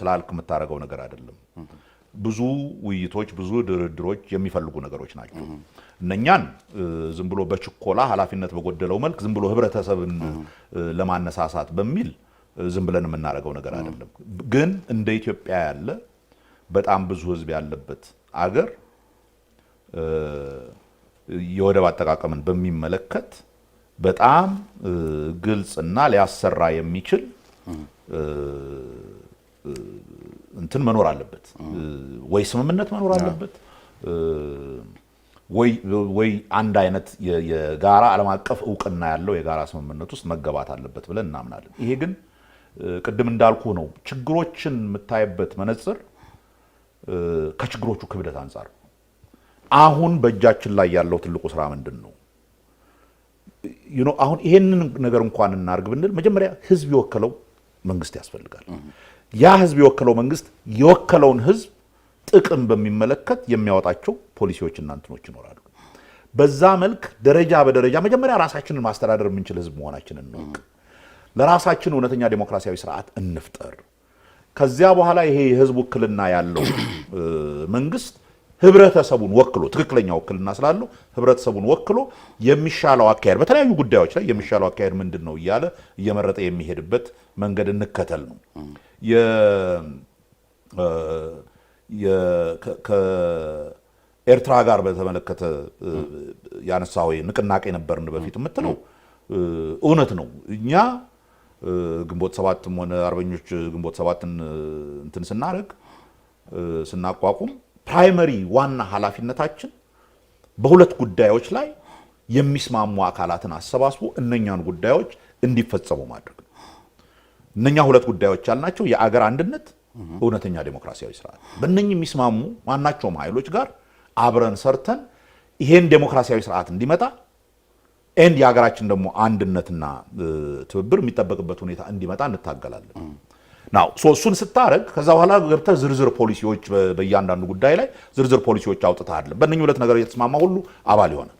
ስላልክ የምታረጋው ነገር አይደለም ብዙ ውይይቶች ብዙ ድርድሮች የሚፈልጉ ነገሮች ናቸው እነኛን ዝም ብሎ በችኮላ ኃላፊነት በጎደለው መልክ ዝም ብሎ ህብረተሰብን ለማነሳሳት በሚል ዝም ብለን የምናረጋው ነገር አይደለም ግን እንደ ኢትዮጵያ ያለ በጣም ብዙ ህዝብ ያለበት አገር የወደብ አጠቃቀምን በሚመለከት በጣም ግልጽና ሊያሰራ የሚችል እንትን መኖር አለበት ወይ ስምምነት መኖር አለበት ወይ አንድ አይነት የጋራ ዓለም አቀፍ ዕውቅና ያለው የጋራ ስምምነት ውስጥ መገባት አለበት ብለን እናምናለን ይሄ ግን ቅድም እንዳልኩ ነው ችግሮችን መታየበት መነጽር ከችግሮቹ ክብደት አንፃር አሁን በእጃችን ላይ ያለው ትልቁ ስራ ምንድነው አሁን ይሄንን ነገር እንኳን እናርግ ብንል መጀመሪያ ህዝብ ይወከለው መንግስት ያስፈልጋል ያ ህዝብ ይወከለው መንግስት ይወከለውን ህዝብ ጥቅም በሚመለከት የሚያወጣቸው ፖሊሲዎችና እንትኖች ይኖራሉ በዛ መልክ ደረጃ በደረጃ መጀመሪያ ራሳችንን ማስተዳደር የምንችል ህዝብ መሆናችንን ነው ለራሳችን እውነተኛ ዲሞክራሲያዊ ስርዓት እንፍጠር ከዚያ በኋላ ይሄ የህዝብ ውክልና ያለው መንግስት ህብረተሰቡን ወክሎ ትክክለኛ ውክልና ስላለው ህብረተሰቡን ወክሎ የሚሻለው አካሄድ በተለያዩ ጉዳዮች ላይ የሚሻለው አካሄድ ምንድነው ይያለ እየመረጠ የሚሄድበት መንገድ እንከተል ነው ከኤርትራ ጋር በተመለከተ ያነሳው ንቅናቄ ነበርን በፊት የምትለው እውነት ነው እኛ ግንቦት 7ም ሆነ አርበኞች ግንቦት 7ን እንትን ስናቋቁም ፕራይመሪ ዋና ኃላፊነታችን በሁለት ጉዳዮች ላይ የሚስማሙ አካላትን አሰባስቦ እነኛን ጉዳዮች እንዲፈጸሙ ማድረግ ነው እነኛ ሁለት ጉዳዮች ያልናቸው የአገር አንድነት እውነተኛ ዲሞክራሲያዊ ስርዓት በእነኚህ የሚስማሙ ማናቸውም ኃይሎች ጋር አብረን ሰርተን ይሄን ዲሞክራሲያዊ ስርዓት እንዲመጣ ኤንድ የሀገራችን ደግሞ አንድነትና ትብብር የሚጠበቅበት ሁኔታ እንዲመጣ እንታገላለን ናው ሶሱን ስታረግ ከዛ በኋላ ገብተህ ዝርዝር ፖሊሲዎች በእያንዳንዱ ጉዳይ ላይ ዝርዝር ፖሊሲዎች አውጥተሃል በእነኚህ ሁለት ነገር እየተስማማ ሁሉ አባል ይሆነ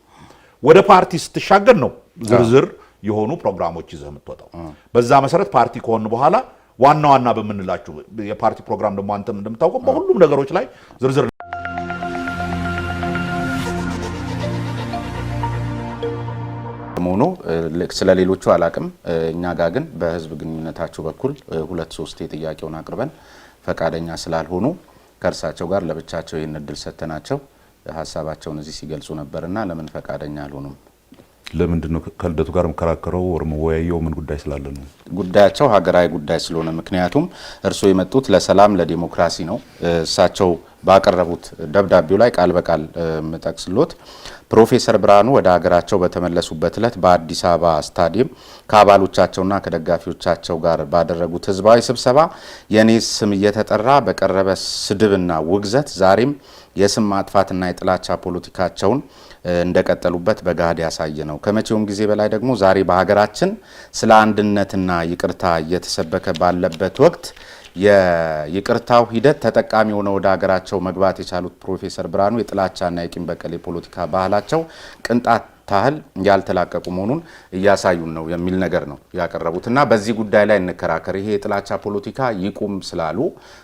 ወደ ፓርቲ ስትሻገር ነው ዝርዝር የሆኑ ፕሮግራሞች ይዘህ የምትወጣው በዛ መሰረት ፓርቲ ከሆነ በኋላ ዋና በመንላችሁ የፓርቲ ፕሮግራም ደግሞ አንተም እንደምታውቀው በሁሉም ነገሮች ላይ ዝርዝር ሆኖ ስለሌሎቹ አላቅም እኛ ጋር ግን በህዝብ ግንኙነታቸው በኩል 2-3 ጥያቄውን አቅርበን ፈቃደኛ ስላልሆኑ ከርሳቸው ጋር ለብቻቸው ይሄን እድል ሰተናቸው ሐሳባቸውን እዚህ ሲገልጹ ነበርና ለምን ፈቃደኛ አልሆኑም ለምንድነው ከልደቱ ጋር መከራከረው ወር መወያየው ምን ጉዳይ ስላለ ነው ጉዳያቸው ሀገራዊ ጉዳይ ስለሆነ ምክንያቱም እርሶ የመጡት ለሰላም ለዲሞክራሲ ነው እሳቸው ባቀረቡት ደብዳቤው ላይ ቃል በቃል መጠቅስሎት ፕሮፌሰር ብርሃኑ ወደ ሀገራቸው በተመለሱበት ዕለት በአዲስ አበባ ስታዲየም ከአባሎቻቸውና ከደጋፊዎቻቸው ጋር ባደረጉት ህዝባዊ ስብሰባ የኔ ስም እየተጠራ በቀረበ ስድብና ውግዘት ዛሬም የስም ማጥፋትና የጥላቻ ፖለቲካቸውን እንደቀጠሉበት በጋድ ያሳየ ነው ከመቼውም ጊዜ በላይ ደግሞ ዛሬ በሀገራችን ስለ አንድነትና ይቅርታ እየተሰበከ ባለበት ወቅት የይቅርታው ሂደት ተጠቃሚ ሆነው ወደ ሀገራቸው መግባት የቻሉት ፕሮፌሰር ብርሃኑ የጥላቻና የቂም በቀል ፖለቲካ ባህላቸው ቅንጣት ታህል ያልተላቀቁ መሆኑን እያሳዩን ነው የሚል ነገር ነው ያቀረቡትና በዚህ ጉዳይ ላይ እንከራከር ይሄ የጥላቻ ፖለቲካ ይቁም ስላሉ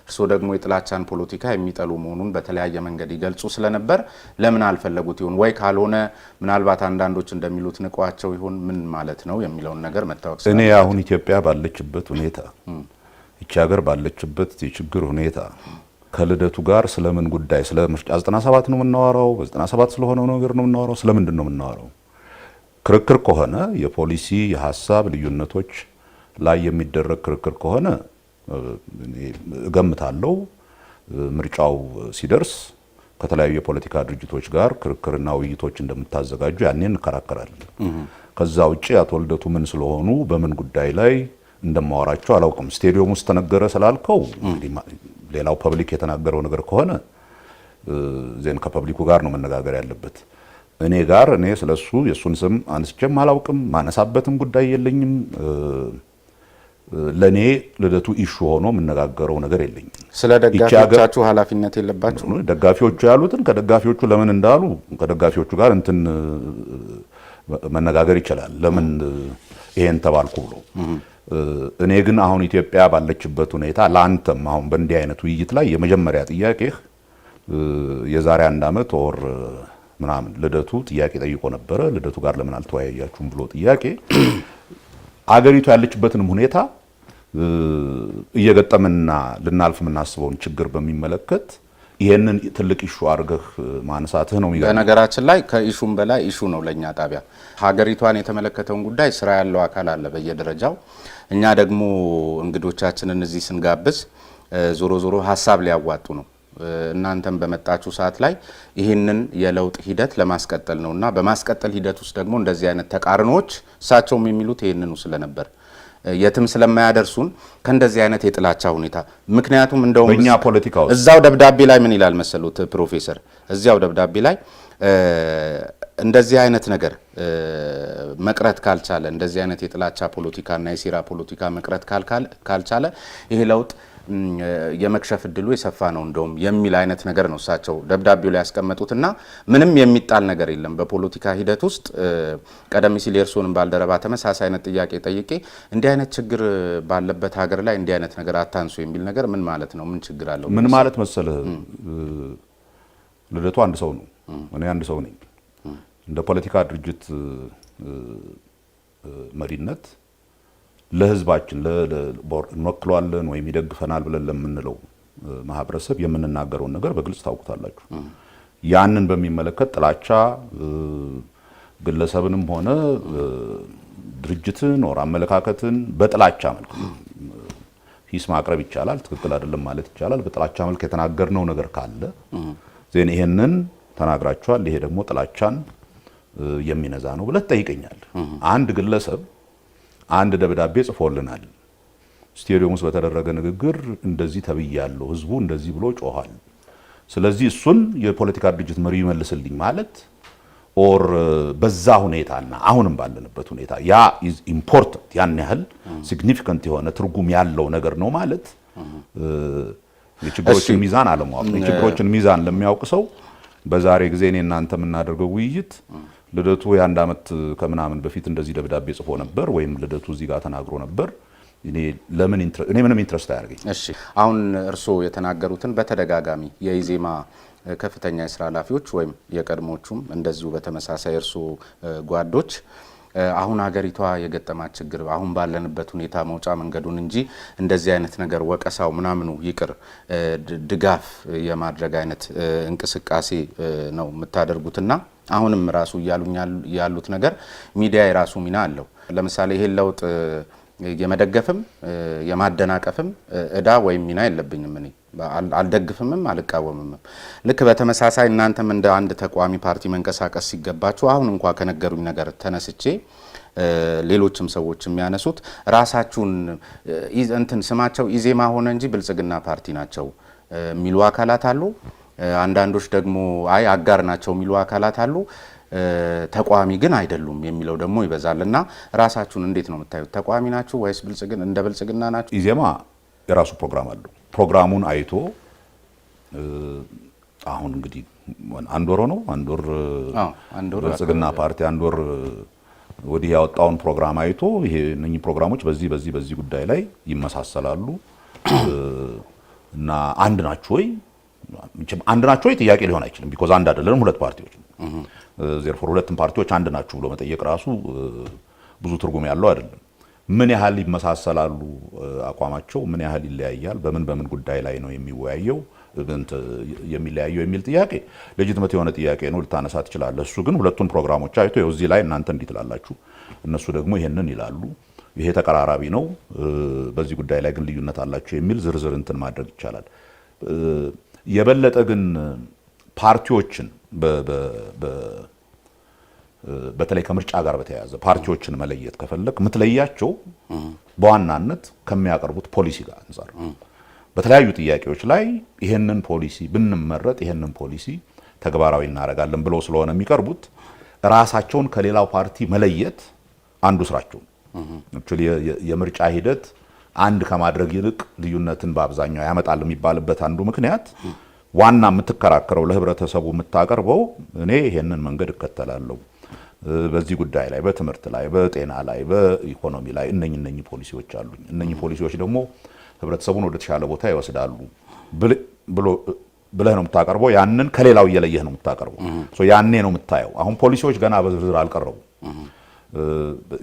እርሶ ደግሞ የጥላቻን ፖለቲካ የሚጠሉ መሆኑን በተለያየ መንገድ ይገልጹ ስለነበር ለምን አልፈለጉት ይሁን ወይ ካልሆነ ምናልባት አንዳንዶች እንደሚሉት ንቋቸው ይሁን ምን ማለት ነው የሚለውን ነገር መታወቅ እኔ አሁን ኢትዮጵያ ባለችበት ሁኔታ እቺ ሀገር ባለችበት የችግር ሁኔታ ከልደቱ ጋር ስለምን ጉዳይ ስለ ምርጫ 97 ነው የምናወራው 97 ስለሆነው ነገር ነው የምናወራው ስለምንድን ነው የምናወራው ክርክር ከሆነ የፖሊሲ የሐሳብ ልዩነቶች ላይ የሚደረግ ክርክር ከሆነ እገምታለሁ ምርጫው ሲደርስ ከተለያዩ የፖለቲካ ድርጅቶች ጋር ክርክርና ውይይቶች እንደምታዘጋጁ ያኔ እንከራከራለን ከዛ ውጪ አቶ ልደቱ ምን ስለሆኑ በምን ጉዳይ ላይ እንደማወራቸው አላውቅም ስቴዲየም ውስጥ ተነገረ ስላልከው እንግዲህ ሌላው ፐብሊክ የተናገረው ነገር ከሆነ ዜን ከፐብሊኩ ጋር ነው መነጋገር ያለበት እኔ ስለሱ የሱን ስም አንስቼም አላውቅም ማነሳበትም ጉዳይ የለኝም ለኔ ልደቱ ኢሹ ሆኖ መነጋገረው ነገር የለኝም ስለ ደጋፊዎቻችሁ ኃላፊነት የለባችሁ ደጋፊዎቹ ያሉትን ከደጋፊዎቹ ለምን እንዳሉ ከደጋፊዎቹ ጋር እንትን መነጋገር ይችላል ለምን ይሄን ተባልኩ ብሎ እኔ ግን አሁን ኢትዮጵያ ባለችበት ሁኔታ ለአንተም አሁን በእንዲህ አይነት ውይይት ላይ የመጀመሪያ ጥያቄህ የዛሬ 1 ዓመት ወር ምናምን ልደቱ ጥያቄ ጠይቆ ነበረ። ልደቱ ጋር ለምን አልተወያያችሁም ብሎ ጥያቄ አገሪቱ ያለችበትንም ሁኔታ እየገጠመንና ልናልፍ የምናስበውን ችግር በሚመለከት ይሄንን ትልቅ ኢሹ አድርገህ ማንሳትህ ነው የሚገርም። በነገራችን ላይ ከኢሹም በላይ ኢሹ ነው ለኛ ጣቢያ። ሀገሪቷን የተመለከተውን ጉዳይ ስራ ያለው አካል አለ በየደረጃው። እኛ ደግሞ እንግዶቻችንን እዚህ ስንጋብዝ ዞሮ ዞሮ ሀሳብ ሊያዋጡ ነው። እናንተም በመጣችሁ ሰዓት ላይ ይህንን የለውጥ ሂደት ለማስቀጠል ነውና በማስቀጠል ሂደት ውስጥ ደግሞ እንደዚህ አይነት ተቃርኖዎች እሳቸውም የሚሉት ይህንኑ ስለነበር የትም ስለማያደርሱን ከእንደዚህ አይነት የጥላቻ ሁኔታ ምክንያቱም እንደውም በእኛ ፖለቲካ ውስጥ እዛው ደብዳቤ ላይ ምን ይላል መሰሉት ፕሮፌሰር፣ እዚያው ደብዳቤ ላይ እንደዚህ አይነት ነገር መቅረት ካልቻለ እንደዚህ አይነት የጥላቻ ፖለቲካና የሴራ ፖለቲካ መቅረት ካልቻለ ይሄ ለውጥ የመክሸፍ እድሉ የሰፋ ነው እንደውም የሚል አይነት ነገር ነው እሳቸው ደብዳቤው ላይ ያስቀመጡትና ምንም የሚጣል ነገር የለም በፖለቲካ ሂደት ውስጥ። ቀደም ሲል የእርሶንም ባልደረባ ተመሳሳይ አይነት ጥያቄ ጠይቄ እንዲህ አይነት ችግር ባለበት ሀገር ላይ እንዲህ አይነት ነገር አታንሱ የሚል ነገር ምን ማለት ነው? ምን ችግር አለው? ምን ማለት መሰለህ ልደቱ አንድ ሰው ነው፣ እኔ አንድ ሰው ነኝ። እንደ ፖለቲካ ድርጅት መሪነት ለህዝባችን እንወክለዋለን ወይም ይደግፈናል ብለን ለምንለው ማህበረሰብ የምንናገረውን ነገር በግልጽ ታውቁታላችሁ። ያንን በሚመለከት ጥላቻ ግለሰብንም ሆነ ድርጅትን ወር አመለካከትን በጥላቻ መልክ ሂስ ማቅረብ ይቻላል፣ ትክክል አይደለም ማለት ይቻላል። በጥላቻ መልክ የተናገርነው ነገር ካለ ዜን ይሄንን ተናግራችኋል፣ ይሄ ደግሞ ጥላቻን የሚነዛ ነው ብለህ ትጠይቀኛለህ። አንድ ግለሰብ አንድ ደብዳቤ ጽፎልናል፣ ስቴዲየም ውስጥ በተደረገ ንግግር እንደዚህ ተብያለሁ፣ ህዝቡ እንደዚህ ብሎ ጮኋል፣ ስለዚህ እሱን የፖለቲካ ድርጅት መሪ ይመልስልኝ ማለት ኦር በዛ ሁኔታና አሁንም ባለንበት ሁኔታ ያ ኢዝ ኢምፖርታንት ያን ያህል ሲግኒፊካንት የሆነ ትርጉም ያለው ነገር ነው ማለት የችግሮችን ሚዛን አለማወቅ። የችግሮችን ሚዛን ለሚያውቅ ሰው በዛሬ ጊዜ እኔ እናንተ የምናደርገው ውይይት ልደቱ የ1 ዓመት ከምናምን በፊት እንደዚህ ደብዳቤ ጽፎ ነበር ወይም ልደቱ እዚህ ጋር ተናግሮ ነበር እኔ ምንም ኢንትረስት አያደርገኝ። እሺ አሁን እርስዎ የተናገሩትን በተደጋጋሚ የኢዜማ ከፍተኛ የስራ ኃላፊዎች ወይም የቀድሞቹም እንደዚሁ በተመሳሳይ እርስዎ ጓዶች አሁን ሀገሪቷ የገጠማት ችግር አሁን ባለንበት ሁኔታ መውጫ መንገዱን እንጂ እንደዚህ አይነት ነገር ወቀሳው ምናምኑ ይቅር ድጋፍ የማድረግ አይነት እንቅስቃሴ ነው የምታደርጉትና አሁንም ራሱ ያሉት ነገር ሚዲያ የራሱ ሚና አለው። ለምሳሌ ይሄን ለውጥ የመደገፍም የማደናቀፍም እዳ ወይም ሚና የለብኝም። እኔ አልደግፍምም አልቃወምም። ልክ በተመሳሳይ እናንተም እንደ አንድ ተቋሚ ፓርቲ መንቀሳቀስ ሲገባችሁ አሁን እንኳን ከነገሩኝ ነገር ተነስቼ ሌሎችም ሰዎች የሚያነሱት ራሳችሁን እንትን ስማቸው ኢዜማ ሆነ እንጂ ብልጽግና ፓርቲ ናቸው የሚሉ አካላት አሉ። አንዳንዶች ደግሞ አይ አጋር ናቸው የሚሉ አካላት አሉ። ተቋሚ ግን አይደሉም የሚለው ደግሞ ይበዛልና ራሳችሁን እንዴት ነው የምታዩት? ተቋሚ ናችሁ ወይስ ብልጽግና እንደ ብልጽግና ናችሁ? ኢዜማ የራሱ ፕሮግራም አለው። ፕሮግራሙን አይቶ አሁን እንግዲህ አንድ ወር ነው ብልጽግና ፓርቲ አንድ ወር ወዲህ ያወጣውን ፕሮግራም አይቶ ይሄ እነኚህ ፕሮግራሞች በዚህ ጉዳይ ላይ ይመሳሰላሉ እና አንድ ናችሁ ወይ ጥያቄ ሊሆን አይችልም። ቢኮዝ አንድ አይደለም፣ ሁለት ፓርቲዎች ነው። ዜርፎር ሁለቱም ፓርቲዎች አንድ ናችሁ ብሎ መጠየቅ ራሱ ብዙ ትርጉም ያለው አይደለም። ምን ያህል ይመሳሰላሉ አቋማቸው፣ ምን ያህል ይለያያል፣ በምን ጉዳይ ላይ ነው የሚለያየው የሚል ጥያቄ ሌጂቲሜት የሆነ ጥያቄ ነው፣ ልታነሳ ትችላለህ። እሱ ግን ሁለቱን ፕሮግራሞች አይቶ እዚህ ላይ እናንተ እንዲህ ትላላችሁ፣ እነሱ ደግሞ ይሄንን ይላሉ፣ ይሄ ተቀራራቢ ነው፣ በዚህ ጉዳይ ላይ ግን ልዩነት አላቸው የሚል ዝርዝር እንትን ማድረግ ይቻላል። የበለጠ ግን ፓርቲዎችን በተለይ ከምርጫ ጋር በተያያዘ ፓርቲዎችን መለየት ከፈለክ የምትለያቸው በዋናነት ከሚያቀርቡት ፖሊሲ ጋር አንፃር በተለያዩ ጥያቄዎች ላይ ይሄንን ፖሊሲ ብንመረጥ ይሄንን ፖሊሲ ተግባራዊ እናደርጋለን ብለው ስለሆነ የሚቀርቡት ራሳቸውን ከሌላው ፓርቲ መለየት አንዱ ስራቸው ነው። የምርጫ ሂደት አንድ ከማድረግ ይልቅ ልዩነትን በአብዛኛው ያመጣል የሚባልበት አንዱ ምክንያት ዋና የምትከራከረው ለህብረተሰቡ የምታቀርበው እኔ ይሄንን መንገድ እከተላለሁ በዚህ ጉዳይ ላይ በትምህርት ላይ በጤና ላይ በኢኮኖሚ ላይ እነኚህ ፖሊሲዎች አሉኝ። እነኚህ ፖሊሲዎች ደግሞ ህብረተሰቡን ወደ ተሻለ ቦታ ይወስዳሉ ብለህ ነው የምታቀርበው። ያንን ከሌላው እየለየህ ነው የምታቀርበው። ያኔ ነው የምታየው። አሁን ፖሊሲዎች ገና በዝርዝር አልቀረቡም።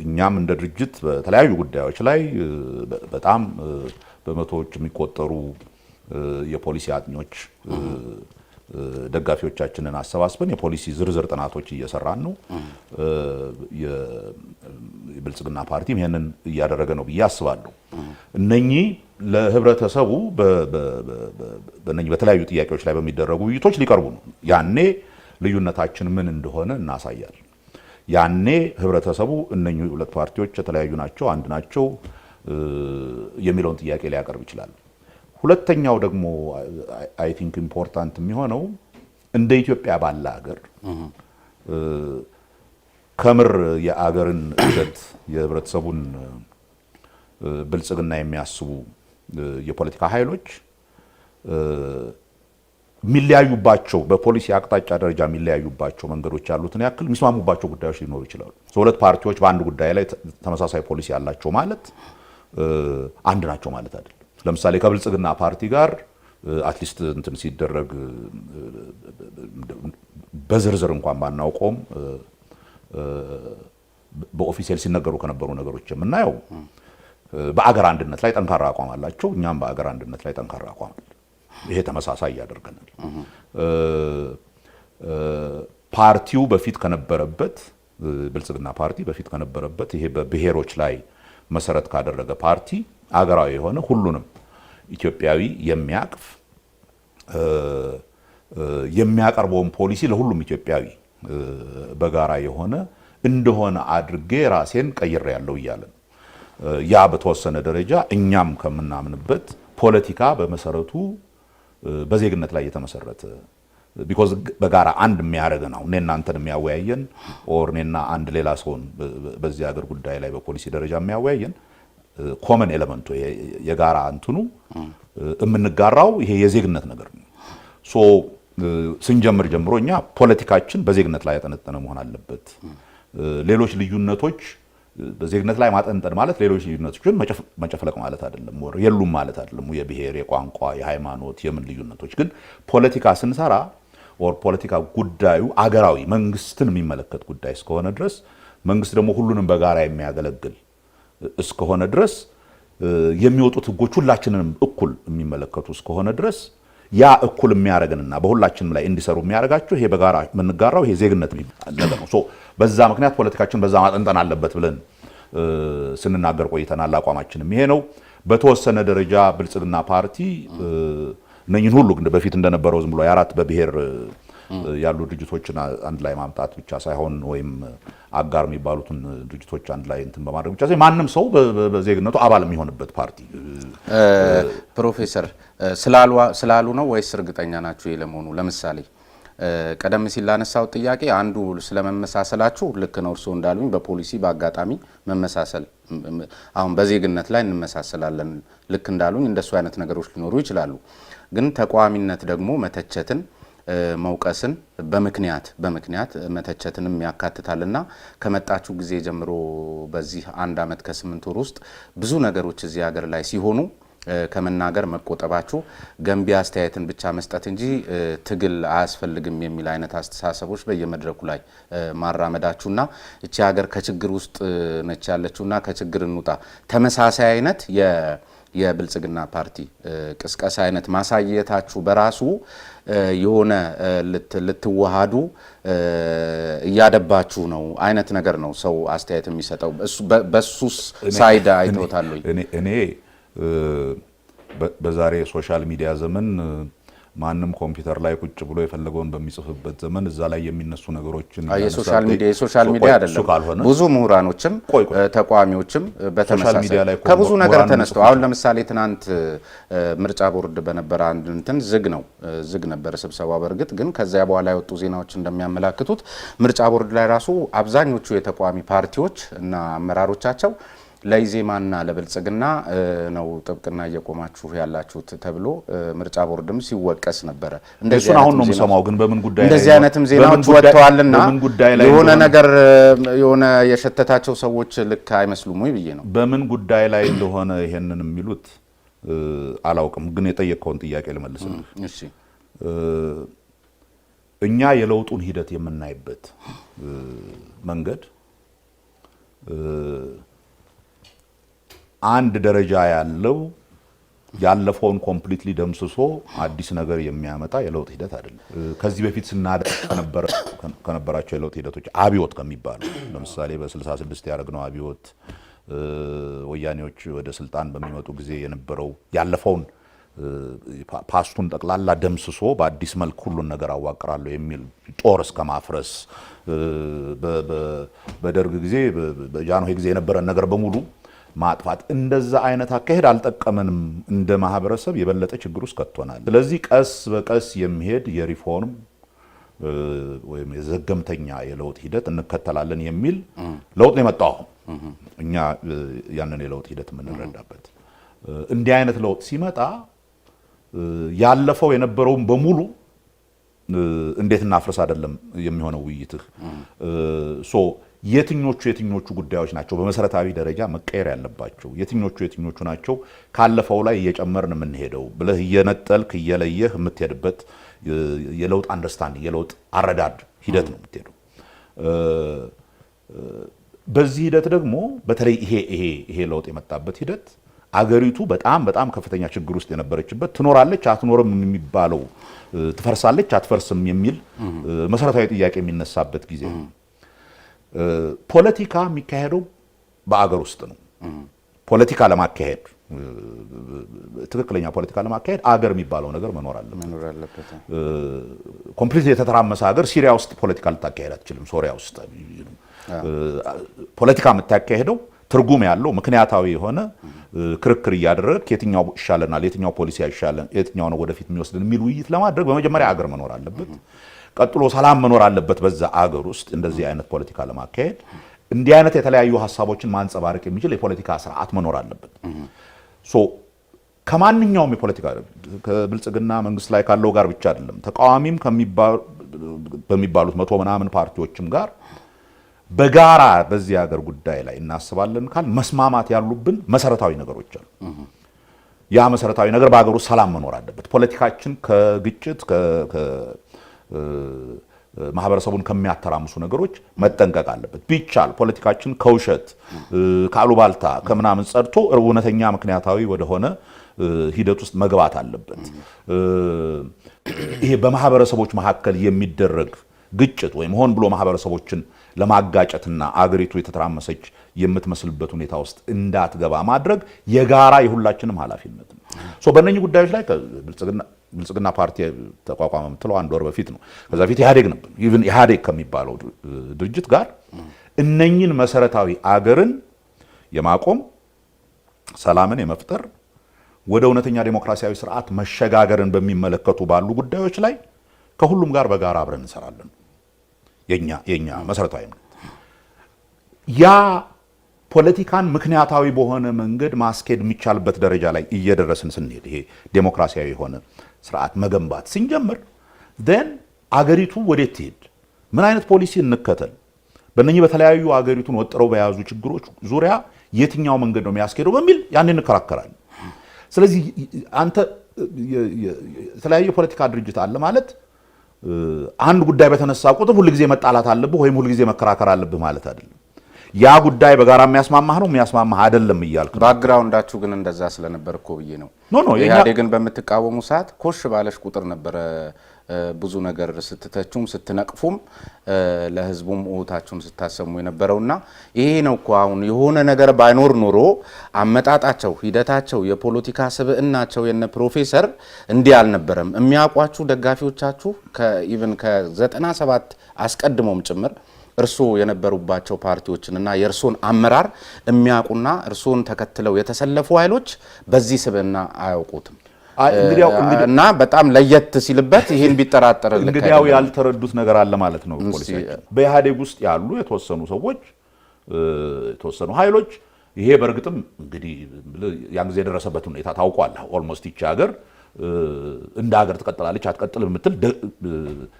እኛም እንደ ድርጅት በተለያዩ ጉዳዮች ላይ በጣም በመቶዎች የሚቆጠሩ የፖሊሲ አጥኞች ደጋፊዎቻችንን አሰባስበን የፖሊሲ ዝርዝር ጥናቶች እየሰራን ነው። የብልጽግና ፓርቲም ይሄንን እያደረገ ነው ብዬ አስባለሁ። እነኚህ ለህብረተሰቡ በእነኚህ በተለያዩ ጥያቄዎች ላይ በሚደረጉ ውይይቶች ሊቀርቡ ነው። ያኔ ልዩነታችን ምን እንደሆነ እናሳያለን። ያኔ ህብረተሰቡ እነኚህ ሁለት ፓርቲዎች የተለያዩ ናቸው፣ አንድ ናቸው የሚለውን ጥያቄ ሊያቀርብ ይችላል። ሁለተኛው ደግሞ አይ ቲንክ ኢምፖርታንት የሚሆነው እንደ ኢትዮጵያ ባለ ሀገር ከምር የአገርን እድገት የህብረተሰቡን ብልጽግና የሚያስቡ የፖለቲካ ኃይሎች የሚለያዩባቸው በፖሊሲ አቅጣጫ ደረጃ የሚለያዩባቸው መንገዶች ያሉትን ያክል የሚስማሙባቸው ጉዳዮች ሊኖሩ ይችላሉ። ሁለት ፓርቲዎች በአንድ ጉዳይ ላይ ተመሳሳይ ፖሊሲ ያላቸው ማለት አንድ ናቸው ማለት አይደለም። ለምሳሌ ከብልጽግና ፓርቲ ጋር አትሊስት እንትን ሲደረግ በዝርዝር እንኳን ባናውቀውም በኦፊሴል ሲነገሩ ከነበሩ ነገሮች የምናየው በአገር አንድነት ላይ ጠንካራ አቋም አላቸው። እኛም በአገር አንድነት ላይ ጠንካራ አቋም አለ። ይሄ ተመሳሳይ ያደርገናል። ፓርቲው በፊት ከነበረበት ብልጽግና ፓርቲ በፊት ከነበረበት ይሄ በብሔሮች ላይ መሰረት ካደረገ ፓርቲ አገራዊ የሆነ ሁሉንም ኢትዮጵያዊ የሚያቅፍ የሚያቀርበውን ፖሊሲ ለሁሉም ኢትዮጵያዊ በጋራ የሆነ እንደሆነ አድርጌ ራሴን ቀይሬያለሁ እያለን ያ በተወሰነ ደረጃ እኛም ከምናምንበት ፖለቲካ በመሰረቱ በዜግነት ላይ የተመሰረተ ቢኮዝ በጋራ አንድ የሚያደርገን ነው። እኔና አንተን የሚያወያየን ኦር እኔና አንድ ሌላ ሰውን በዚህ ሀገር ጉዳይ ላይ በፖሊሲ ደረጃ የሚያወያየን ኮመን ኤሌመንቱ የጋራ እንትኑ የምንጋራው ይሄ የዜግነት ነገር ነው። ሶ ስንጀምር ጀምሮ እኛ ፖለቲካችን በዜግነት ላይ ያጠነጠነ መሆን አለበት። ሌሎች ልዩነቶች በዜግነት ላይ ማጠንጠን ማለት ሌሎች ልዩነቶችን መጨፍለቅ ማለት አይደለም፣ ወር የሉም ማለት አይደለም። የብሔር፣ የቋንቋ፣ የሃይማኖት የምን ልዩነቶች ግን ፖለቲካ ስንሰራ ወር ፖለቲካ ጉዳዩ አገራዊ መንግስትን የሚመለከት ጉዳይ እስከሆነ ድረስ መንግስት ደግሞ ሁሉንም በጋራ የሚያገለግል እስከሆነ ድረስ የሚወጡት ህጎች ሁላችንንም እኩል የሚመለከቱ እስከሆነ ድረስ ያ እኩል የሚያደርገንና በሁላችንም ላይ እንዲሰሩ የሚያደርጋቸው ይሄ በጋራ የምንጋራው ይሄ ዜግነት ነገር ነው። ሶ በዛ ምክንያት ፖለቲካችን በዛ ማጠንጠን አለበት ብለን ስንናገር ቆይተናል። አቋማችንም ይሄ ነው። በተወሰነ ደረጃ ብልጽግና ፓርቲ እነኝን ሁሉ በፊት እንደነበረው ዝም ብሎ የአራት በብሔር ያሉ ድርጅቶችን አንድ ላይ ማምጣት ብቻ ሳይሆን ወይም አጋር የሚባሉትን ድርጅቶች አንድ ላይ እንትን በማድረግ ብቻ ሳይሆን ማንም ሰው በዜግነቱ አባል የሚሆንበት ፓርቲ። ፕሮፌሰር ስላሉ ነው ወይስ እርግጠኛ ናችሁ ለመሆኑ? ለምሳሌ ቀደም ሲል ላነሳው ጥያቄ አንዱ ስለመመሳሰላችሁ ልክ ነው። እርስዎ እንዳሉኝ በፖሊሲ በአጋጣሚ መመሳሰል አሁን በዜግነት ላይ እንመሳሰላለን ልክ እንዳሉኝ እንደሱ አይነት ነገሮች ሊኖሩ ይችላሉ። ግን ተቋሚነት ደግሞ መተቸትን መውቀስን በምክንያት መተቸትንም ያካትታልና ከመጣችሁ ጊዜ ጀምሮ በዚህ 1 ዓመት ከ8 ወር ውስጥ ብዙ ነገሮች እዚህ ሀገር ላይ ሲሆኑ ከመናገር መቆጠባችሁ ገንቢ አስተያየትን ብቻ መስጠት እንጂ ትግል አያስፈልግም የሚል አይነት አስተሳሰቦች በየመድረኩ ላይ ማራመዳችሁና እቺ ሀገር ከችግር ውስጥ ነች ያለችውና ከችግር እንውጣ ተመሳሳይ አይነት የብልጽግና ፓርቲ ቅስቀሳ አይነት ማሳየታችሁ በራሱ የሆነ ልትዋሃዱ እያደባችሁ ነው አይነት ነገር ነው ሰው አስተያየት የሚሰጠው። በሱስ ሳይድ አይተውታል? እኔ በዛሬ ሶሻል ሚዲያ ዘመን ማንም ኮምፒውተር ላይ ቁጭ ብሎ የፈለገውን በሚጽፍበት ዘመን እዛ ላይ የሚነሱ ነገሮችን የሶሻል ሚዲያ አይደለም። ብዙ ምሁራኖችም ተቋሚዎችም በተመሳሳይ ከብዙ ነገር ተነስተው አሁን ለምሳሌ ትናንት ምርጫ ቦርድ በነበረ አንድ እንትን ዝግ ነበር ስብሰባ። በእርግጥ ግን ከዚያ በኋላ የወጡ ዜናዎች እንደሚያመላክቱት ምርጫ ቦርድ ላይ ራሱ አብዛኞቹ የተቋሚ ፓርቲዎች እና አመራሮቻቸው ለኢዜማና ለብልጽግና ነው ጥብቅና እየቆማችሁ ያላችሁት ተብሎ ምርጫ ቦርድም ሲወቀስ ነበር። እንደዚህ አሁን ነው የምሰማው። ግን በምን ጉዳይ ላይ እንደዚህ አይነትም ዜናዎች ወጥተዋልና የሆነ ነገር የሆነ የሸተታቸው ሰዎች ልክ አይመስሉም ወይ ብዬ ነው። በምን ጉዳይ ላይ እንደሆነ ይሄንን የሚሉት አላውቅም። ግን የጠየቀውን ጥያቄ ልመልስልህ። እሺ እኛ የለውጡን ሂደት የምናይበት መንገድ አንድ ደረጃ ያለው ያለፈውን ኮምፕሊትሊ ደምስሶ አዲስ ነገር የሚያመጣ የለውጥ ሂደት አይደለም። ከዚህ በፊት ስናደርግ ከነበራቸው የለውጥ ሂደቶች አብዮት ከሚባሉ ለምሳሌ በ66 ያደረግነው አብዮት ወያኔዎች ወደ ስልጣን በሚመጡ ጊዜ የነበረው ያለፈውን ፓስቱን ጠቅላላ ደምስሶ በአዲስ መልክ ሁሉን ነገር አዋቅራለሁ የሚል ጦር እስከ ማፍረስ በደርግ ጊዜ በጃንሆይ ጊዜ የነበረን ነገር በሙሉ ማጥፋት እንደዛ አይነት አካሄድ አልጠቀመንም። እንደ ማህበረሰብ የበለጠ ችግር ውስጥ ከቶናል። ስለዚህ ቀስ በቀስ የሚሄድ የሪፎርም ወይም የዘገምተኛ የለውጥ ሂደት እንከተላለን የሚል ለውጥ ነው የመጣው። እኛ ያንን የለውጥ ሂደት የምንረዳበት እንዲህ አይነት ለውጥ ሲመጣ ያለፈው የነበረውን በሙሉ እንዴት እናፍርስ አይደለም የሚሆነው ውይይትህ። የትኞቹ ጉዳዮች ናቸው በመሰረታዊ ደረጃ መቀየር ያለባቸው፣ የትኞቹ ናቸው ካለፈው ላይ እየጨመርን የምንሄደው ብለህ እየነጠልክ እየለየህ የምትሄድበት የለውጥ አንደርስታንዲንግ የለውጥ አረዳድ ሂደት ነው የምትሄደው። በዚህ ሂደት ደግሞ በተለይ ይሄ ለውጥ የመጣበት ሂደት አገሪቱ በጣም ከፍተኛ ችግር ውስጥ የነበረችበት ትኖራለች አትኖርም የሚባለው ትፈርሳለች አትፈርስም የሚል መሰረታዊ ጥያቄ የሚነሳበት ጊዜ ነው። ፖለቲካ የሚካሄደው በአገር ውስጥ ነው። ፖለቲካ ለማካሄድ ትክክለኛ ፖለቲካ ለማካሄድ አገር የሚባለው ነገር መኖር አለበት። ኮምፕሊት የተተራመሰ ሀገር ሲሪያ ውስጥ ፖለቲካ ልታካሄድ አትችልም። ሶሪያ ውስጥ ፖለቲካ የምታካሄደው ትርጉም ያለው ምክንያታዊ የሆነ ክርክር እያደረግ የትኛው ይሻለናል፣ የትኛው ፖሊሲ ይሻለን፣ የትኛው ነው ወደፊት የሚወስድን የሚል ውይይት ለማድረግ በመጀመሪያ አገር መኖር አለበት። ቀጥሎ ሰላም መኖር አለበት። በዛ አገር ውስጥ እንደዚህ አይነት ፖለቲካ ለማካሄድ እንዲህ አይነት የተለያዩ ሀሳቦችን ማንጸባረቅ የሚችል የፖለቲካ ስርዓት መኖር አለበት። ከማንኛውም የፖለቲካ ከብልጽግና መንግስት ላይ ካለው ጋር ብቻ አይደለም፣ ተቃዋሚም በሚባሉት 100 ምናምን ፓርቲዎችም ጋር በጋራ በዚህ ሀገር ጉዳይ ላይ እናስባለን ካል መስማማት ያሉብን መሰረታዊ ነገሮች አሉ። ያ መሰረታዊ ነገር በአገሩ ሰላም መኖር አለበት። ፖለቲካችን ከግጭት ማህበረሰቡን ከሚያተራምሱ ነገሮች መጠንቀቅ አለበት። ቢቻል ፖለቲካችን ከውሸት ከአሉባልታ ከምናምን ጸድቶ እውነተኛ ምክንያታዊ ወደሆነ ሂደት ውስጥ መግባት አለበት። ይሄ በማህበረሰቦች መካከል የሚደረግ ግጭት ወይም ሆን ብሎ ማህበረሰቦችን ለማጋጨትና አገሪቱ የተተራመሰች የምትመስልበት ሁኔታ ውስጥ እንዳትገባ ማድረግ የጋራ የሁላችንም ኃላፊነት ነው። በእነኚህ ጉዳዮች ላይ ብልጽግና ፓርቲ ተቋቋመ የምትለው 1 ወር በፊት ነው። ከዛ በፊት ኢህአዴግ ነበር። ኢቭን ኢህአዴግ ከሚባለው ድርጅት ጋር እነኚህን መሰረታዊ አገርን የማቆም ሰላምን የመፍጠር ወደ እውነተኛ ዴሞክራሲያዊ ስርዓት መሸጋገርን በሚመለከቱ ባሉ ጉዳዮች ላይ ከሁሉም ጋር በጋራ አብረን እንሰራለን። የኛ መሰረታዊ ነው። ያ ፖለቲካን ምክንያታዊ በሆነ መንገድ ማስኬድ የሚቻልበት ደረጃ ላይ እየደረስን ስንሄድ ይሄ ዴሞክራሲያዊ የሆነ ስርዓት መገንባት ስንጀምር አገሪቱ ወዴት ትሄድ፣ ምን አይነት ፖሊሲ እንከተል፣ በእነኚህ በተለያዩ አገሪቱን ወጥረው በያዙ ችግሮች ዙሪያ የትኛው መንገድ ነው የሚያስኬደው በሚል ያን እንከራከራለን። ስለዚህ አንተ የተለያየ ፖለቲካ ድርጅት አለ ማለት አንድ ጉዳይ በተነሳ ቁጥር ሁሉ ጊዜ መጣላት አለብህ ወይም ሁሉ ጊዜ መከራከር አለብህ ማለት አይደለም። ያ ጉዳይ በጋራ የሚያስማማህ ነው የሚያስማማህ አይደለም እያልኩ ባክግራውንዳችሁ ግን እንደዛ ስለነበር እኮ ብዬ ነው። ኢህአዴግን በምትቃወሙ ሰዓት ኮሽ ባለሽ ቁጥር ነበረ ብዙ ነገር ስትተቹም ስትነቅፉም ለህዝቡም ኡታችሁን ስታሰሙ የነበረውና ይሄ ነው እኮ አሁን የሆነ ነገር ባይኖር ኖሮ አመጣጣቸው ሂደታቸው የፖለቲካ ስብዕናቸው የነ ፕሮፌሰር እንዲህ አልነበረም። የሚያውቋችሁ ደጋፊዎቻችሁ ከኢቭን ከ97 አስቀድሞም ጭምር እርሶ የነበሩባቸው ፓርቲዎችንና የእርሶን አመራር የሚያውቁና እርሶን ተከትለው የተሰለፉ ኃይሎች በዚህ ስብዕና አያውቁትም እና በጣም ለየት ሲልበት ይሄን ቢጠራጠር እንግዲያው ያልተረዱት ነገር አለ ማለት ነው። ፖሊሲያችን በኢህአዴግ ውስጥ ያሉ የተወሰኑ ሰዎች የተወሰኑ ኃይሎች ይሄ በእርግጥም እንግዲህ ያን ጊዜ የደረሰበት ሁኔታ ታውቋል። ኦልሞስት ይቺ ሀገር እንደ ሀገር ትቀጥላለች አትቀጥልም የምትል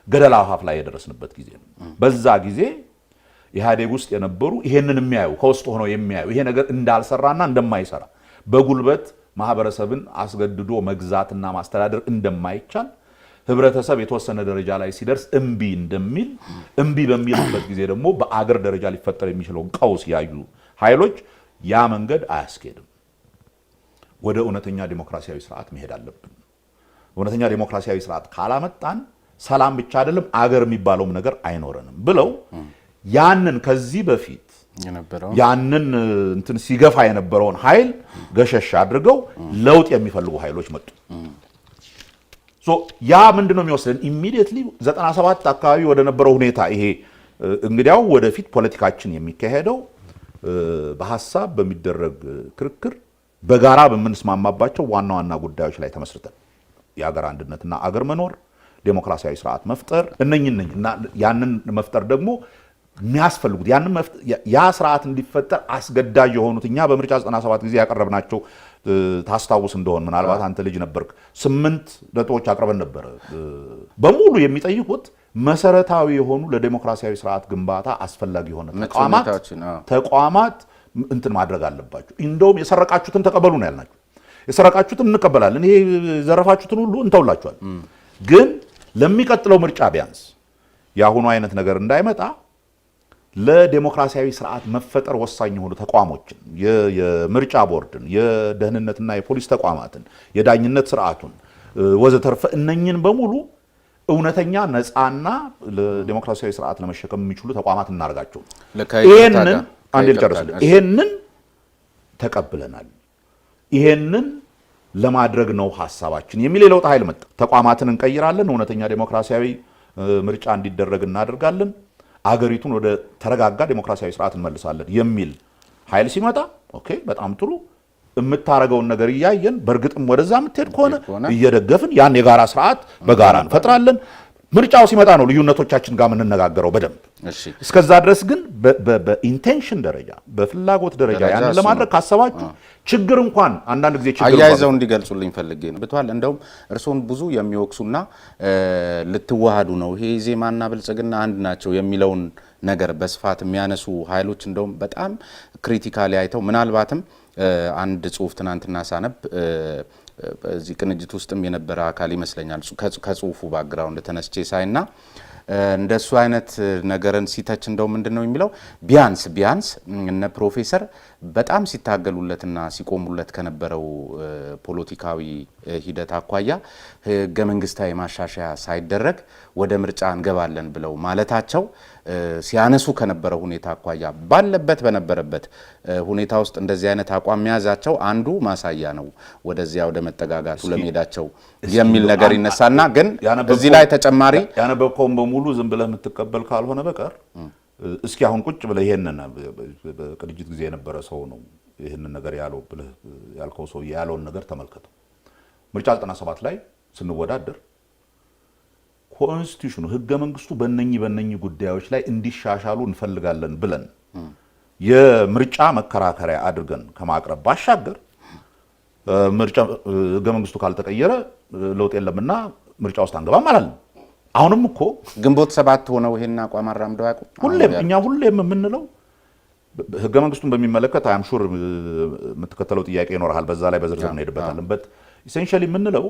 ገደል አፋፍ ላይ የደረስንበት ጊዜ ነው። በዛ ጊዜ ኢህአዴግ ውስጥ የነበሩ ይሄንን የሚያዩ ከውስጥ ሆነው የሚያዩ ይሄ ነገር እንዳልሰራና እንደማይሰራ በጉልበት ማህበረሰብን አስገድዶ መግዛትና ማስተዳደር እንደማይቻል ህብረተሰብ የተወሰነ ደረጃ ላይ ሲደርስ እምቢ እንደሚል እምቢ በሚልበት ጊዜ ደግሞ በአገር ደረጃ ሊፈጠር የሚችለውን ቀውስ ያዩ ኃይሎች ያ መንገድ አያስኬድም፣ ወደ እውነተኛ ዲሞክራሲያዊ ስርዓት መሄድ አለብን። እውነተኛ ዲሞክራሲያዊ ስርዓት ካላመጣን ሰላም ብቻ አይደለም አገር የሚባለውም ነገር አይኖረንም ብለው ያንን ከዚህ በፊት ያንን እንትን ሲገፋ የነበረውን ኃይል ገሸሽ አድርገው ለውጥ የሚፈልጉ ኃይሎች መጡ። ያ ምንድነው የሚወስደን ኢሚዲየትሊ 97 አካባቢ ወደ ነበረው ሁኔታ። ይሄ እንግዲያው ወደፊት ፖለቲካችን የሚካሄደው በሐሳብ በሚደረግ ክርክር በጋራ በምንስማማባቸው ዋና ዋና ጉዳዮች ላይ ተመስርተን የአገር አንድነትና አገር መኖር፣ ዴሞክራሲያዊ ስርዓት መፍጠር እና ያንን መፍጠር ደግሞ የሚያስፈልጉት ያ ስርዓት እንዲፈጠር አስገዳጅ የሆኑት እኛ በምርጫ 97 ጊዜ ያቀረብናቸው ታስታውስ እንደሆን ምናልባት አንተ ልጅ ነበርክ 8 ነጥቦች አቅርበን ነበር። በሙሉ የሚጠይቁት መሰረታዊ የሆኑ ለዲሞክራሲያዊ ስርዓት ግንባታ አስፈላጊ የሆነ ተቋማት እንትን ማድረግ አለባቸው። እንደውም የሰረቃችሁትን ተቀበሉ ነው ያልናቸው። የሰረቃችሁትን እንቀበላለን፣ ይሄ ዘረፋችሁትን ሁሉ እንተውላችኋል። ግን ለሚቀጥለው ምርጫ ቢያንስ የአሁኑ አይነት ነገር እንዳይመጣ ለዲሞክራሲያዊ ስርዓት መፈጠር ወሳኝ የሆኑ ተቋሞችን የምርጫ ቦርድን፣ የደህንነትና የፖሊስ ተቋማትን፣ የዳኝነት ስርዓቱን ወዘተርፈ እነኝን በሙሉ እውነተኛ ነፃና ለዲሞክራሲያዊ ስርዓት ለመሸከም የሚችሉ ተቋማት እናርጋቸው። ይሄንን ተቀብለናል። ይሄንን ለማድረግ ነው ሐሳባችን የሚል የለውጥ ኃይል መጣ። ተቋማትን እንቀይራለን፣ እውነተኛ ዲሞክራሲያዊ ምርጫ እንዲደረግ እናደርጋለን፣ አገሪቱን ወደ ተረጋጋ ዲሞክራሲያዊ ስርዓት እንመልሳለን የሚል ኃይል ሲመጣ ኦኬ በጣም ጥሩ የምታረገውን ነገር እያየን በእርግጥም ወደዛ የምትሄድ ከሆነ እየደገፍን ያን የጋራ ስርዓት በጋራ እንፈጥራለን። ምርጫው ሲመጣ ነው ልዩነቶቻችን ጋር የምንነጋገረው በደንብ። እስከዛ ድረስ ግን በኢንቴንሽን ደረጃ በፍላጎት ደረጃ ያን ለማድረግ ካሰባችሁ ችግር እንኳን አንዳንድ ጊዜ ችግር አያይዘው እንዲገልጹልኝ ፈልጌ ነው ብቷል። እንደውም እርሶን ብዙ የሚወቅሱና ልትዋሃዱ ነው ይሄ ዜማና ብልጽግና አንድ ናቸው የሚለውን ነገር በስፋት የሚያነሱ ኃይሎች እንደውም በጣም ክሪቲካሊ አይተው ምናልባትም አንድ ጽሁፍ ትናንትና ሳነብ እዚህ ቅንጅት ውስጥም የነበረ አካል ይመስለኛል ከጽሁፉ ባክግራውንድ ተነስቼ ሳይና እንደሱ አይነት ነገርን ሲተች እንደው ምንድነው የሚለው ቢያንስ እነ ፕሮፌሰር በጣም ሲታገሉለትና ሲቆሙለት ከነበረው ፖለቲካዊ ሂደት አኳያ ህገ መንግስታዊ ማሻሻያ ሳይደረግ ወደ ምርጫ እንገባለን ብለው ማለታቸው ሲያነሱ ከነበረው ሁኔታ አኳያ በነበረበት ሁኔታ ውስጥ እንደዚህ አይነት አቋም መያዛቸው አንዱ ማሳያ ነው ወደዚያ ወደ መጠጋጋቱ ለመሄዳቸው የሚል ነገር ይነሳና ግን እዚህ ላይ ተጨማሪ ያነበብከውን በሙሉ ዝም ብለህ የምትቀበል ካልሆነ በቀር እስኪ አሁን ቁጭ ብለህ ይሄንን በቅንጅት ጊዜ የነበረ ሰው ነው ይሄንን ነገር ያለው ብለህ ያልከው ሰው ያለውን ነገር ተመልከተው። ምርጫ 97 ላይ ስንወዳደር ኮንስቲቱሽኑ ህገ መንግስቱ በእነኚህ ጉዳዮች ላይ እንዲሻሻሉ እንፈልጋለን ብለን የምርጫ መከራከሪያ አድርገን ከማቅረብ ባሻገር ምርጫ ህገ መንግስቱ ካልተቀየረ ለውጥ የለምና ምርጫ ውስጥ አንገባም አላለም። አሁንም እኮ ግንቦት 7 ሆነው ይሄን አቋም አራምደው ያውቁ ሁሌም የምንለው ህገ መንግስቱን በሚመለከት አም ሹር የምትከተለው ጥያቄ ይኖርሃል፣ በዛ ላይ በዝርዝር እንሄድበታለን። በት ኢሴንሻሊ የምንለው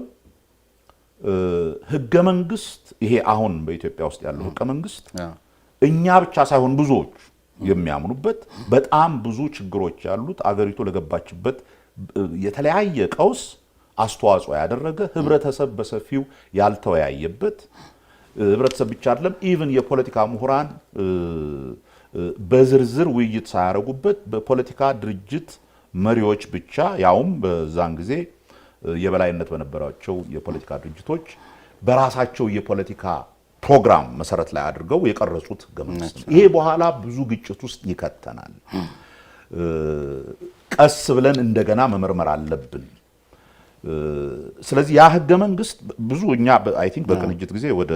ህገ መንግስት ይሄ አሁን በኢትዮጵያ ውስጥ ያለው ህገ መንግስት እኛ ብቻ ሳይሆን ብዙዎች የሚያምኑበት በጣም ብዙ ችግሮች ያሉት አገሪቱ ለገባችበት የተለያየ ቀውስ አስተዋጽኦ ያደረገ ህብረተሰብ በሰፊው ያልተወያየበት ህብረተሰብ ብቻ አይደለም ኢቭን የፖለቲካ ምሁራን በዝርዝር ውይይት ሳያረጉበት በፖለቲካ ድርጅት መሪዎች ብቻ ያውም በዛን ጊዜ የበላይነት በነበራቸው የፖለቲካ ድርጅቶች በራሳቸው የፖለቲካ ፕሮግራም መሰረት ላይ አድርገው የቀረጹት ህገ መንግስት ይሄ በኋላ ብዙ ግጭት ውስጥ ይከተናል። ቀስ ብለን እንደገና መመርመር አለብን። ስለዚህ ያ ህገ መንግስት ብዙ እኛ አይ ቲንክ በቅንጅት ጊዜ ወደ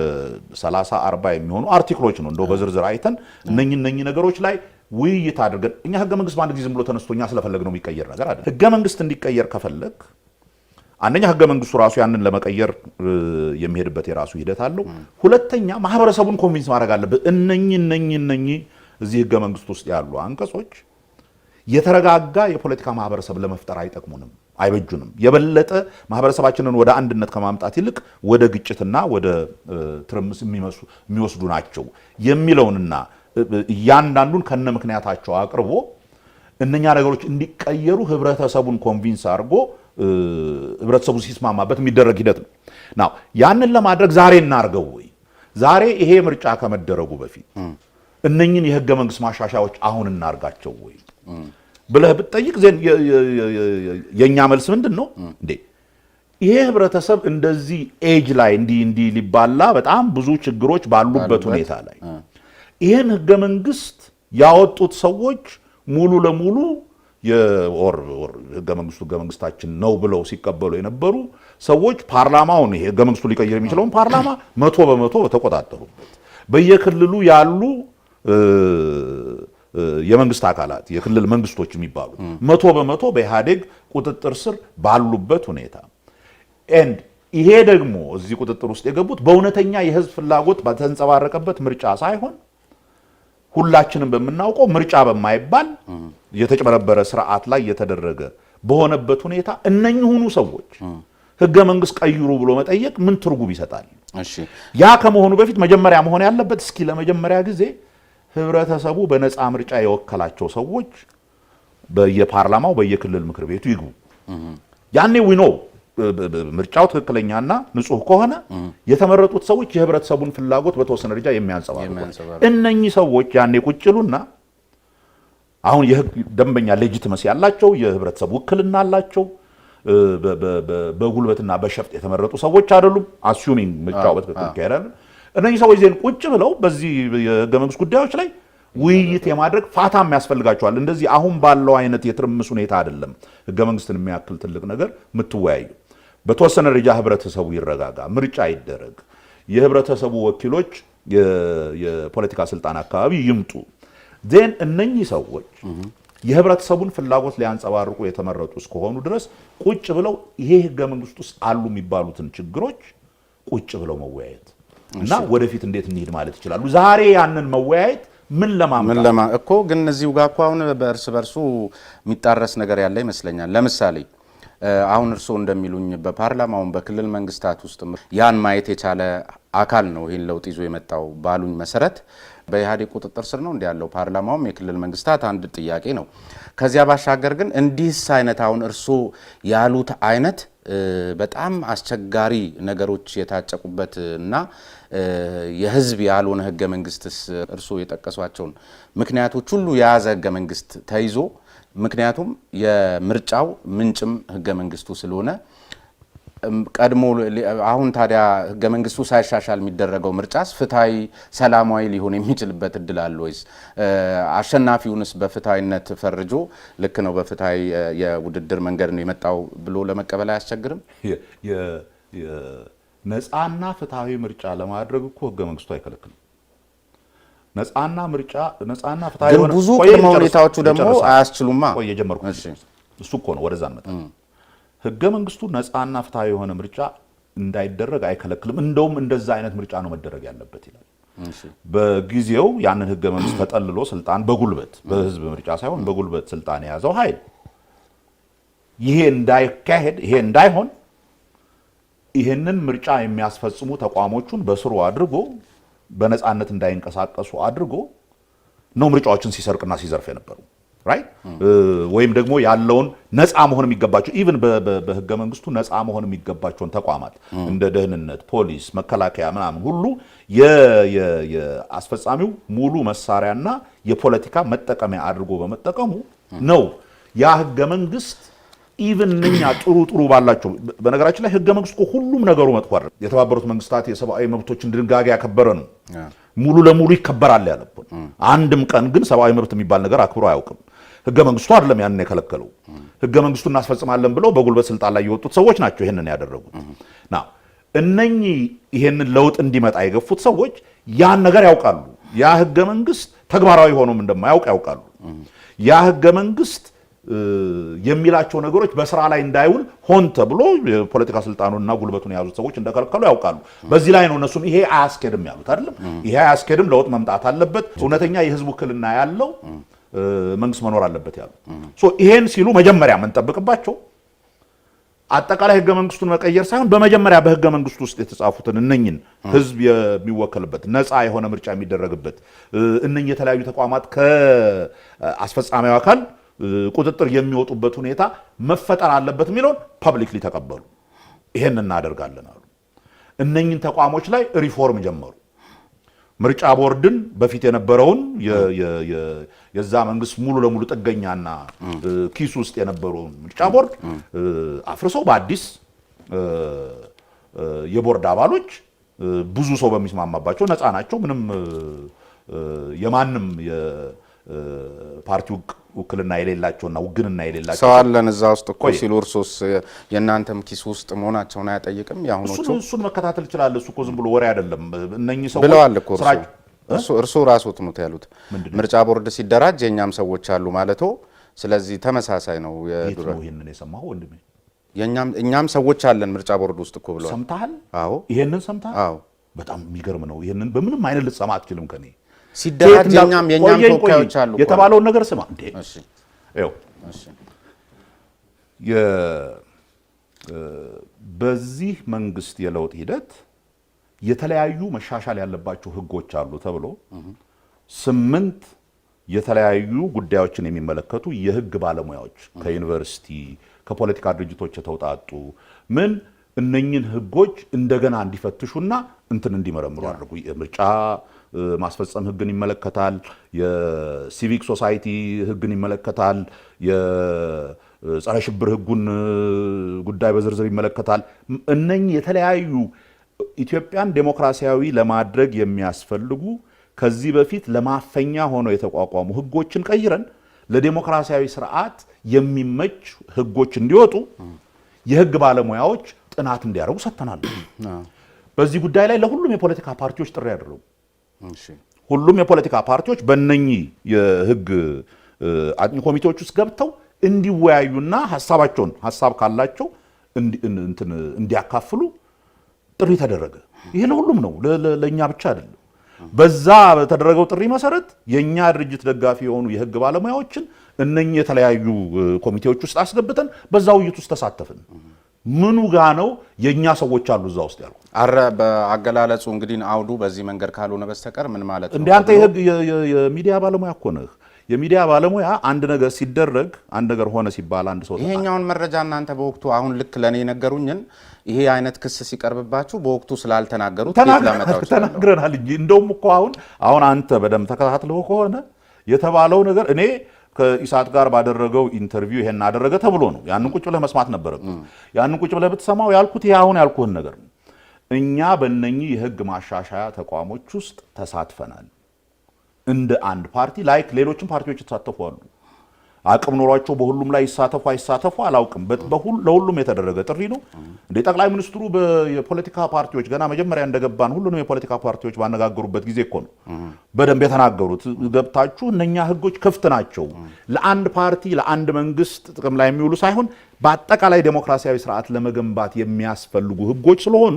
30-40 የሚሆኑ አርቲክሎች ነው እንደው በዝርዝር አይተን እነኚህ ነገሮች ላይ ውይይት አድርገን እኛ ህገ መንግስት በአንድ ጊዜ ዝም ብሎ ተነስቶ እኛ ስለፈለግነው የሚቀየር ነገር አይደለም። ህገ መንግስት እንዲቀየር ከፈለግ አንደኛ ህገ መንግስቱ ራሱ ያንን ለመቀየር የሚሄድበት የራሱ ሂደት አለው። ሁለተኛ ማህበረሰቡን ኮንቪንስ ማድረግ አለበት። እነኚህ እዚህ ህገ መንግስት ውስጥ ያሉ አንቀጾች የተረጋጋ የፖለቲካ ማህበረሰብ ለመፍጠር አይጠቅሙንም፣ አይበጁንም። የበለጠ ማህበረሰባችንን ወደ አንድነት ከማምጣት ይልቅ ወደ ግጭትና ወደ ትርምስ የሚወስዱ ናቸው የሚለውንና እያንዳንዱን ከነ ምክንያታቸው አቅርቦ እነኛ ነገሮች እንዲቀየሩ ህብረተሰቡን ኮንቪንስ አድርጎ ህብረተሰቡ ሲስማማበት የሚደረግ ሂደት ነው። ናው ያንን ለማድረግ ዛሬ እናርገው ወይ ዛሬ ይሄ ምርጫ ከመደረጉ በፊት እነኚህን የህገ መንግስት ማሻሻያዎች አሁን እናርጋቸው ወይ ብለህ ብትጠይቅ የኛ መልስ ምንድን ነው እንዴ? ይሄ ህብረተሰብ እንደዚህ ኤጅ ላይ እንዲህ ሊባላ በጣም ብዙ ችግሮች ባሉበት ሁኔታ ላይ ይሄን ህገ መንግስት ያወጡት ሰዎች ሙሉ ለሙሉ ህገ መንግስታችን ነው ብለው ሲቀበሉ የነበሩ ሰዎች ፓርላማውን ይሄ ህገ መንግስቱ ሊቀይር የሚችለውን ፓርላማ 100% ተቆጣጠሩበት። በየክልሉ ያሉ የመንግስት አካላት የክልል መንግስቶች የሚባሉ 100% በኢህአዴግ ቁጥጥር ስር ባሉበት ሁኔታ ኤንድ ይሄ ደግሞ እዚህ ቁጥጥር ውስጥ የገቡት በእውነተኛ የህዝብ ፍላጎት በተንጸባረቀበት ምርጫ ሳይሆን ሁላችንም በምናውቀው ምርጫ በማይባል የተጨበረበረ ስርዓት ላይ የተደረገ በሆነበት ሁኔታ እነኚሁኑ ሰዎች ህገ መንግስት ቀይሩ ብሎ መጠየቅ ምን ትርጉም ይሰጣል? ያ ከመሆኑ በፊት መጀመሪያ መሆን ያለበት እስኪ ለመጀመሪያ ጊዜ ህብረተሰቡ በነፃ ምርጫ የወከላቸው ሰዎች በየፓርላማው በየክልል ምክር ቤቱ ይግቡ። ያኔ ዊኖ ምርጫው ትክክለኛና ንጹህ ከሆነ የተመረጡት ሰዎች የህብረተሰቡን ፍላጎት በተወሰነ ደረጃ የሚያንጸባርቁ እነኚህ ሰዎች ያኔ ቁጭሉና አሁን ደንበኛ ሌጂቲመሲ ያላቸው የህብረተሰቡ ውክልና አላቸው። በጉልበትና በሸፍጥ የተመረጡ ሰዎች አይደሉም። አሱሚንግ ምርጫው በትክክል ይካሄዳል። እነኚህ ሰዎች ዜን ቁጭ ብለው በዚህ የህገ መንግስት ጉዳዮች ላይ ውይይት የማድረግ ፋታም ያስፈልጋቸዋል። እንደዚህ አሁን ባለው አይነት የትርምስ ሁኔታ አይደለም ህገ መንግስትን የሚያክል ትልቅ ነገር የምትወያዩ። በተወሰነ ደረጃ ህብረተሰቡ ይረጋጋ፣ ምርጫ ይደረግ፣ የህብረተሰቡ ወኪሎች የፖለቲካ ስልጣን አካባቢ ይምጡ። ዜን እነኚህ ሰዎች የህብረተሰቡን ፍላጎት ሊያንጸባርቁ የተመረጡ እስከሆኑ ድረስ ቁጭ ብለው ይሄ ህገ መንግስት ውስጥ አሉ የሚባሉትን ችግሮች ቁጭ ብለው መወያየት እና ወደፊት እንዴት እንሂድ ማለት ይችላሉ። ዛሬ ያንን መወያየት ምን ለማምጣት እኮ ግን እዚሁ ጋር እኮ አሁን በእርስ በርሱ የሚጣረስ ነገር ያለ ይመስለኛል። ለምሳሌ አሁን እርስዎ እንደሚሉኝ በፓርላማውን በክልል መንግስታት ውስጥ ያን ማየት የቻለ አካል ነው ይህን ለውጥ ይዞ የመጣው ባሉኝ መሰረት በኢህአዴግ ቁጥጥር ስር ነው እንዲ ያለው ፓርላማውም የክልል መንግስታት አንድ ጥያቄ ነው። ከዚያ ባሻገር ግን እንዲህስ አይነት አሁን እርስዎ ያሉት አይነት በጣም አስቸጋሪ ነገሮች የታጨቁበት እና የህዝብ ያልሆነ ህገ መንግስትስ እርስዎ የጠቀሷቸውን ምክንያቶች ሁሉ የያዘ ህገ መንግስት ተይዞ ምክንያቱም የምርጫው ምንጭም ህገ መንግስቱ ስለሆነ ቀድሞ አሁን ታዲያ ህገ መንግስቱ ሳይሻሻል የሚደረገው ምርጫስ ፍትሃዊ ሰላማዊ ሊሆን የሚችልበት እድል አለ ወይስ አሸናፊውንስ በፍትሃዊነት ፈርጆ ልክ ነው በፍትሃዊ የውድድር መንገድ ነው የመጣው ብሎ ለመቀበል አያስቸግርም? ነፃና ፍትሃዊ ምርጫ ለማድረግ እኮ ህገ መንግስቱ አይከለክልም። ነፃና ፍትሃዊ ግን ብዙ ቅድመ ሁኔታዎቹ ደግሞ አያስችሉማ። የጀመርኩት እሱ እኮ ነው። ወደዛ እንመጣ። ህገ መንግስቱ ነፃና ፍትሃዊ የሆነ ምርጫ እንዳይደረግ አይከለክልም። እንደውም እንደዛ አይነት ምርጫ ነው መደረግ ያለበት ይላል። በጊዜው ያንን ህገ መንግስት ተጠልሎ ስልጣን በጉልበት በህዝብ ምርጫ ሳይሆን በጉልበት ስልጣን የያዘው ኃይል ይሄ እንዳይካሄድ ይሄ እንዳይሆን ይሄንን ምርጫ የሚያስፈጽሙ ተቋሞቹን በስሩ አድርጎ በነፃነት እንዳይንቀሳቀሱ አድርጎ ነው ምርጫዎችን ሲሰርቅና ሲዘርፍ የነበረው ራይት። ወይም ደግሞ ያለውን ነፃ መሆን የሚገባቸው ኢቭን በህገ መንግስቱ ነፃ መሆን የሚገባቸውን ተቋማት እንደ ደህንነት፣ ፖሊስ፣ መከላከያ ምናምን ሁሉ የአስፈጻሚው ሙሉ መሳሪያና የፖለቲካ መጠቀሚያ አድርጎ በመጠቀሙ ነው ያ ህገ መንግስት ኢቭን እኛ ጥሩ ባላቸው። በነገራችን ላይ ህገ መንግስቱ ሁሉም ነገሩ መጥፎ አይደለም። የተባበሩት መንግስታት የሰብአዊ መብቶችን ድንጋጌ ያከበረ ነው። ሙሉ ለሙሉ ይከበራል ያለበት አንድም ቀን ግን ሰብአዊ መብት የሚባል ነገር አክብሮ አያውቅም። ህገ መንግስቱ አይደለም ያንን የከለከለው። ህገ መንግስቱን እናስፈጽማለን ብለው በጉልበት ስልጣን ላይ የወጡት ሰዎች ናቸው ይሄንን ያደረጉት። እነኚህ ይሄንን ለውጥ እንዲመጣ የገፉት ሰዎች ያን ነገር ያውቃሉ። ያ ህገ መንግስት ተግባራዊ ሆኖም እንደማያውቅ ያውቃሉ። ያ ህገ መንግስት የሚላቸው ነገሮች በስራ ላይ እንዳይውል ሆን ተብሎ የፖለቲካ ስልጣኑና ጉልበቱን የያዙት ሰዎች እንደከለከሉ ያውቃሉ። በዚህ ላይ ነው እነሱም ይሄ አያስኬድም ያሉት አይደለም። ይሄ አያስኬድም፣ ለውጥ መምጣት አለበት፣ እውነተኛ የህዝብ ውክልና ያለው መንግስት መኖር አለበት ያሉ። ይሄን ሲሉ መጀመሪያ የምንጠብቅባቸው አጠቃላይ ህገ መንግስቱን መቀየር ሳይሆን በመጀመሪያ በህገ መንግስቱ ውስጥ የተጻፉትን እነኝን ህዝብ የሚወከልበት ነፃ የሆነ ምርጫ የሚደረግበት እነኝ የተለያዩ ተቋማት ከአስፈጻሚው አካል ቁጥጥር የሚወጡበት ሁኔታ መፈጠር አለበት የሚለውን ፐብሊክሊ ተቀበሉ። ይሄን እናደርጋለን አሉ። እነኝን ተቋሞች ላይ ሪፎርም ጀመሩ። ምርጫ ቦርድን በፊት የነበረውን የዛ መንግስት ሙሉ ለሙሉ ጥገኛና ኪስ ውስጥ የነበረውን ምርጫ ቦርድ አፍርሰው በአዲስ የቦርድ አባሎች ብዙ ሰው በሚስማማባቸው ነፃ ናቸው። ምንም የማንም የፓርቲው ውክልና የሌላቸውና ውግንና የሌላቸው ሰው አለን እዛ ውስጥ እኮ ሲሉ እርሶስ የእናንተም ኪስ ውስጥ መሆናቸውን አያጠይቅም? ያሁኖቹ እሱን መከታተል ይችላል። እሱ እኮ ዝም ብሎ ወሬ አይደለም። እነኚህ ሰዎች ብለዋል እኮ እርሶ ራስዎት ነው ያሉት። ምርጫ ቦርድ ሲደራጅ የኛም ሰዎች አሉ ማለቶ። ስለዚህ ተመሳሳይ ነው። ይሄንን የሰማው ወንድሜ እኛም ሰዎች አለን ምርጫ ቦርድ ውስጥ እኮ ብለዋል። ሰምተሃል? አዎ ይሄንን ሰምተሃል? አዎ። በጣም የሚገርም ነው። ይሄንን በምንም አይነት ልትሰማ አትችልም ከኔ ሲደራጅ የኛም ተወካዮች አሉ የተባለውን ነገር ስማ እንዴ። እሺ ይኸው በዚህ መንግስት የለውጥ ሂደት የተለያዩ መሻሻል ያለባቸው ህጎች አሉ ተብሎ 8 የተለያዩ ጉዳዮችን የሚመለከቱ የህግ ባለሙያዎች ከዩኒቨርሲቲ ከፖለቲካ ድርጅቶች የተውጣጡ ምን እነኝን ህጎች እንደገና እንዲፈትሹና እንትን እንዲመረምሩ አድርጉ። የምርጫ ማስፈጸም ህግን ይመለከታል። የሲቪክ ሶሳይቲ ህግን ይመለከታል። የጸረ ሽብር ህጉን ጉዳይ በዝርዝር ይመለከታል። እነኚህ የተለያዩ ኢትዮጵያን ዴሞክራሲያዊ ለማድረግ የሚያስፈልጉ ከዚህ በፊት ለማፈኛ ሆነው የተቋቋሙ ህጎችን ቀይረን ለዴሞክራሲያዊ ስርዓት የሚመች ህጎች እንዲወጡ የህግ ባለሙያዎች ጥናት እንዲያደርጉ ሰጥተናል። በዚህ ጉዳይ ላይ ለሁሉም የፖለቲካ ፓርቲዎች ጥሪ ያደረጉ ሁሉም የፖለቲካ ፓርቲዎች በእነኚህ የህግ አጥኚ ኮሚቴዎች ውስጥ ገብተው እንዲወያዩና ሀሳብ ካላቸው እንዲያካፍሉ ጥሪ ተደረገ። ይሄ ለሁሉም ነው፣ ለኛ ብቻ አይደለም። በዛ በተደረገው ጥሪ መሰረት የኛ ድርጅት ደጋፊ የሆኑ የህግ ባለሙያዎችን እነኚህ የተለያዩ ኮሚቴዎች ውስጥ አስገብተን በዛ ውይይት ውስጥ ተሳተፍን። ምኑ ጋ ነው የኛ ሰዎች አሉ እዛ ውስጥ ያልኩ አረ በአገላለጹ እንግዲህ አውዱ በዚህ መንገድ ካልሆነ በስተቀር ምን ማለት ነው? እንዴ አንተ የሚዲያ ባለሙያ እኮ ነህ። የሚዲያ ባለሙያ አንድ ነገር ሲደረግ አንድ ነገር ሆነ ሲባል አንድ ሰው ይሄኛውን መረጃ እናንተ በወቅቱ አሁን ልክ ለኔ ነገሩኝን ይሄ አይነት ክስ ሲቀርብባችሁ በወቅቱ ስላልተናገሩት ተናግረናል እንጂ እንደውም እኮ አሁን አንተ በደም ተከታትለው ከሆነ የተባለው ነገር እኔ ከኢሳት ጋር ባደረገው ኢንተርቪው ይሄን አደረገ ተብሎ ነው። ያንን ቁጭ ብለህ መስማት ነበረብህ። ያንን ቁጭ ብለህ ብትሰማው ያልኩት ይሄ አሁን ያልኩህን ነገር ነው። እኛ በእነኚህ የህግ ማሻሻያ ተቋሞች ውስጥ ተሳትፈናል እንደ አንድ ፓርቲ ላይክ ሌሎችም ፓርቲዎች የተሳተፉ አሉ። አቅም ኖሯቸው በሁሉም ላይ ይሳተፉ አይሳተፉ አላውቅም። ለሁሉም የተደረገ ጥሪ ነው። እንደ ጠቅላይ ሚኒስትሩ የፖለቲካ ፓርቲዎች ገና መጀመሪያ እንደገባን ሁሉንም የፖለቲካ ፓርቲዎች ባነጋገሩበት ጊዜ እኮ ነው በደንብ የተናገሩት። ገብታችሁ እነኛ ህጎች ክፍት ናቸው፣ ለአንድ ፓርቲ ለአንድ መንግስት ጥቅም ላይ የሚውሉ ሳይሆን በአጠቃላይ ዴሞክራሲያዊ ስርዓት ለመገንባት የሚያስፈልጉ ህጎች ስለሆኑ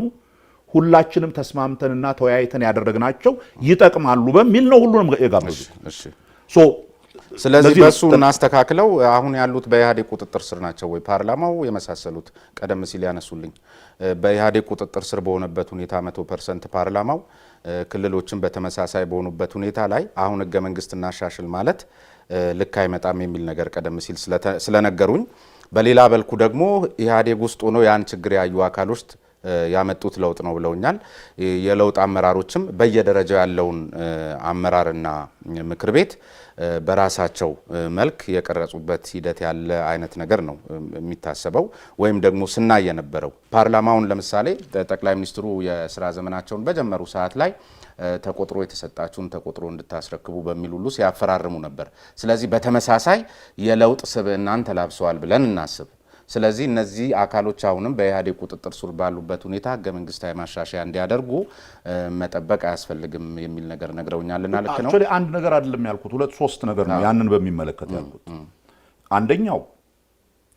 ሁላችንም ተስማምተንና ተወያይተን ያደረግናቸው ይጠቅማሉ በሚል ነው ሁሉንም የጋበዙት። ስለዚህ በሱ እናስተካክለው። አሁን ያሉት በኢህአዴግ ቁጥጥር ስር ናቸው ወይ ፓርላማው የመሳሰሉት ቀደም ሲል ያነሱልኝ በኢህአዴግ ቁጥጥር ስር በሆነበት ሁኔታ 100% ፓርላማው ክልሎችን በተመሳሳይ በሆኑበት ሁኔታ ላይ አሁን ህገ መንግስት እናሻሽል ማለት ልክ አይመጣም የሚል ነገር ቀደም ሲል ስለነገሩኝ፣ በሌላ በልኩ ደግሞ ኢህአዴግ ውስጥ ሆኖ ያን ችግር ያዩ አካሎች ያመጡት ለውጥ ነው ብለውኛል። የለውጥ አመራሮችም በየደረጃው ያለውን አመራርና ምክር ቤት በራሳቸው መልክ የቀረጹበት ሂደት ያለ አይነት ነገር ነው የሚታሰበው ወይም ደግሞ ስናይ የነበረው። ፓርላማውን ለምሳሌ ጠቅላይ ሚኒስትሩ የስራ ዘመናቸውን በጀመሩ ሰዓት ላይ ተቆጥሮ የተሰጣችሁን ተቆጥሮ እንድታስረክቡ በሚል ሁሉ ሲያፈራርሙ ነበር። ስለዚህ በተመሳሳይ የለውጥ ስብዕናን ተላብሰዋል ብለን እናስብ። ስለዚህ እነዚህ አካሎች አሁንም በኢህአዴግ ቁጥጥር ስር ባሉበት ሁኔታ ህገ መንግስታዊ ማሻሻያ እንዲያደርጉ መጠበቅ አያስፈልግም የሚል ነገር ነግረውኛልና ልክ ነው። አክቹአሊ አንድ ነገር አይደለም ያልኩት፣ ሁለት ሶስት ነገር ነው ያንን በሚመለከት ያልኩት። አንደኛው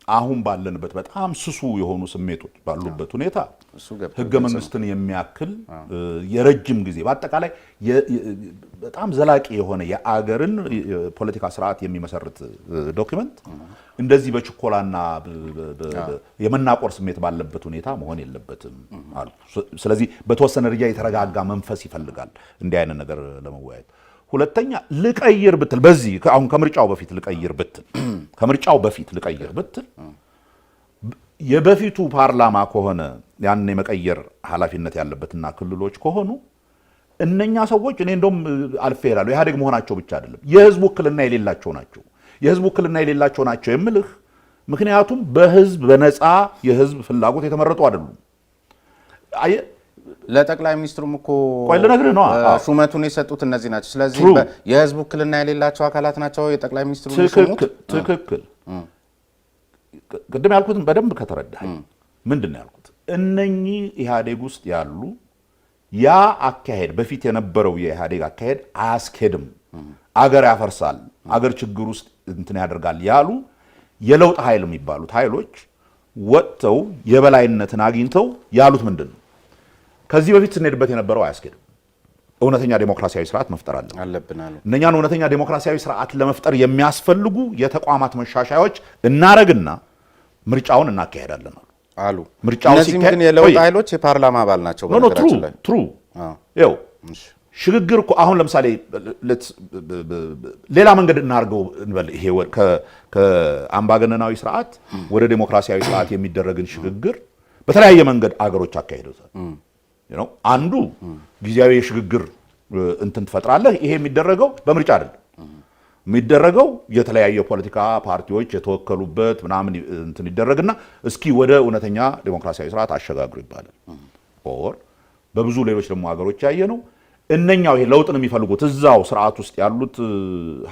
አሁን ባለንበት በጣም ስሱ የሆኑ ስሜቶች ባሉበት ሁኔታ ህገ መንግስትን የሚያክል የረጅም ጊዜ በአጠቃላይ በጣም ዘላቂ የሆነ የአገርን ፖለቲካ ስርዓት የሚመሰርት ዶክመንት እንደዚህ በችኮላና የመናቆር ስሜት ባለበት ሁኔታ መሆን የለበትም አሉ። ስለዚህ በተወሰነ ደረጃ የተረጋጋ መንፈስ ይፈልጋል እንዲህ አይነት ነገር ለመወያየት። ሁለተኛ ልቀይር ብትል በዚህ አሁን ከምርጫው በፊት ልቀይር ብትል የበፊቱ ፓርላማ ከሆነ ያን የመቀየር ኃላፊነት ያለበትና ክልሎች ከሆኑ እነኛ ሰዎች እኔ እንደውም አልፌ ይላሉ ኢህአዴግ መሆናቸው ብቻ አይደለም የህዝብ ውክልና የሌላቸው ናቸው። የህዝብ ውክልና የሌላቸው ናቸው የምልህ ምክንያቱም በህዝብ በነፃ የህዝብ ፍላጎት የተመረጡ አይደሉም። ለጠቅላይ ሚኒስትሩም እኮ ቆይ ልነግርህ ነው ሹመቱን የሰጡት እነዚህ ናቸው። ስለዚህ የህዝብ ውክልና የሌላቸው አካላት ናቸው የጠቅላይ ሚኒስትሩ ሹመት። ትክክል። ቅድም ያልኩትን በደንብ ከተረዳህ ምንድን ነው ያልኩት? እነኚህ ኢህአዴግ ውስጥ ያሉ ያ አካሄድ በፊት የነበረው የኢህአዴግ አካሄድ አያስኬድም፣ አገር ያፈርሳል፣ አገር ችግር ውስጥ እንትን ያደርጋል ያሉ የለውጥ ኃይል የሚባሉት ኃይሎች ወጥተው የበላይነትን አግኝተው ያሉት ምንድን ነው? ከዚህ በፊት ስንሄድበት የነበረው አያስኬድም፣ እውነተኛ ዴሞክራሲያዊ ስርዓት መፍጠር አለብን። እነኛን እውነተኛ ዴሞክራሲያዊ ስርዓት ለመፍጠር የሚያስፈልጉ የተቋማት መሻሻያዎች እናረግና ምርጫውን እናካሄዳለን አሉ። እነዚህም ግን የለውጥ ኃይሎች የፓርላማ አባል ናቸው። ትሩ ይኸው ሽግግር እኮ አሁን ለምሳሌ ሌላ መንገድ እናርገው እንበል። ይሄ ከአምባገነናዊ ስርዓት ወደ ዴሞክራሲያዊ ስርዓት የሚደረግን ሽግግር በተለያየ መንገድ አገሮች አካሂደውታል። አንዱ ጊዜያዊ የሽግግር እንትን ትፈጥራለህ። ይሄ የሚደረገው በምርጫ አይደለም የሚደረገው የተለያየ ፖለቲካ ፓርቲዎች የተወከሉበት ምናምን እንትን ይደረግና እስኪ ወደ እውነተኛ ዴሞክራሲያዊ ስርዓት አሸጋግሩ ይባላል። ኦር በብዙ ሌሎች ደግሞ ሀገሮች ያየነው እነኛው ይሄ ለውጥን የሚፈልጉት እዛው ስርዓት ውስጥ ያሉት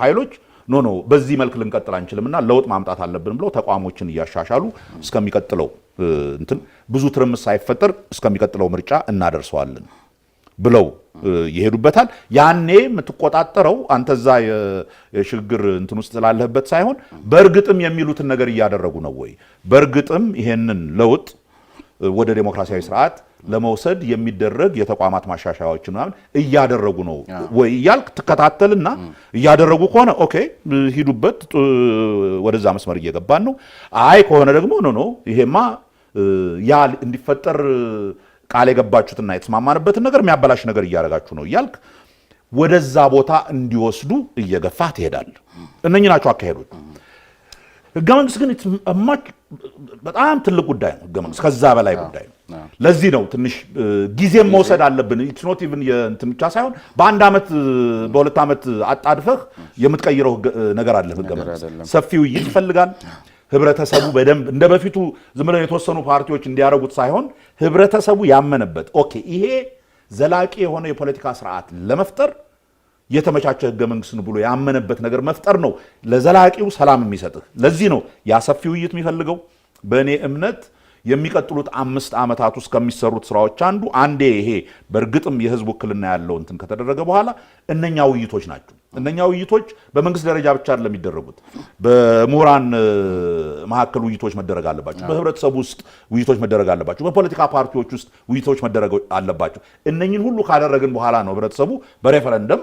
ኃይሎች ኖ በዚህ መልክ ልንቀጥል አንችልምና ለውጥ ማምጣት አለብን ብለው ተቋሞችን እያሻሻሉ እስከሚቀጥለው እንትን ብዙ ትርምስ ሳይፈጠር እስከሚቀጥለው ምርጫ እናደርሰዋለን ብለው ይሄዱበታል። ያኔ የምትቆጣጠረው አንተዛ የሽግግር እንትን ውስጥ ስላለህበት ሳይሆን በእርግጥም የሚሉትን ነገር እያደረጉ ነው ወይ፣ በእርግጥም ይሄንን ለውጥ ወደ ዴሞክራሲያዊ ስርዓት ለመውሰድ የሚደረግ የተቋማት ማሻሻያዎችን ምናምን እያደረጉ ነው ወይ እያልክ ትከታተልና እያደረጉ ከሆነ ኦኬ ሂዱበት፣ ወደዛ መስመር እየገባን ነው። አይ ከሆነ ደግሞ ኖ ይሄማ ያ እንዲፈጠር ቃል የገባችሁትና የተስማማንበትን ነገር የሚያበላሽ ነገር እያደረጋችሁ ነው እያልክ ወደዛ ቦታ እንዲወስዱ እየገፋ ትሄዳለህ። እነኚህ ናቸው አካሄዶች። ህገ መንግስት ግን በጣም ትልቅ ጉዳይ ነው። ህገ መንግስት ከዛ በላይ ጉዳይ ነው። ለዚህ ነው ትንሽ ጊዜም መውሰድ አለብን። ኢትስ ኖት ኢቭን የእንትን ብቻ ሳይሆን በአንድ ዓመት በሁለት ዓመት አጣድፈህ የምትቀይረው ነገር አለ። ህገ መንግስት ሰፊ ውይይት ይፈልጋል። ህብረተሰቡ በደንብ እንደ በፊቱ ዝም ብለን የተወሰኑ ፓርቲዎች እንዲያደርጉት ሳይሆን ህብረተሰቡ ያመነበት ኦኬ ይሄ ዘላቂ የሆነ የፖለቲካ ስርዓት ለመፍጠር የተመቻቸ ህገ መንግስት ብሎ ያመነበት ነገር መፍጠር ነው ለዘላቂው ሰላም የሚሰጥህ። ለዚህ ነው ያ ሰፊ ውይይት የሚፈልገው። በእኔ እምነት የሚቀጥሉት 5 ዓመታት ውስጥ ከሚሰሩት ስራዎች አንዴ ይሄ በእርግጥም የህዝብ ውክልና ያለው እንትን ከተደረገ በኋላ እነኛ ውይይቶች ናቸው። እነኛ ውይይቶች በመንግስት ደረጃ ብቻ አይደለም የሚደረጉት። በምሁራን መካከል ውይይቶች መደረግ አለባቸው። በህብረተሰቡ ውስጥ ውይይቶች መደረግ አለባቸው። በፖለቲካ ፓርቲዎች ውስጥ ውይይቶች መደረግ አለባቸው። እነኝን ሁሉ ካደረግን በኋላ ነው ህብረተሰቡ በሬፈረንደም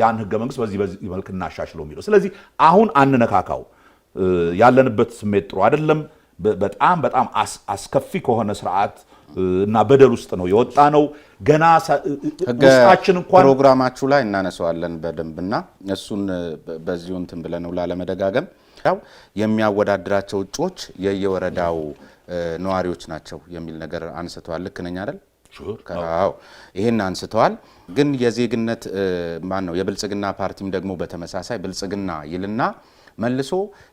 ያን ህገ መንግስት በዚህ መልክ እናሻሽለው የሚለው። ስለዚህ አሁን አንነካካው። ያለንበት ስሜት ጥሩ አይደለም። በጣም አስከፊ ከሆነ ስርዓት እና በደል ውስጥ ነው የወጣ ነው። ገና ውስጣችን እንኳን ፕሮግራማችሁ ላይ እናነሳዋለን በደንብና እሱን በዚሁ እንትን ብለን ነው ላለመደጋገም። ያው የሚያወዳድራቸው እጩዎች የየወረዳው ነዋሪዎች ናቸው የሚል ነገር አንስተዋል። ልክ ነኝ አይደል? አዎ ይሄን አንስተዋል። ግን የዜግነት ማን ነው የብልጽግና ፓርቲም ደግሞ በተመሳሳይ ብልጽግና ይልና መልሶ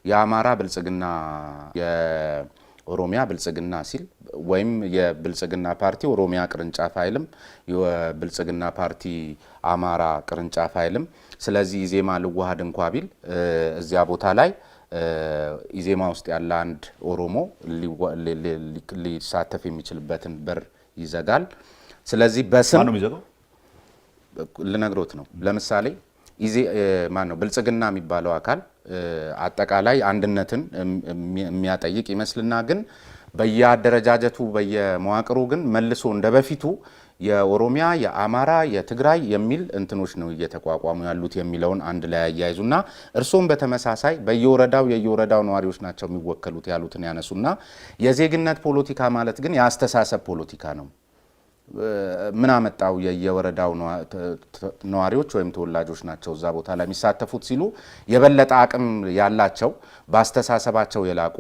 የአማራ ብልጽግና የኦሮሚያ ብልጽግና ሲል ወይም የብልጽግና ፓርቲ ኦሮሚያ ቅርንጫፍ አይልም፣ የብልጽግና ፓርቲ አማራ ቅርንጫፍ አይልም። ስለዚህ ዜማ ልዋሃድ እንኳ ቢል እዚያ ቦታ ላይ ኢዜማ ውስጥ ያለ አንድ ኦሮሞ ሊሳተፍ የሚችልበትን በር ይዘጋል። ስለዚህ በስም ነው የሚዘጋው ልነግሮት ነው። ለምሳሌ ብልጽግና የሚባለው አካል አጠቃላይ አንድነትን የሚያጠይቅ ይመስልና ግን በየአደረጃጀቱ በየመዋቅሩ ግን መልሶ እንደበፊቱ የኦሮሚያ የአማራ የትግራይ የሚል እንትኖች ነው እየተቋቋሙ ያሉት የሚለውን አንድ ላይ ያያይዙና እርሶም በተመሳሳይ የየወረዳው ነዋሪዎች ናቸው የሚወከሉት ያሉትን ያነሱና የዜግነት ፖለቲካ ማለት ግን የአስተሳሰብ ፖለቲካ ነው። ምን አመጣው የየወረዳው ነዋሪዎች ወይም ተወላጆች ናቸው እዛ ቦታ ላይ የሚሳተፉት ሲሉ የበለጠ አቅም ያላቸው በአስተሳሰባቸው የላቁ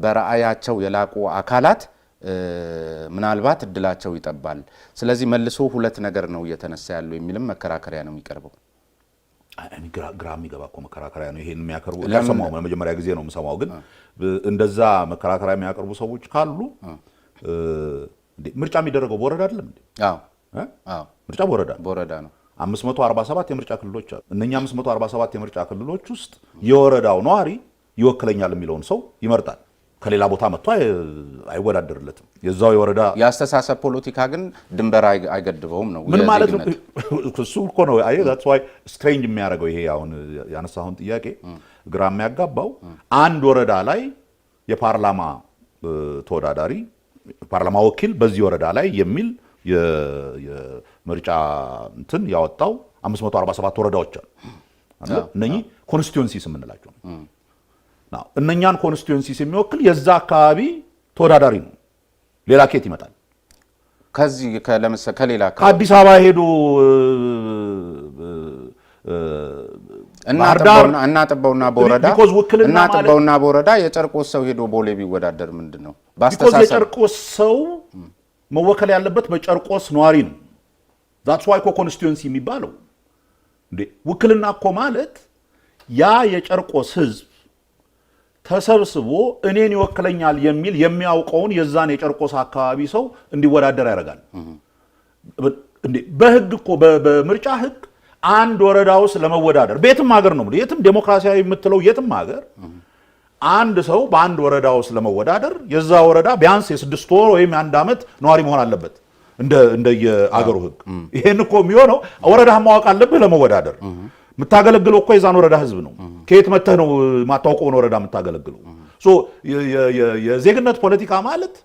በራእያቸው የላቁ አካላት ምናልባት እድላቸው ይጠባል። ስለዚህ መልሶ ሁለት ነገር ነው እየተነሳ ያለው የሚልም መከራከሪያ ነው የሚቀርበው። ግራ የሚገባ እኮ መከራከሪያ ነው። ይሄን የሚያቀርቡ ለሰማው ለመጀመሪያ ጊዜ ነው የምሰማው። ግን እንደዛ መከራከሪያ የሚያቀርቡ ሰዎች ካሉ ምርጫ የሚደረገው በወረዳ አይደለም እንዴ? አዎ ምርጫ በወረዳ ነው። 547 የምርጫ ክልሎች አሉ። እነኛ 547 የምርጫ ክልሎች ውስጥ የወረዳው ነዋሪ ይወክለኛል የሚለውን ሰው ይመርጣል። ከሌላ ቦታ መጥቶ አይወዳደርለትም። የዛው የወረዳ የአስተሳሰብ ፖለቲካ ግን ድንበር አይገድበውም ነው። ምን ማለት ነው? እሱ እኮ ነው አይ that's why strange የሚያደርገው ይሄ አሁን ያነሳሁን ጥያቄ ግራ የሚያጋባው አንድ ወረዳ ላይ የፓርላማ ተወዳዳሪ ፓርላማ ወኪል በዚህ ወረዳ ላይ የሚል የምርጫ እንትን ያወጣው 547 ወረዳዎች አሉ። እነኚህ ኮንስቲትዩንሲስ የምንላቸው ነው። እነኛን ኮንስቲትዩንሲስ የሚወክል የዛ አካባቢ ተወዳዳሪ ነው። ሌላ ኬት ይመጣል? ከዚህ ከሌላ ከአዲስ አበባ ሄዶ እናጥበውና በወረዳ የጨርቆስ ሰው ሄዶ ቦሌ ቢወዳደር ምንድን ነው? በአስተሳሰብ የጨርቆስ ሰው መወከል ያለበት በጨርቆስ ነዋሪ ነው። that's why ኮንስቲትዩንሲ የሚባለው እንዴ ውክልና እኮ ማለት ያ የጨርቆስ ህዝብ ተሰብስቦ እኔን ይወክለኛል የሚል የሚያውቀውን የዛን የጨርቆስ አካባቢ ሰው እንዲወዳደር ያደርጋል። እንዴ በህግ እኮ በምርጫ ህግ አንድ ወረዳ ውስጥ ለመወዳደር በየትም ሀገር ነው የትም ዴሞክራሲያዊ የምትለው የትም ሀገር አንድ ሰው በአንድ ወረዳ ውስጥ ለመወዳደር የዛ ወረዳ ቢያንስ የ6 ወር ወይም የ1 ዓመት ነዋሪ መሆን አለበት እንደ የአገሩ ህግ። ይሄን እኮ የሚሆነው ወረዳ ማወቅ አለብህ ለመወዳደር። የምታገለግለው እኮ የዛን ወረዳ ህዝብ ነው። ከየት መተህ ነው ማታውቀውን ወረዳ የምታገለግለው? የዜግነት ፖለቲካ ማለት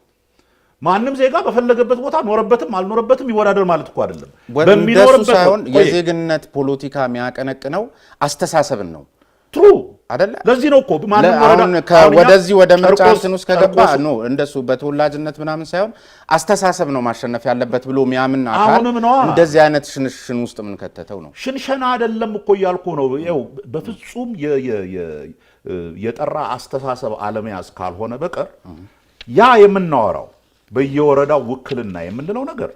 ማንም ዜጋ በፈለገበት ቦታ ኖረበትም አልኖረበትም ይወዳደር ማለት እኮ አይደለም። በሚኖርበት ሳይሆን የዜግነት ፖለቲካ የሚያቀነቅነው አስተሳሰብን ነው። ትሩ አይደለ? ለዚህ ነው እኮ ማንም ወረዳ ወደዚህ ወደ ምርጫ እንትን ውስጥ ከገባ ነው እንደሱ በተወላጅነት ምናምን ሳይሆን አስተሳሰብ ነው ማሸነፍ ያለበት ብሎ የሚያምን አካል እንደዚህ አይነት ሽንሽን ውስጥ ምን ከተተው ነው? ሽንሸና አይደለም እኮ እያልኩ ነው። ይኸው በፍጹም የጠራ አስተሳሰብ አለመያዝ ካልሆነ በቀር ያ የምናወራው በየወረዳው ውክልና የምንለው ነገር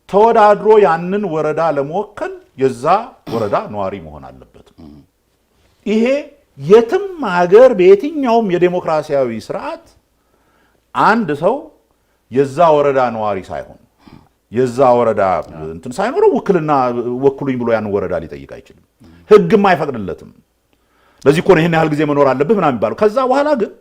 ተወዳድሮ ያንን ወረዳ ለመወከል የዛ ወረዳ ነዋሪ መሆን አለበት። ይሄ የትም ሀገር በየትኛውም የዴሞክራሲያዊ ስርዓት አንድ ሰው የዛ ወረዳ ነዋሪ ሳይሆን የዛ ወረዳ እንትን ሳይኖረው ውክልና ወክሉኝ ብሎ ያን ወረዳ ሊጠይቅ አይችልም። ህግም አይፈቅድለትም። ለዚህ እኮ ነው ይሄን ያህል ጊዜ መኖር አለብህ ምናምን የሚባለው። ከዛ በኋላ ግን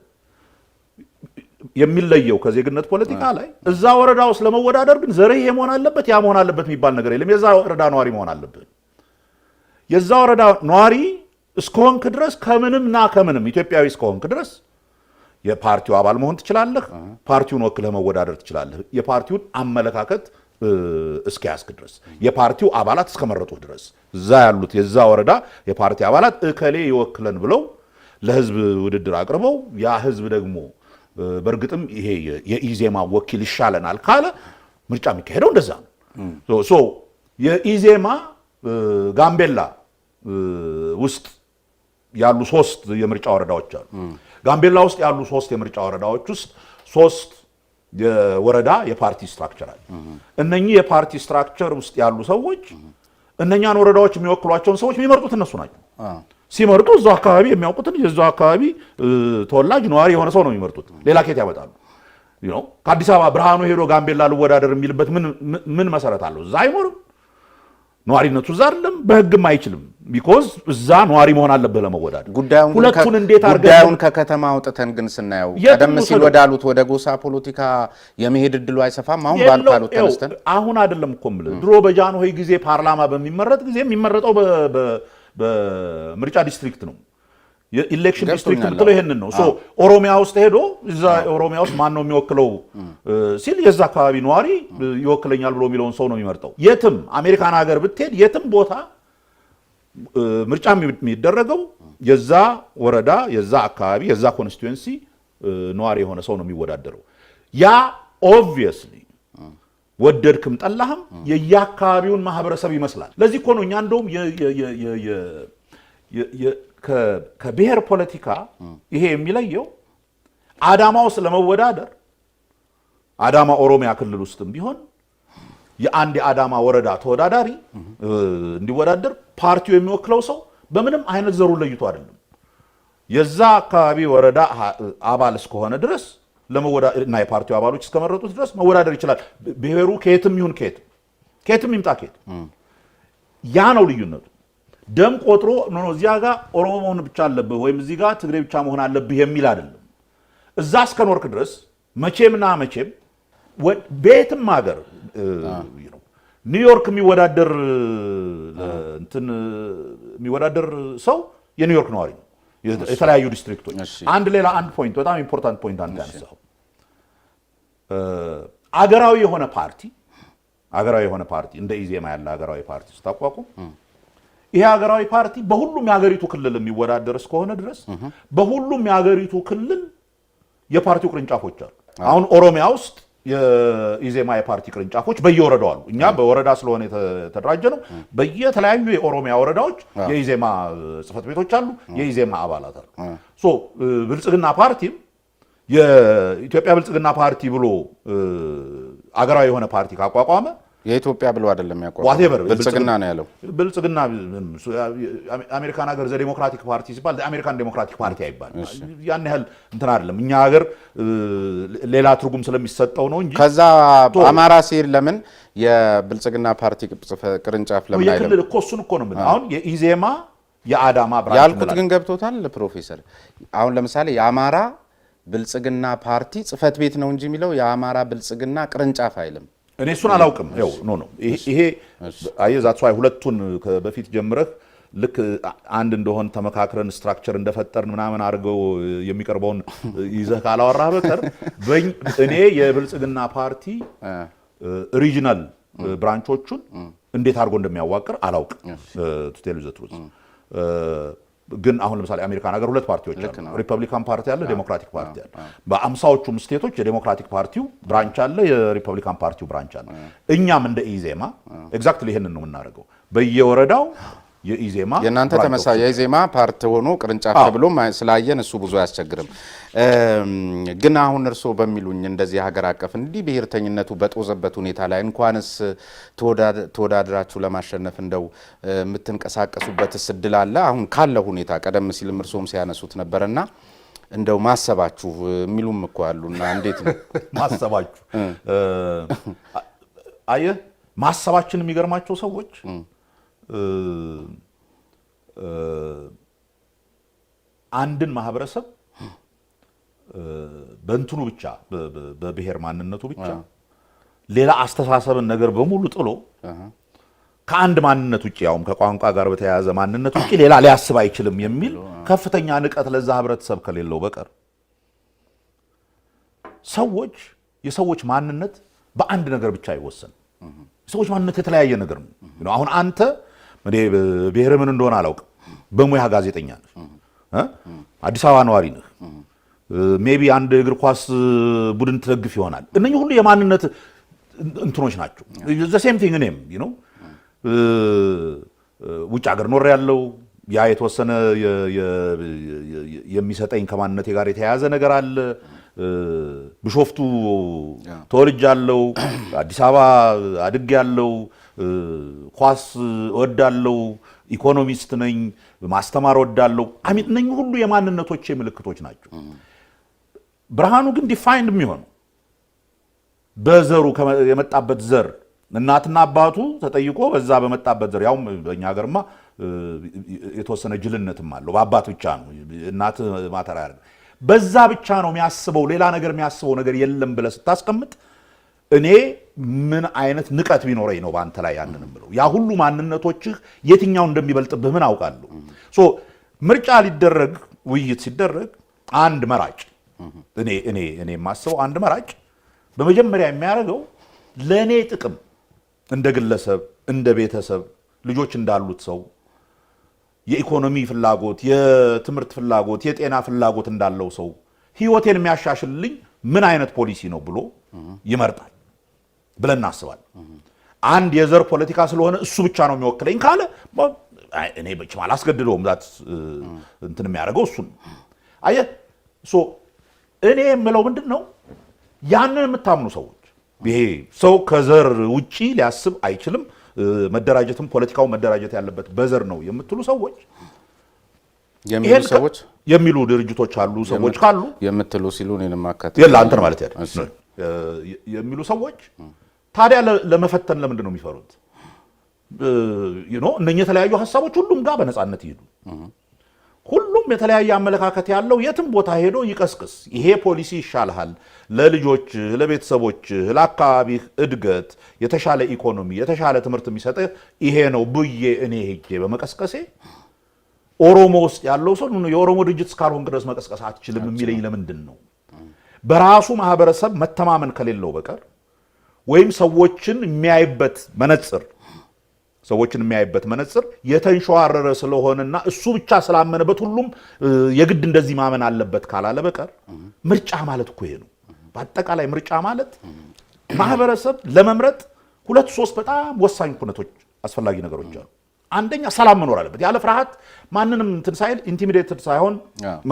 የሚለየው ከዜግነት ፖለቲካ ላይ እዛ ወረዳ ውስጥ ለመወዳደር ግን ዘርህ ይሄ መሆን አለበት ያ መሆን አለበት የሚባል ነገር የለም። የዛ ወረዳ ነዋሪ መሆን አለብህ። የዛ ወረዳ ነዋሪ እስከሆንክ ድረስ ከምንምና ከምንም ኢትዮጵያዊ እስከሆንክ ድረስ የፓርቲው አባል መሆን ትችላለህ። ፓርቲውን ወክለህ መወዳደር ትችላለህ። የፓርቲውን አመለካከት እስከያዝክ ድረስ የፓርቲው አባላት እስከመረጡህ ድረስ እዛ ያሉት የዛ ወረዳ የፓርቲ አባላት እከሌ ይወክለን ብለው ለህዝብ ውድድር አቅርበው ያ ህዝብ ደግሞ በእርግጥም ይሄ የኢዜማ ወኪል ይሻለናል ካለ ምርጫ የሚካሄደው እንደዛ ነው። ሶ የኢዜማ ጋምቤላ ውስጥ ያሉ 3 የምርጫ ወረዳዎች አሉ። ጋምቤላ ውስጥ ያሉ 3 የምርጫ ወረዳዎች ውስጥ 3 የወረዳ የፓርቲ ስትራክቸር አለ። እነኚህ የፓርቲ ስትራክቸር ውስጥ ያሉ ሰዎች እነኛን ወረዳዎች የሚወክሏቸውን ሰዎች የሚመርጡት እነሱ ናቸው። ሲመርጡ እዛው አካባቢ የሚያውቁትን የዛው አካባቢ ተወላጅ ነዋሪ የሆነ ሰው ነው የሚመርጡት። ሌላ ኬት ያመጣሉ? ከአዲስ አበባ ብርሃኑ ሄዶ ጋምቤላ ልወዳደር የሚልበት ምን መሰረት አለው? እዛ አይኖርም። ነዋሪነቱ እዛ አይደለም፣ በህግም አይችልም። ቢኮዝ እዛ ነዋሪ መሆን አለበት ለመወዳደር። ሁለቱን እንዴት አድርገን ጉዳዩን ከከተማ አውጥተን ግን ስናየው ቀደም ሲል ወዳሉት ወደ ጎሳ ፖለቲካ የመሄድ እድሉ አይሰፋም። አሁን ባሉት ተነስተን አሁን አይደለም እኮ የምልህ ድሮ በጃንሆይ ጊዜ ፓርላማ በሚመረጥ ጊዜ የሚመረጠው በምርጫ ዲስትሪክት ነው። የኢሌክሽን ዲስትሪክት ብትለው ይሄንን ነው። ሶ ኦሮሚያ ውስጥ ሄዶ እዛ ኦሮሚያ ውስጥ ማን ነው የሚወክለው ሲል የዛ አካባቢ ነዋሪ ይወክለኛል ብሎ የሚለውን ሰው ነው የሚመርጠው። የትም አሜሪካን ሀገር ብትሄድ የትም ቦታ ምርጫ የሚደረገው የዛ ወረዳ፣ የዛ አካባቢ፣ የዛ ኮንስቲትዩንሲ ነዋሪ የሆነ ሰው ነው የሚወዳደረው። ያ ኦብቪየስሊ ወደድክም ጠላህም የየአካባቢውን ማህበረሰብ ይመስላል። ለዚህ እኮ ነው እኛ እንደውም ከብሔር ፖለቲካ ይሄ የሚለየው አዳማ ውስጥ ለመወዳደር አዳማ ኦሮሚያ ክልል ውስጥም ቢሆን የአንድ የአዳማ ወረዳ ተወዳዳሪ እንዲወዳደር ፓርቲው የሚወክለው ሰው በምንም አይነት ዘሩ ለይቶ አይደለም። የዛ አካባቢ ወረዳ አባል እስከሆነ ድረስ ለመወዳደር እና የፓርቲው አባሎች እስከመረጡት ድረስ መወዳደር ይችላል። ብሔሩ ከየትም ይሁን ከየትም ይምጣ ከየትም። ያ ነው ልዩነቱ። ደም ቆጥሮ ነው እዚያ ጋር ኦሮሞ መሆን ብቻ አለብህ ወይም እዚህ ጋር ትግሬ ብቻ መሆን አለብህ የሚል አይደለም። እዛ እስከኖርክ ድረስ መቼምና መቼም ቤትም ሀገር ኒውዮርክ የሚወዳደር ሰው የኒውዮርክ ነዋሪ ነው። የተለያዩ ዲስትሪክቶች አንድ ፖይንት በጣም ኢምፖርታንት ፖይንት አንተ ያነሳው አገራዊ የሆነ ፓርቲ እንደ ኢዜማ ያለ አገራዊ ፓርቲ ስታቋቁም ይሄ ሀገራዊ ፓርቲ በሁሉም የሀገሪቱ ክልል የሚወዳደር እስከሆነ ድረስ በሁሉም የሀገሪቱ ክልል የፓርቲው ቅርንጫፎች አሉ። አሁን ኦሮሚያ ውስጥ የኢዜማ የፓርቲ ቅርንጫፎች በየወረዳው አሉ። እኛ በወረዳ ስለሆነ የተደራጀ ነው። በየተለያዩ የኦሮሚያ ወረዳዎች የኢዜማ ጽህፈት ቤቶች አሉ፣ የኢዜማ አባላት አሉ። ሶ ብልጽግና ፓርቲም የኢትዮጵያ ብልጽግና ፓርቲ ብሎ አገራዊ የሆነ ፓርቲ ካቋቋመ የኢትዮጵያ ብሎ አይደለም ያቋቋመው ብልጽግና ነው ያለው። ብልጽግና አሜሪካን ሀገር ዘ ዲሞክራቲክ ፓርቲ ሲባል አሜሪካን ዲሞክራቲክ ፓርቲ አይባል። ያን ያህል እንትን አይደለም። እኛ ሀገር ሌላ ትርጉም ስለሚሰጠው ነው እንጂ ከዛ አማራ ሲል ለምን የብልጽግና ፓርቲ ቅርንጫፍ ለምን አይደለም? የክልል እኮ እሱን እኮ ነው የምልህ። አሁን የኢዜማ የአዳማ ብራንች ያልኩት ግን ገብቶታል ፕሮፌሰር። አሁን ለምሳሌ የአማራ ብልጽግና ፓርቲ ጽህፈት ቤት ነው እንጂ የሚለው የአማራ ብልጽግና ቅርንጫፍ አይልም። እኔ እሱን አላውቅም። ይሄ ዛት ዋይ ሁለቱን በፊት ጀምረህ ልክ አንድ እንደሆን ተመካክረን ስትራክቸር እንደፈጠርን ምናምን አድርገው የሚቀርበውን ይዘህ ካላወራህ በቀር እኔ የብልጽግና ፓርቲ ሪጂናል ብራንቾቹን እንዴት አድርጎ እንደሚያዋቅር አላውቅም። ቱ ቴል ዩ ዘ ትሩዝ ግን አሁን ለምሳሌ አሜሪካን ሀገር ሁለት ፓርቲዎች አሉ። ሪፐብሊካን ፓርቲ አለ፣ ዴሞክራቲክ ፓርቲ አለ። በአምሳዎቹም ስቴቶች የዴሞክራቲክ ፓርቲው ብራንች አለ፣ የሪፐብሊካን ፓርቲው ብራንች አለ። እኛም እንደ ኢዜማ ኤግዛክትሊ ይሄንን ነው የምናደርገው። በየወረዳው የኢዜማ የእናንተ ተመሳሳይ የኢዜማ ፓርቲ ሆኖ ቅርንጫፍ ተብሎ ስላየን እሱ ብዙ አያስቸግርም። ግን አሁን እርሶ በሚሉኝ እንደዚህ ሀገር አቀፍ እንዲህ ብሔርተኝነቱ በጦዘበት ሁኔታ ላይ እንኳንስ ተወዳድራችሁ ለማሸነፍ እንደው የምትንቀሳቀሱበት እድል አለ? አሁን ካለ ሁኔታ ቀደም ሲልም እርሶም ሲያነሱት ነበርና እንደው ማሰባችሁ የሚሉም እኮ አሉና እንዴት ነው ማሰባችሁ? አየህ ማሰባችን የሚገርማቸው ሰዎች አንድን ማህበረሰብ በእንትኑ ብቻ በብሔር ማንነቱ ብቻ ሌላ አስተሳሰብን ነገር በሙሉ ጥሎ ከአንድ ማንነት ውጪ ያውም ከቋንቋ ጋር በተያያዘ ማንነት ውጪ ሌላ ሊያስብ አይችልም የሚል ከፍተኛ ንቀት ለዛ ህብረተሰብ ከሌለው በቀር የሰዎች ማንነት በአንድ ነገር ብቻ አይወሰንም። የሰዎች ማንነት የተለያየ ነገር ነው። አሁን አንተ ብሔር ምን እንደሆነ አላውቅም፣ በሙያ ጋዜጠኛ ነህ፣ አዲስ አበባ ነዋሪ ነህ፣ ሜቢ አንድ እግር ኳስ ቡድን ትደግፍ ይሆናል። እነኚህ ሁሉ የማንነት እንትኖች ናቸው። ዘ ሴም ቲንግ እኔም ውጭ ሀገር ኖር ያለው ያ የተወሰነ የሚሰጠኝ ከማንነቴ ጋር የተያያዘ ነገር አለ። ብሾፍቱ ተወልጃለሁ፣ አዲስ አበባ አድጌያለሁ፣ ኳስ እወዳለሁ፣ ኢኮኖሚስት ነኝ፣ ማስተማር እወዳለሁ። እነኚህ ሁሉ የማንነቶቼ ምልክቶች ናቸው። ብርሃኑ ግን ዲፋይንድ የሚሆነው በዘሩ የመጣበት ዘር እናትና አባቱ ተጠይቆ በዛ በመጣበት ዘር ያው በእኛ ሀገርማ የተወሰነ ጅልነትም አለው። በአባት ብቻ ነው እናት ማተራ ያደርግ በዛ ብቻ ነው የሚያስበው ሌላ ነገር የሚያስበው ነገር የለም ብለህ ስታስቀምጥ እኔ ምን አይነት ንቀት ቢኖረኝ ነው ባንተ ላይ ያንንም ብለው ያ ሁሉ ማንነቶችህ የትኛው እንደሚበልጥብህ ምን አውቃለሁ። ሶ ምርጫ ሊደረግ ውይይት ሲደረግ አንድ መራጭ እኔ የማስበው አንድ መራጭ በመጀመሪያ የሚያደርገው ለኔ ጥቅም እንደ ግለሰብ እንደ ቤተሰብ ልጆች እንዳሉት ሰው የኢኮኖሚ ፍላጎት የትምህርት ፍላጎት የጤና ፍላጎት እንዳለው ሰው ህይወቴን የሚያሻሽልልኝ ምን አይነት ፖሊሲ ነው ብሎ ይመርጣል ብለን እናስባለን። አንድ የዘር ፖለቲካ ስለሆነ እሱ ብቻ ነው የሚወክለኝ ካለ እኔ ብቻ አላስገድደውም ዛት እንትን የሚያደርገው እሱ ነው። አየህ ሶ እኔ የምለው ምንድነው ያንን የምታምኑ ሰዎች ይሄ ሰው ከዘር ውጪ ሊያስብ አይችልም መደራጀትም ፖለቲካው መደራጀት ያለበት በዘር ነው የምትሉ ሰዎች የሚሉ ድርጅቶች አሉ ሰዎች ካሉ የምትሉ ሲሉ እኔንም አካተ ይላ አንተ ማለት ያለው የሚሉ ሰዎች ታዲያ ለመፈተን ለምንድን ነው የሚፈሩት? እነኚህ የተለያዩ ሀሳቦች ሁሉም ጋር በነፃነት ይሄዱ። ሁሉም የተለያየ አመለካከት ያለው የትም ቦታ ሄዶ ይቀስቅስ። ይሄ ፖሊሲ ይሻልሃል ለልጆች ለቤተሰቦች ለአካባቢህ እድገት የተሻለ ኢኮኖሚ የተሻለ ትምህርት የሚሰጥህ ይሄ ነው ብዬ እኔ ሄጄ በመቀስቀሴ ኦሮሞ ውስጥ ያለው ሰው የኦሮሞ ድርጅት እስካልሆንክ ድረስ መቀስቀስ አትችልም የሚለኝ ለምንድን ነው? በራሱ ማህበረሰብ መተማመን ከሌለው በቀር ወይም ሰዎችን የሚያይበት መነጽር የተንሸዋረረ ስለሆነና እሱ ብቻ ስላመነበት ሁሉም የግድ እንደዚህ ማመን አለበት ካላለ በቀር ምርጫ ማለት እኮ ይሄ ነው። በአጠቃላይ ምርጫ ማለት ማህበረሰብ ለመምረጥ 2-3 በጣም ወሳኝ ኩነቶች አስፈላጊ ነገሮች አሉ። አንደኛ ሰላም መኖር አለበት። ያለ ፍርሃት ማንንም እንትን ሳይል ኢንቲሚዴትድ ሳይሆን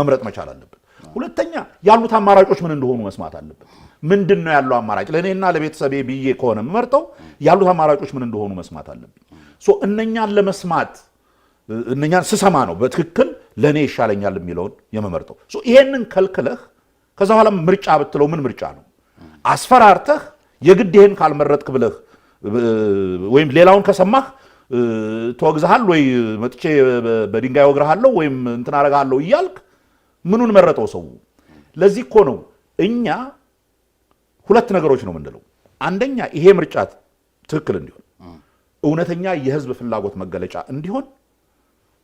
መምረጥ መቻል አለበት። ሁለተኛ ያሉት አማራጮች ምን እንደሆኑ መስማት አለበት። ምንድነው ያለው አማራጭ ለኔና ለቤተሰቤ ብዬ ከሆነ መመርጠው ያሉት አማራጮች ምን እንደሆኑ መስማት አለበት። ሶ እነኛን ለመስማት እነኛን ስሰማ ነው በትክክል ለኔ ይሻለኛል የሚለውን የመመርጠው። ሶ ይሄንን ከልክለህ ከዛ በኋላ ምርጫ ብትለው ምን ምርጫ ነው? አስፈራርተህ የግድ ይሄን ካልመረጥክ ብለህ ወይም ሌላውን ከሰማህ ተወግዘሃል ወይ መጥቼ በድንጋይ ወግረሃለሁ ወይም እንትን አረጋለሁ እያልክ ምኑን መረጠው ሰው? ለዚህ እኮ ነው እኛ ሁለት ነገሮች ነው የምንለው። አንደኛ ይሄ ምርጫ ትክክል እንዲሆን እውነተኛ የህዝብ ፍላጎት መገለጫ እንዲሆን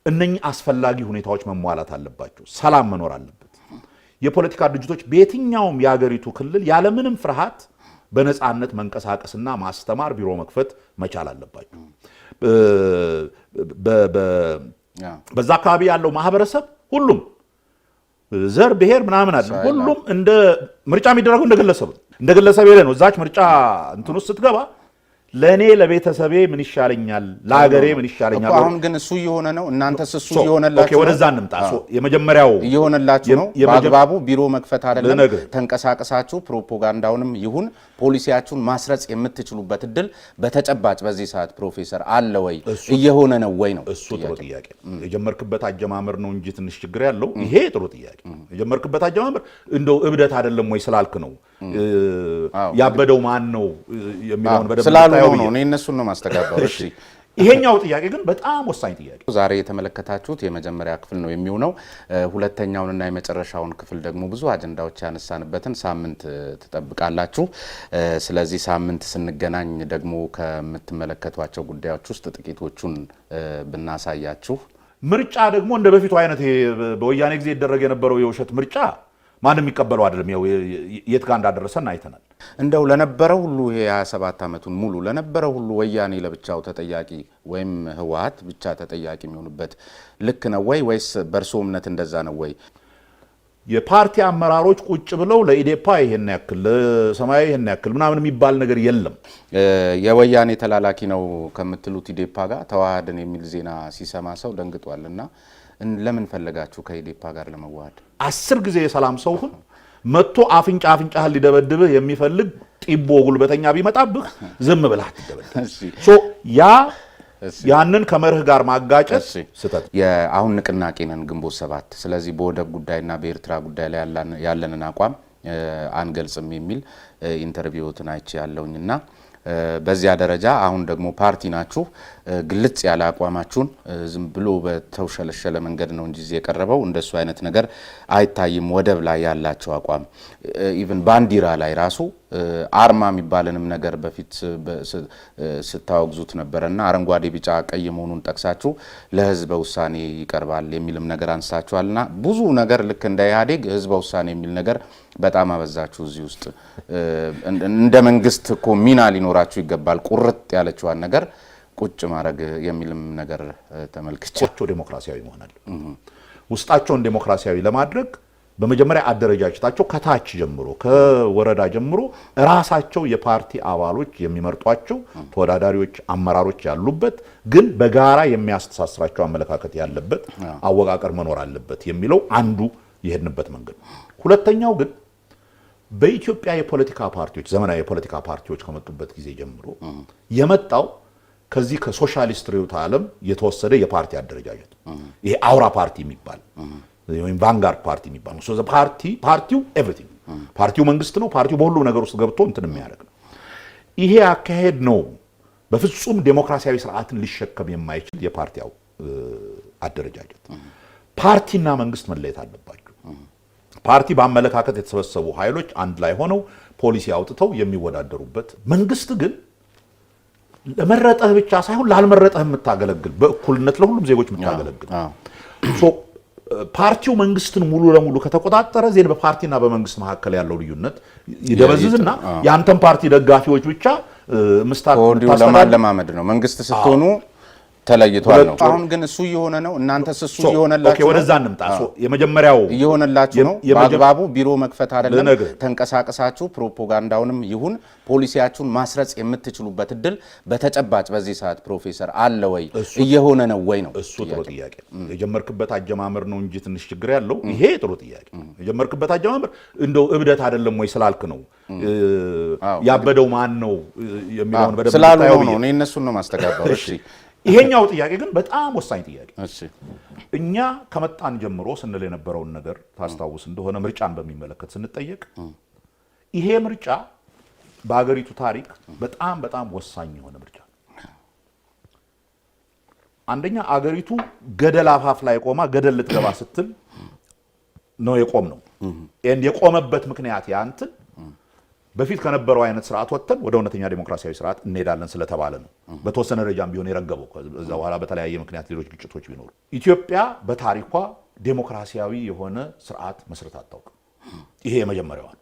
እነኚህ አስፈላጊ ሁኔታዎች መሟላት አለባቸው። ሰላም መኖር አለበት። የፖለቲካ ድርጅቶች በየትኛውም የሀገሪቱ ክልል ያለምንም ፍርሃት በነፃነት መንቀሳቀስና ማስተማር ቢሮ መክፈት መቻል አለባቸው። በዛ አካባቢ ያለው ማህበረሰብ ሁሉም ዘር ብሔር ምናምን አለ ሁሉም እንደ ምርጫ የሚደረገው እንደ ግለሰብ ነው። እዛች ምርጫ እንትን ውስጥ ስትገባ ለኔ ለቤተሰቤ ምን ይሻለኛል ለሀገሬ ምን ይሻለኛል። አሁን ግን እሱ እየሆነ ነው። እናንተስ እሱ እየሆነላችሁ ነው። ወደዛ እንምጣ። የመጀመሪያው እየሆነላችሁ ነው። በአግባቡ ቢሮ መክፈት አይደለም ተንቀሳቀሳችሁ ፕሮፓጋንዳውንም ይሁን ፖሊሲያችሁን ማስረጽ የምትችሉበት እድል በተጨባጭ በዚህ ሰዓት ፕሮፌሰር አለ ወይ? እየሆነ ነው ወይ ነው? እሱ ጥሩ ጥያቄ። የጀመርክበት አጀማመር ነው እንጂ ትንሽ ችግር ያለው ይሄ ጥሩ ጥያቄ። የጀመርክበት አጀማመር እንደው እብደት አይደለም ወይ ስላልክ ነው ያበደው ማን ነው የሚለውን በደንብ ስላልሆነ ነው እኔ እነሱን ነው ማስተጋባው። እሺ ይሄኛው ጥያቄ ግን በጣም ወሳኝ ጥያቄ። ዛሬ የተመለከታችሁት የመጀመሪያ ክፍል ነው የሚሆነው። ሁለተኛውንና የመጨረሻውን ክፍል ደግሞ ብዙ አጀንዳዎች ያነሳንበትን ሳምንት ትጠብቃላችሁ። ስለዚህ ሳምንት ስንገናኝ ደግሞ ከምትመለከቷቸው ጉዳዮች ውስጥ ጥቂቶቹን ብናሳያችሁ። ምርጫ ደግሞ እንደ በፊቱ አይነት በወያኔ ጊዜ ይደረግ የነበረው የውሸት ምርጫ ማንም የሚቀበለው አይደለም። ያው የት ጋር እንዳደረሰን አይተናል። እንደው ለነበረው ሁሉ ይሄ 27 ዓመቱን ሙሉ ለነበረው ሁሉ ወያኔ ለብቻው ተጠያቂ ወይም ህወሓት ብቻ ተጠያቂ የሚሆንበት ልክ ነው ወይ? ወይስ በእርሶ እምነት እንደዛ ነው ወይ? የፓርቲ አመራሮች ቁጭ ብለው ለኢዴፓ ይሄን ያክል ለሰማያዊ ይሄን ያክል ምናምን የሚባል ነገር የለም። የወያኔ ተላላኪ ነው ከምትሉት ኢዴፓ ጋር ተዋሃድን የሚል ዜና ሲሰማ ሰው ደንግጧልና ለምን ፈለጋችሁ ከኢዴፓ ጋር ለመዋሃድ? 10 ጊዜ የሰላም ሰው ሁን መጥቶ አፍንጫህን ሊደበድብህ የሚፈልግ ጢቦ ጉልበተኛ ቢመጣብህ ዝም ብለህ አትደበድብ። ያንን ከመርህ ጋር ማጋጨት ስተት። አሁን ንቅናቄ ነን ግንቦት 7። ስለዚህ በወደብ ጉዳይና በኤርትራ ጉዳይ ላይ ያለንን አቋም አንገልጽም የሚል ኢንተርቪውትን አይቼ ያለውኝና በዚያ ደረጃ አሁን ደግሞ ፓርቲ ናችሁ ግልጽ ያለ አቋማችሁን ዝም ብሎ በተውሸለሸለ መንገድ ነው እንጂ የቀረበው እንደሱ አይነት ነገር አይታይም። ወደብ ላይ ያላቸው አቋም ኢቭን ባንዲራ ላይ ራሱ አርማ የሚባልንም ነገር በፊት ስታወግዙት ነበርና አረንጓዴ ቢጫ ቀይ መሆኑን ጠቅሳችሁ ለህዝበ ውሳኔ ይቀርባል የሚልም ነገር አንስታችኋልና ብዙ ነገር ልክ እንደ ኢህአዴግ ህዝበ ውሳኔ የሚል ነገር በጣም አበዛችሁ። እዚህ ውስጥ እንደ መንግስት እኮ ሚና ሊኖራችሁ ይገባል። ቁርጥ ያለችዋን ነገር ቁጭ ማድረግ የሚልም ነገር ተመልክቻለሁ። ዴሞክራሲያዊ መሆናል ውስጣቸውን ዴሞክራሲያዊ ለማድረግ በመጀመሪያ አደረጃጀታቸው ከታች ጀምሮ ከወረዳ ጀምሮ ራሳቸው የፓርቲ አባሎች የሚመርጧቸው ተወዳዳሪዎች አመራሮች ያሉበት ግን በጋራ የሚያስተሳስራቸው አመለካከት ያለበት አወቃቀር መኖር አለበት የሚለው አንዱ የሄድንበት መንገድ። ሁለተኛው ግን በኢትዮጵያ የፖለቲካ ፓርቲዎች ዘመናዊ የፖለቲካ ፓርቲዎች ከመጡበት ጊዜ ጀምሮ የመጣው ከዚህ ከሶሻሊስት ርዕዮተ ዓለም የተወሰደ የፓርቲ አደረጃጀት ይሄ አውራ ፓርቲ የሚባል ወይም ቫንጋርድ ፓርቲ የሚባል ነው። ሶ ፓርቲው ኤቭሪቲንግ ፓርቲው መንግስት ነው። ፓርቲው በሁሉ ነገር ውስጥ ገብቶ እንትን የሚያደርግ ነው። ይሄ አካሄድ ነው በፍጹም ዴሞክራሲያዊ ስርዓትን ሊሸከም የማይችል የፓርቲው አደረጃጀት። ፓርቲና መንግስት መለየት አለባቸው። ፓርቲ በአመለካከት የተሰበሰቡ ኃይሎች አንድ ላይ ሆነው ፖሊሲ አውጥተው የሚወዳደሩበት፣ መንግስት ግን ለመረጠህ ብቻ ሳይሆን ላልመረጠህ የምታገለግል በእኩልነት ለሁሉም ዜጎች የምታገለግል ፓርቲው መንግስትን ሙሉ ለሙሉ ከተቆጣጠረ ዜን በፓርቲና በመንግስት መካከል ያለው ልዩነት ይደበዝዝና ያንተን ፓርቲ ደጋፊዎች ብቻ ለማለማመድ ነው። መንግስት ስትሆኑ ተለይቷል ነው። አሁን ግን እሱ እየሆነ ነው። እናንተስ እሱ እየሆነላችሁ ነው። ወደዛ እንምጣ። የመጀመሪያው እየሆነላችሁ ነው። በአግባቡ ቢሮ መክፈት አይደለም ተንቀሳቀሳችሁ ፕሮፓጋንዳውንም ይሁን ፖሊሲያችሁን ማስረጽ የምትችሉበት እድል በተጨባጭ በዚህ ሰዓት ፕሮፌሰር አለ ወይ? እየሆነ ነው ወይ ነው? እሱ ጥሩ ጥያቄ። የጀመርክበት አጀማመር ነው እንጂ ትንሽ ችግር ያለው ይሄ ጥሩ ጥያቄ። የጀመርክበት አጀማመር እንደው እብደት አይደለም ወይ ስላልክ ነው ያበደው ማን ነው የሚለውን በደንብ ስላልሆነ ነው። እኔ እነሱን ነው ማስተጋባው። እሺ ይሄኛው ጥያቄ ግን በጣም ወሳኝ ጥያቄ። እኛ ከመጣን ጀምሮ ስንል የነበረውን ነገር ታስታውስ እንደሆነ ምርጫን በሚመለከት ስንጠየቅ ይሄ ምርጫ በአገሪቱ ታሪክ በጣም በጣም ወሳኝ የሆነ ምርጫ። አንደኛ አገሪቱ ገደል አፋፍ ላይ ቆማ ገደል ልትገባ ስትል ነው የቆም ነው። የቆመበት ምክንያት ያንትን በፊት ከነበረው አይነት ስርዓት ወጥተን ወደ እውነተኛ ዲሞክራሲያዊ ስርዓት እንሄዳለን ስለተባለ ነው። በተወሰነ ደረጃም ቢሆን የረገበው ከዛ በኋላ በተለያየ ምክንያት ሌሎች ግጭቶች ቢኖሩ ኢትዮጵያ በታሪኳ ዲሞክራሲያዊ የሆነ ስርዓት መስረት አታውቅም። ይሄ የመጀመሪያው ነው።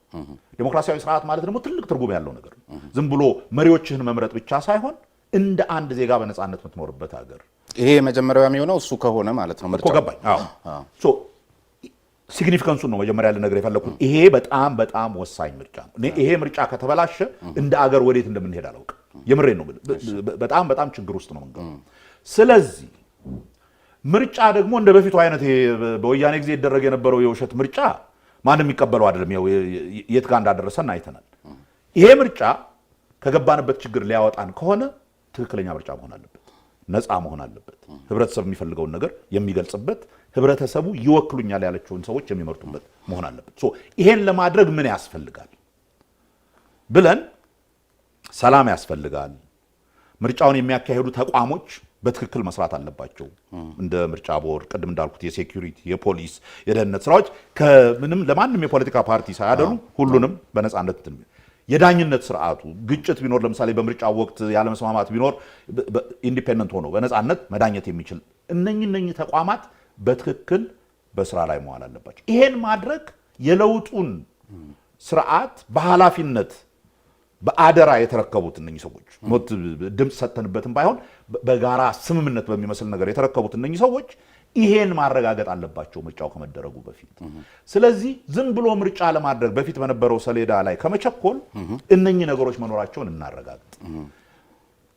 ዲሞክራሲያዊ ስርዓት ማለት ደግሞ ትልቅ ትርጉም ያለው ነገር ነው። ዝም ብሎ መሪዎችህን መምረጥ ብቻ ሳይሆን እንደ አንድ ዜጋ በነፃነት የምትኖርበት ሀገር። ይሄ የመጀመሪያው የሚሆነው እሱ ከሆነ ማለት ነው። ምርጫው ገባኝ። አዎ ሲግኒፊካንሱን ነው መጀመሪያ ልነግርህ የፈለኩት። ይሄ በጣም በጣም ወሳኝ ምርጫ ነው። ይሄ ምርጫ ከተበላሸ እንደ አገር ወዴት እንደምንሄድ አላውቅም። የምሬን ነው። በጣም በጣም ችግር ውስጥ ነው የምንገባው። ስለዚህ ምርጫ ደግሞ እንደ በፊቱ አይነት በወያኔ ጊዜ ይደረግ የነበረው የውሸት ምርጫ ማንም የሚቀበለው አይደለም። የት ጋር እንዳደረሰን አይተናል። ይሄ ምርጫ ከገባንበት ችግር ሊያወጣን ከሆነ ትክክለኛ ምርጫ መሆን አለበት። ነፃ መሆን አለበት። ህብረተሰብ የሚፈልገውን ነገር የሚገልጽበት፣ ህብረተሰቡ ይወክሉኛል ያለችውን ሰዎች የሚመርጡበት መሆን አለበት። ይሄን ለማድረግ ምን ያስፈልጋል ብለን ሰላም ያስፈልጋል። ምርጫውን የሚያካሄዱ ተቋሞች በትክክል መስራት አለባቸው። እንደ ምርጫ ቦርድ፣ ቅድም እንዳልኩት የሴኩሪቲ፣ የፖሊስ፣ የደህንነት ስራዎች ከምንም ለማንም የፖለቲካ ፓርቲ ሳያደሉ ሁሉንም በነፃነት የዳኝነት ስርዓቱ ግጭት ቢኖር ለምሳሌ በምርጫ ወቅት ያለመስማማት ቢኖር ኢንዲፔንደንት ሆኖ በነፃነት መዳኘት የሚችል እነኚህ ተቋማት በትክክል በስራ ላይ መዋል አለባቸው። ይሄን ማድረግ የለውጡን ስርዓት በኃላፊነት በአደራ የተረከቡት እነኚህ ሰዎች ሞት ድምጽ ሰተንበትም ባይሆን በጋራ ስምምነት በሚመስል ነገር የተረከቡት እነኚህ ሰዎች ይሄን ማረጋገጥ አለባቸው ምርጫው ከመደረጉ በፊት። ስለዚህ ዝም ብሎ ምርጫ ለማድረግ በፊት በነበረው ሰሌዳ ላይ ከመቸኮል እነኚህ ነገሮች መኖራቸውን እናረጋግጥ።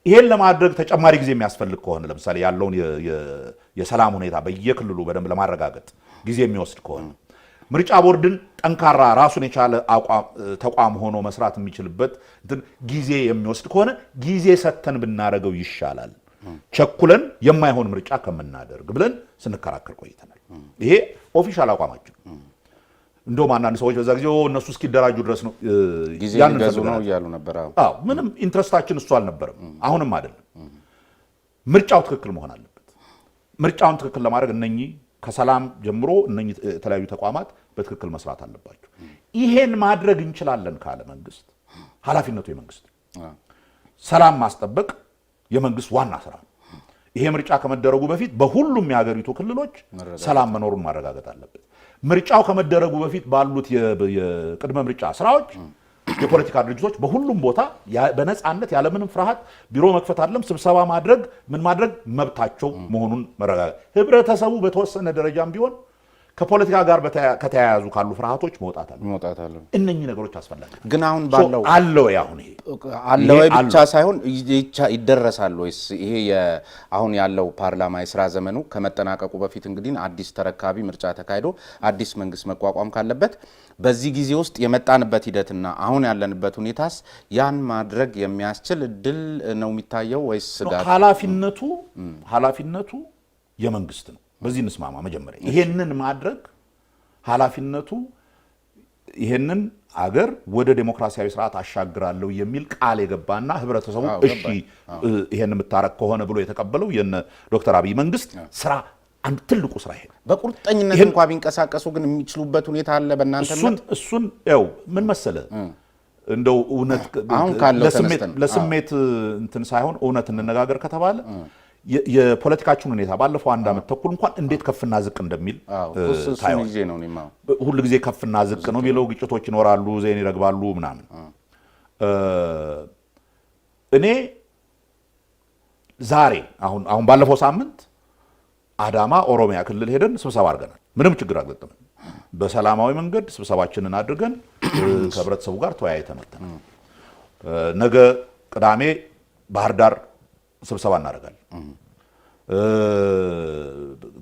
ይሄን ለማድረግ ተጨማሪ ጊዜ የሚያስፈልግ ከሆነ ለምሳሌ ያለውን የሰላም ሁኔታ በየክልሉ በደንብ ለማረጋገጥ ጊዜ የሚወስድ ከሆነ ምርጫ ቦርድን ጠንካራ ራሱን የቻለ ተቋም ሆኖ መስራት የሚችልበት ጊዜ የሚወስድ ከሆነ ጊዜ ሰተን ብናረገው ይሻላል፣ ቸኩለን የማይሆን ምርጫ ከምናደርግ ብለን ስንከራከር ቆይተናል። ይሄ ኦፊሻል አቋማችን። እንደውም አንዳንድ ሰዎች በዛ ጊዜ እነሱ እስኪደራጁ ድረስ ነው ጊዜ ሊገዙ ነው እያሉ ነበር። አዎ ምንም ኢንትረስታችን እሱ አልነበረም። አሁንም አይደለም። ምርጫው ትክክል መሆን አለበት። ምርጫውን ትክክል ለማድረግ እነኚህ ከሰላም ጀምሮ እነኚህ የተለያዩ ተቋማት በትክክል መስራት አለባቸው። ይሄን ማድረግ እንችላለን ካለ መንግስት ኃላፊነቱ የመንግስት ሰላም ማስጠበቅ የመንግስት ዋና ስራ ነው። ይሄ ምርጫ ከመደረጉ በፊት በሁሉም የሀገሪቱ ክልሎች ሰላም መኖሩን ማረጋገጥ አለበት። ምርጫው ከመደረጉ በፊት ባሉት የቅድመ ምርጫ ስራዎች የፖለቲካ ድርጅቶች በሁሉም ቦታ በነፃነት ያለምንም ፍርሃት ቢሮ መክፈት አይደለም ስብሰባ ማድረግ ምን ማድረግ መብታቸው መሆኑን መረጋገጥ፣ ህብረተሰቡ በተወሰነ ደረጃም ቢሆን ከፖለቲካ ጋር ከተያያዙ ካሉ ፍርሃቶች መውጣት አለ። እነኚህ ነገሮች አስፈላጊ ግን አሁን ባለው አለው አሁን ይሄ አለው ብቻ ሳይሆን ይደረሳል ወይስ ይሄ አሁን ያለው ፓርላማ የስራ ዘመኑ ከመጠናቀቁ በፊት እንግዲህ አዲስ ተረካቢ ምርጫ ተካሂዶ አዲስ መንግስት መቋቋም ካለበት በዚህ ጊዜ ውስጥ የመጣንበት ሂደትና አሁን ያለንበት ሁኔታስ ያን ማድረግ የሚያስችል እድል ነው የሚታየው ወይስ ስጋት? ኃላፊነቱ የመንግስት ነው። በዚህ እንስማማ። መጀመሪያ ይሄንን ማድረግ ኃላፊነቱ ይሄንን አገር ወደ ዴሞክራሲያዊ ስርዓት አሻግራለሁ የሚል ቃል የገባና ህብረተሰቡ እሺ ይሄን የምታረግ ከሆነ ብሎ የተቀበለው የነ ዶክተር አብይ መንግስት ስራ አንድ ትልቁ ስራ ይሄ በቁርጠኝነት እንኳን ቢንቀሳቀሱ ግን የሚችሉበት ሁኔታ አለ። በእናንተ እሱን ያው ምን መሰለ እንደው እውነት ለስሜት እንትን ሳይሆን እውነት እንነጋገር ከተባለ የፖለቲካችን ሁኔታ ባለፈው አንድ አመት ተኩል እንኳን እንዴት ከፍና ዝቅ እንደሚል ታየው ሁሉ ጊዜ ከፍና ዝቅ ነው የሚለው። ግጭቶች ይኖራሉ፣ ዜና ይረግባሉ ምናምን። እኔ ዛሬ አሁን ባለፈው ሳምንት አዳማ ኦሮሚያ ክልል ሄደን ስብሰባ አድርገናል። ምንም ችግር አልገጠመንም። በሰላማዊ መንገድ ስብሰባችንን አድርገን ከህብረተሰቡ ጋር ተወያይተን መጥተናል። ነገ ቅዳሜ ባህር ዳር ስብሰባ እናደርጋለን።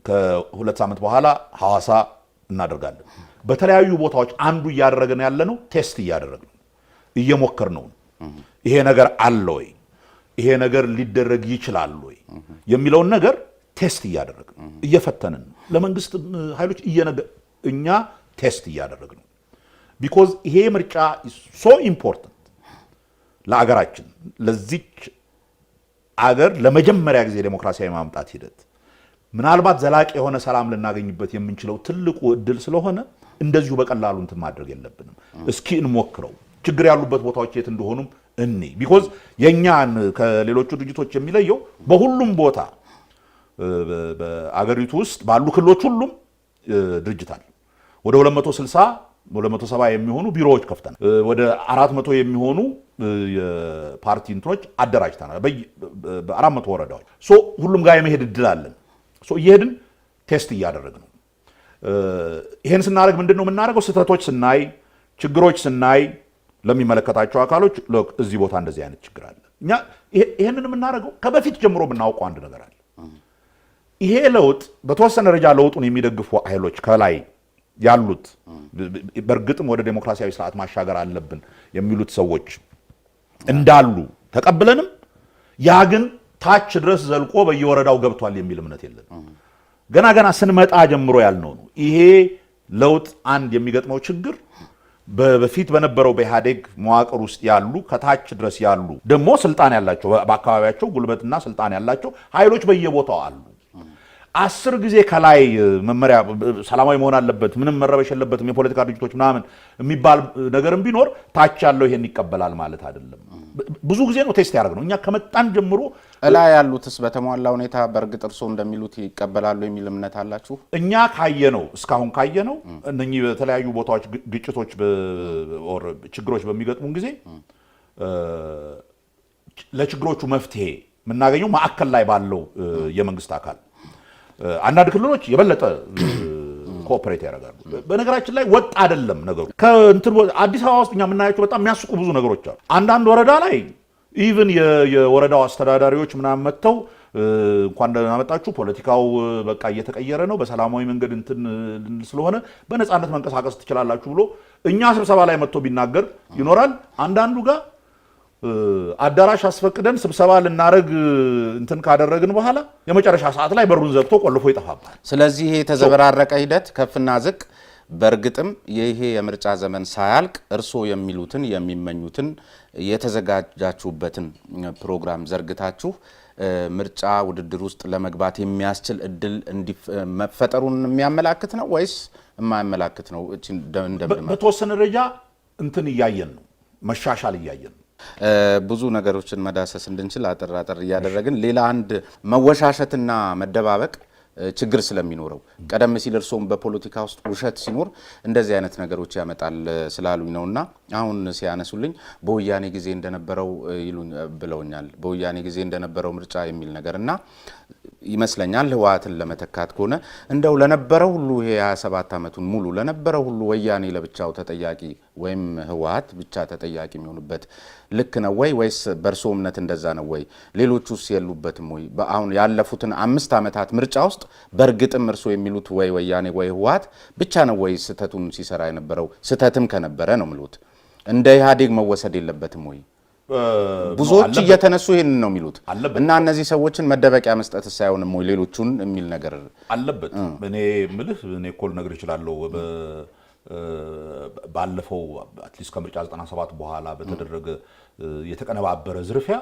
ከሁለት ሳምንት በኋላ ሐዋሳ እናደርጋለን። በተለያዩ ቦታዎች አንዱ እያደረገን ያለነው ቴስት እያደረግን እየሞከርነው ይሄ ነገር አለ ወይ፣ ይሄ ነገር ሊደረግ ይችላል ወይ የሚለውን ነገር ቴስት እያደረግን እየፈተንን ለመንግስት ኃይሎች እኛ ቴስት እያደረግን ቢኮዝ ይሄ ምርጫ ሶ ኢምፖርታንት ለአገራችን ለዚች አገር ለመጀመሪያ ጊዜ ዴሞክራሲያዊ ማምጣት ሂደት ምናልባት ዘላቂ የሆነ ሰላም ልናገኝበት የምንችለው ትልቁ እድል ስለሆነ እንደዚሁ በቀላሉ እንትን ማድረግ የለብንም። እስኪ እንሞክረው። ችግር ያሉበት ቦታዎች የት እንደሆኑም ቢኮዝ የኛን ከሌሎቹ ድርጅቶች የሚለየው በሁሉም ቦታ በአገሪቱ ውስጥ ባሉ ክልሎች ሁሉም ድርጅት አለ። ወደ 270 የሚሆኑ ቢሮዎች ከፍተናል። ወደ 400 የሚሆኑ የፓርቲ እንትኖች አደራጅተናል በ400 ወረዳዎች። ሁሉም ጋር የመሄድ እድል አለን። እየሄድን ቴስት እያደረግን ነው። ይሄን ስናደርግ ምንድን ነው የምናደርገው? ስህተቶች ስናይ፣ ችግሮች ስናይ ለሚመለከታቸው አካሎች እዚህ ቦታ እንደዚህ አይነት ችግር አለ። እኛ ይሄንን የምናደርገው ከበፊት ጀምሮ የምናውቀው አንድ ነገር አለ። ይሄ ለውጥ በተወሰነ ደረጃ ለውጡን የሚደግፉ ኃይሎች ከላይ ያሉት በእርግጥም ወደ ዴሞክራሲያዊ ስርዓት ማሻገር አለብን የሚሉት ሰዎች እንዳሉ ተቀብለንም ያ ግን ታች ድረስ ዘልቆ በየወረዳው ገብቷል የሚል እምነት የለንም። ገና ስንመጣ ጀምሮ ያልነው ነው። ይሄ ለውጥ አንድ የሚገጥመው ችግር በፊት በነበረው በኢህአዴግ መዋቅር ውስጥ ያሉ ከታች ድረስ ያሉ ደግሞ ስልጣን ያላቸው በአካባቢያቸው ጉልበትና ስልጣን ያላቸው ኃይሎች በየቦታው አሉ። 10 ጊዜ ከላይ መመሪያ ሰላማዊ መሆን አለበት፣ ምንም መረበሽ የለበትም፣ የፖለቲካ ድርጅቶች ምናምን የሚባል ነገርም ቢኖር ታች ያለው ይሄን ይቀበላል ማለት አይደለም። ብዙ ጊዜ ነው ቴስት ያደረግነው እኛ ከመጣን ጀምሮ። ላይ ያሉትስ በተሟላ ሁኔታ በእርግጥ እርስዎ እንደሚሉት ይቀበላሉ የሚል እምነት አላችሁ? እኛ እስካሁን ካየነው እነኚህ በተለያዩ ቦታዎች ግጭቶች ችግሮች በሚገጥሙን ጊዜ ለችግሮቹ መፍትሄ የምናገኘው ማዕከል ላይ ባለው የመንግስት አካል። አንዳንድ ክልሎች የበለጠ ኮኦፐሬት ያደርጋሉ። በነገራችን ላይ ወጥ አይደለም ነገሩ። አዲስ አበባ ውስጥ እኛ የምናያቸው በጣም የሚያስቁ ብዙ ነገሮች አሉ። አንዳንድ ወረዳ ላይ ኢቭን የወረዳው አስተዳዳሪዎች ምናምን መጥተው እንኳን ደህና መጣችሁ፣ ፖለቲካው በቃ እየተቀየረ ነው፣ በሰላማዊ መንገድ እንትን ስለሆነ በነፃነት መንቀሳቀስ ትችላላችሁ ብሎ እኛ ስብሰባ ላይ መጥቶ ቢናገር ይኖራል። አንዳንዱ ጋር አዳራሽ አስፈቅደን ስብሰባ ልናረግ እንትን ካደረግን በኋላ የመጨረሻ ሰዓት ላይ በሩን ዘግቶ ቆልፎ ይጠፋባል። ስለዚህ ይሄ የተዘበራረቀ ሂደት ከፍና ዝቅ በእርግጥም ይሄ የምርጫ ዘመን ሳያልቅ እርስዎ የሚሉትን የሚመኙትን የተዘጋጃችሁበትን ፕሮግራም ዘርግታችሁ ምርጫ ውድድር ውስጥ ለመግባት የሚያስችል እድል መፈጠሩን የሚያመላክት ነው ወይስ የማያመላክት ነው? በተወሰነ ደረጃ እንትን እያየን ነው፣ መሻሻል እያየን ነው። ብዙ ነገሮችን መዳሰስ እንድንችል አጠር እያደረግን ሌላ አንድ መወሻሸትና መደባበቅ ችግር ስለሚኖረው ቀደም ሲል እርሶም በፖለቲካ ውስጥ ውሸት ሲኖር እንደዚህ አይነት ነገሮች ያመጣል ስላሉኝ ነውና አሁን ሲያነሱልኝ በወያኔ ጊዜ እንደነበረው ይሉኝ ብለውኛል። በወያኔ ጊዜ እንደነበረው ምርጫ የሚል ነገርና ይመስለኛል ህወሓትን ለመተካት ከሆነ እንደው ለነበረው ሁሉ ይሄ 27 ዓመቱን ሙሉ ለነበረው ሁሉ ወያኔ ለብቻው ተጠያቂ ወይም ህወሓት ብቻ ተጠያቂ የሚሆንበት ልክ ነው ወይ ወይስ በርሶ እምነት እንደዛ ነው ወይ? ሌሎቹስ የሉበትም ወይ? አሁን ያለፉትን 5 ዓመታት ምርጫ ውስጥ በእርግጥም እርሶ የሚሉት ወይ ወያኔ ወይ ህወሓት ብቻ ነው ወይ ስተቱን ሲሰራ የነበረው? ስተትም ከነበረ ነው ምሉት እንደ ኢህአዴግ መወሰድ የለበትም ወይ? ብዙዎች እየተነሱ ይሄንን ነው የሚሉት እና እነዚህ ሰዎችን መደበቂያ መስጠት ሳይሆንም ወይ ሌሎቹን የሚል ነገር አለበት። እኔ ምልህ እኔ እኮ ልነግርህ እችላለሁ። ባለፈው አትሊስት ከምርጫ 97 በኋላ በተደረገ የተቀነባበረ ዝርፊያ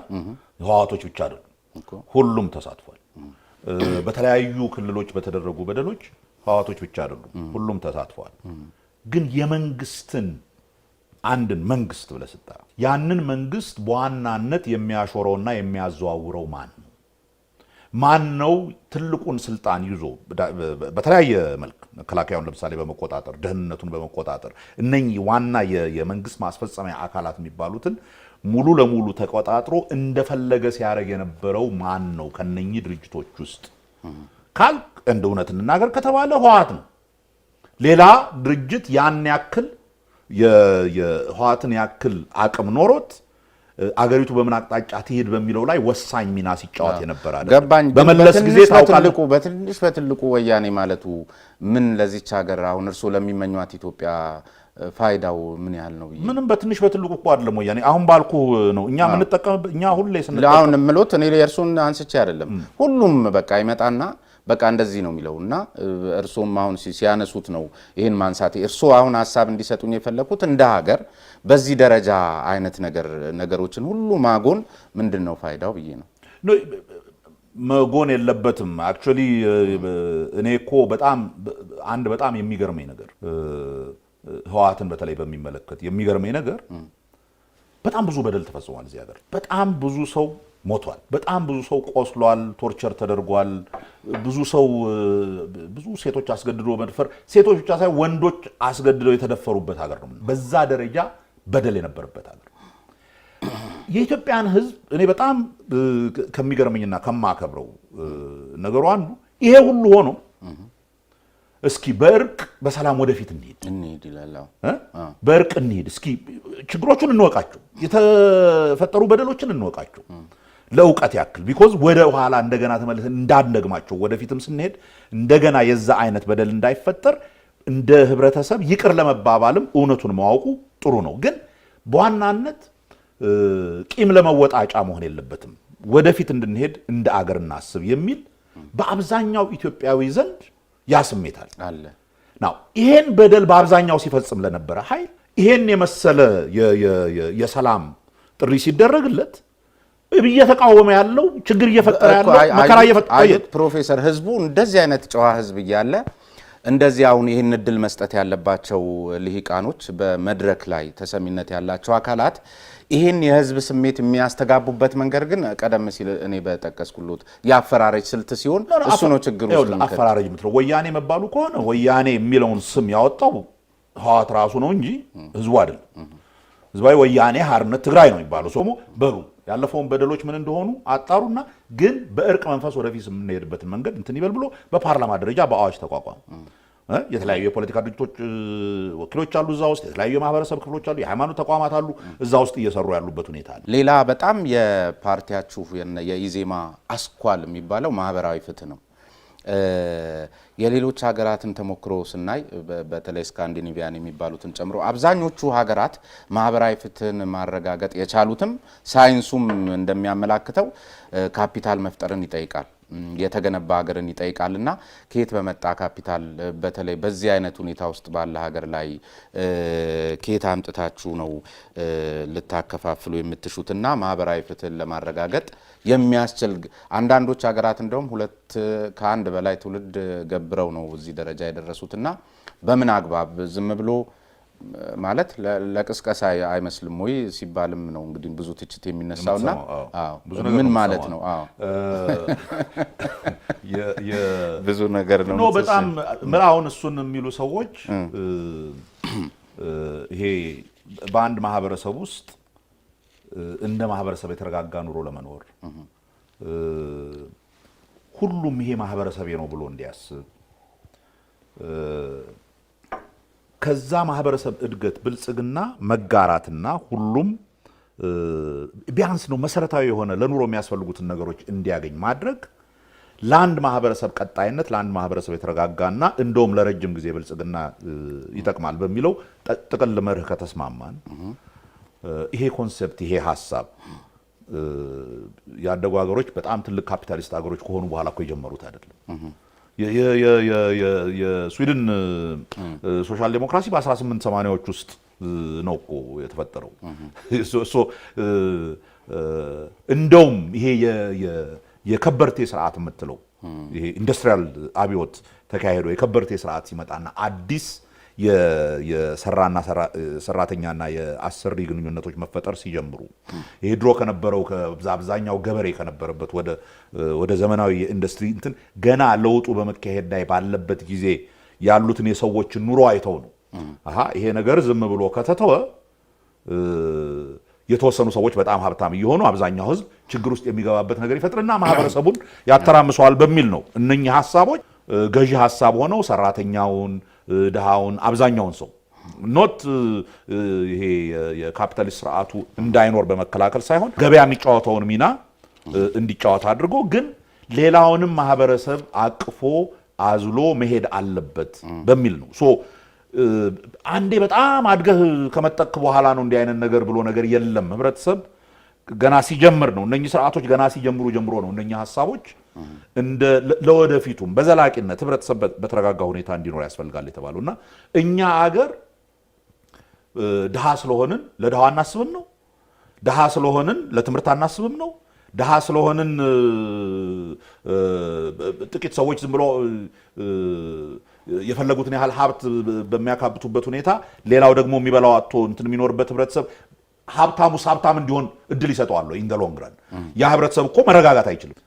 ህወሓቶች ብቻ አይደሉም፣ ሁሉም ተሳትፏል። በተለያዩ ክልሎች በተደረጉ በደሎች ህወሓቶች ብቻ አይደሉም፣ ሁሉም ተሳትፏል። ግን የመንግስትን አንድን መንግስት ብለህ ስጠራ ያንን መንግስት በዋናነት የሚያሾረውና የሚያዘዋውረው ማን ነው? ትልቁን ስልጣን ይዞ በተለያየ መልክ መከላከያውን ለምሳሌ በመቆጣጠር ደህንነቱን በመቆጣጠር እነኚህ ዋና የመንግስት ማስፈጸሚያ አካላት የሚባሉትን ሙሉ ለሙሉ ተቆጣጥሮ እንደፈለገ ሲያደርግ የነበረው ማን ነው? ከነኚህ ድርጅቶች ውስጥ ካልክ እንደ እውነት እንናገር ከተባለ ህወሓት ነው። ሌላ ድርጅት ያን ያክል የህወሓትን ያክል አቅም ኖሮት አገሪቱ በምን አቅጣጫ ትሄድ በሚለው ላይ ወሳኝ ሚና ሲጫወት የነበረ አይደል? ገባኝ። በመለስ ጊዜ ታውቃለህ፣ በትልቁ ወያኔ ማለቱ ምን ለዚች ሀገር አሁን እርሶ ለሚመኟት ኢትዮጵያ ፋይዳው ምን ያህል ነው? ምንም በትንሽ በትልቁ እኮ አይደለም ወያኔ። አሁን ባልኩ ነው እኛ የምንጠቀም እኛ ሁሌ ስንጠቀም አሁን ምሎት እኔ የእርሶን አንስቼ አይደለም ሁሉም በቃ ይመጣና በቃ እንደዚህ ነው የሚለውና እርሶም አሁን ሲያነሱት ነው ይሄን ማንሳት። እርሶ አሁን ሐሳብ እንዲሰጡኝ የፈለኩት እንደ ሀገር በዚህ ደረጃ አይነት ነገሮችን ሁሉ ማጎን ምንድነው ፋይዳው ብዬ ነው። መጎን የለበትም። አክቹአሊ እኔ እኮ በጣም የሚገርመኝ ነገር ህወሓትን በተለይ በሚመለከት የሚገርመኝ ነገር በጣም ብዙ በደል ተፈጽሟል እዚህ ሀገር። በጣም ብዙ ሰው ሞቷል። በጣም ብዙ ሰው ቆስሏል፣ ቶርቸር ተደርጓል። ብዙ ሴቶች አስገድዶ መድፈር፣ ሴቶች ብቻ ሳይሆን ወንዶች አስገድደው የተደፈሩበት ሀገር ነው። በዛ ደረጃ በደል የነበረበት ሀገር። የኢትዮጵያን ህዝብ እኔ በጣም ከሚገርመኝና ከማከብረው ነገሩ አንዱ ይሄ ሁሉ ሆኖ እስኪ በእርቅ በሰላም ወደፊት እንሂድ ይላል። በእርቅ እንሂድ፣ እስኪ ችግሮቹን እንወቃቸው፣ የተፈጠሩ በደሎችን እንወቃቸው ለእውቀት ያክል ቢኮዝ ወደ ኋላ እንደገና ተመልሰን እንዳንደግማቸው ወደፊትም ስንሄድ እንደገና የዛ አይነት በደል እንዳይፈጠር እንደ ህብረተሰብ ይቅር ለመባባልም እውነቱን ማወቁ ጥሩ ነው። ግን በዋናነት ቂም ለመወጣጫ መሆን የለበትም። ወደፊት እንድንሄድ እንደ አገር እናስብ የሚል በአብዛኛው ኢትዮጵያዊ ዘንድ ያስሜታል አለ። ናው ይሄን በደል በአብዛኛው ሲፈጽም ለነበረ ኃይል ይሄን የመሰለ የሰላም ጥሪ ሲደረግለት እየተቃወመ ያለው ችግር እየፈጠረ ያለው መከራ እየፈጠረ ፕሮፌሰር ህዝቡ እንደዚህ አይነት ጨዋ ህዝብ እያለ እንደዚህ አሁን ይሄን እድል መስጠት ያለባቸው ልሂቃኖች በመድረክ ላይ ተሰሚነት ያላቸው አካላት ይሄን የህዝብ ስሜት የሚያስተጋቡበት መንገድ ግን ቀደም ሲል እኔ በጠቀስኩት ያፈራረጅ ስልት ሲሆን እሱ ነው ችግሩ። አፈራረጅ ምትለው ወያኔ መባሉ ከሆነ ወያኔ የሚለውን ስም ያወጣው ህወሓት ራሱ ነው እንጂ ህዝቡ አይደለም። ህዝባዊ ወያኔ ሓርነት ትግራይ ነው የሚባለው። ሰሞ በሩ ያለፈውን በደሎች ምን እንደሆኑ አጣሩና ግን በእርቅ መንፈስ ወደፊት የምንሄድበትን መንገድ እንትን ይበል ብሎ በፓርላማ ደረጃ በአዋጅ ተቋቋመ። የተለያዩ የፖለቲካ ድርጅቶች ወኪሎች አሉ እዛ ውስጥ፣ የተለያዩ የማህበረሰብ ክፍሎች አሉ፣ የሃይማኖት ተቋማት አሉ እዛ ውስጥ እየሰሩ ያሉበት ሁኔታ አለ። ሌላ በጣም የፓርቲያችሁ የኢዜማ አስኳል የሚባለው ማህበራዊ ፍትህ ነው። የሌሎች ሀገራትን ተሞክሮ ስናይ በተለይ ስካንዲኔቪያን የሚባሉትን ጨምሮ አብዛኞቹ ሀገራት ማህበራዊ ፍትህን ማረጋገጥ የቻሉትም ሳይንሱም እንደሚያመላክተው ካፒታል መፍጠርን ይጠይቃል። የተገነባ ሀገርን ይጠይቃልና ከየት በመጣ ካፒታል በተለይ በዚህ አይነት ሁኔታ ውስጥ ባለ ሀገር ላይ ከየት አምጥታችሁ ነው ልታከፋፍሉ የምትሹትና ማህበራዊ ፍትህን ለማረጋገጥ የሚያስችል አንዳንዶች ሀገራት እንደውም ከአንድ በላይ ትውልድ ገብረው ነው እዚህ ደረጃ የደረሱትና በምን አግባብ ዝም ብሎ ማለት ለቅስቀሳ አይመስልም ወይ ሲባልም ነው እንግዲህ ብዙ ትችት የሚነሳውና ምን ማለት ነው ብዙ ነገር ነው በጣም ምራውን እሱን የሚሉ ሰዎች ይሄ በአንድ ማህበረሰብ ውስጥ እንደ ማህበረሰብ የተረጋጋ ኑሮ ለመኖር ሁሉም ይሄ ማህበረሰብ ነው ብሎ እንዲያስብ ከዛ ማህበረሰብ እድገት ብልጽግና መጋራትና ሁሉም ቢያንስ ነው መሰረታዊ የሆነ ለኑሮ የሚያስፈልጉትን ነገሮች እንዲያገኝ ማድረግ ለአንድ ማህበረሰብ ቀጣይነት ለአንድ ማህበረሰብ የተረጋጋና እንደውም ለረጅም ጊዜ ብልጽግና ይጠቅማል በሚለው ጥቅል መርህ ከተስማማን ይሄ ኮንሰፕት ይሄ ሐሳብ ያደጉ ሀገሮች በጣም ትልቅ ካፒታሊስት ሀገሮች ከሆኑ በኋላ እኮ የጀመሩት አይደለም የስዊድን ሶሻል ዴሞክራሲ በ1880ዎች ውስጥ ነው እኮ የተፈጠረው እንደውም ይሄ የከበርቴ ስርዓት የምትለው ይሄ ኢንዱስትሪያል አብዮት ተካሄዶ የከበርቴ ስርዓት ሲመጣና አዲስ የሰራና ሰራተኛና የአሰሪ ግንኙነቶች መፈጠር ሲጀምሩ ይሄ ድሮ ከነበረው ከአብዛኛው ገበሬ ከነበረበት ወደ ዘመናዊ ኢንዱስትሪ እንትን ገና ለውጡ በመካሄድ ላይ ባለበት ጊዜ ያሉትን የሰዎችን ኑሮ አይተው ነው ይሄ ነገር ዝም ብሎ ከተተወ የተወሰኑ ሰዎች በጣም ሀብታም እየሆኑ አብዛኛው ህዝብ ችግር ውስጥ የሚገባበት ነገር ይፈጥርና ማህበረሰቡን ያተራምሰዋል በሚል ነው እነኚህ ሐሳቦች ገዢ ሐሳብ ሆነው ሰራተኛውን ድሃውን አብዛኛውን ሰው ኖት ይሄ የካፒታሊስት ስርዓቱ እንዳይኖር በመከላከል ሳይሆን ገበያ የሚጫወተውን ሚና እንዲጫወት አድርጎ ግን ሌላውንም ማህበረሰብ አቅፎ አዝሎ መሄድ አለበት በሚል ነው አንዴ በጣም አድገህ ከመጠቅ በኋላ ነው እንዲህ አይነት ነገር ብሎ ነገር የለም ህብረተሰብ ገና ሲጀምር ነው እነኚህ ስርዓቶች ገና ሲጀምሩ ጀምሮ ነው እነኚህ ሐሳቦች እንደ ለወደፊቱም በዘላቂነት ህብረተሰብ በተረጋጋ ሁኔታ እንዲኖር ያስፈልጋል የተባሉና እኛ አገር ድሃ ስለሆንን ለድሃው አናስብም ነው ድሃ ስለሆንን ለትምህርት አናስብም ነው ድሃ ስለሆንን ጥቂት ሰዎች ዝም ብሎ የፈለጉትን ያህል ሀብት በሚያካብቱበት ሁኔታ ሌላው ደግሞ የሚበላው አጥቶ እንትን የሚኖርበት ህብረተሰብ ሀብታም እንዲሆን እድል ይሰጠዋል ኢን ዘ ሎንግ ረን ያ ህብረተሰብ እኮ መረጋጋት አይችልም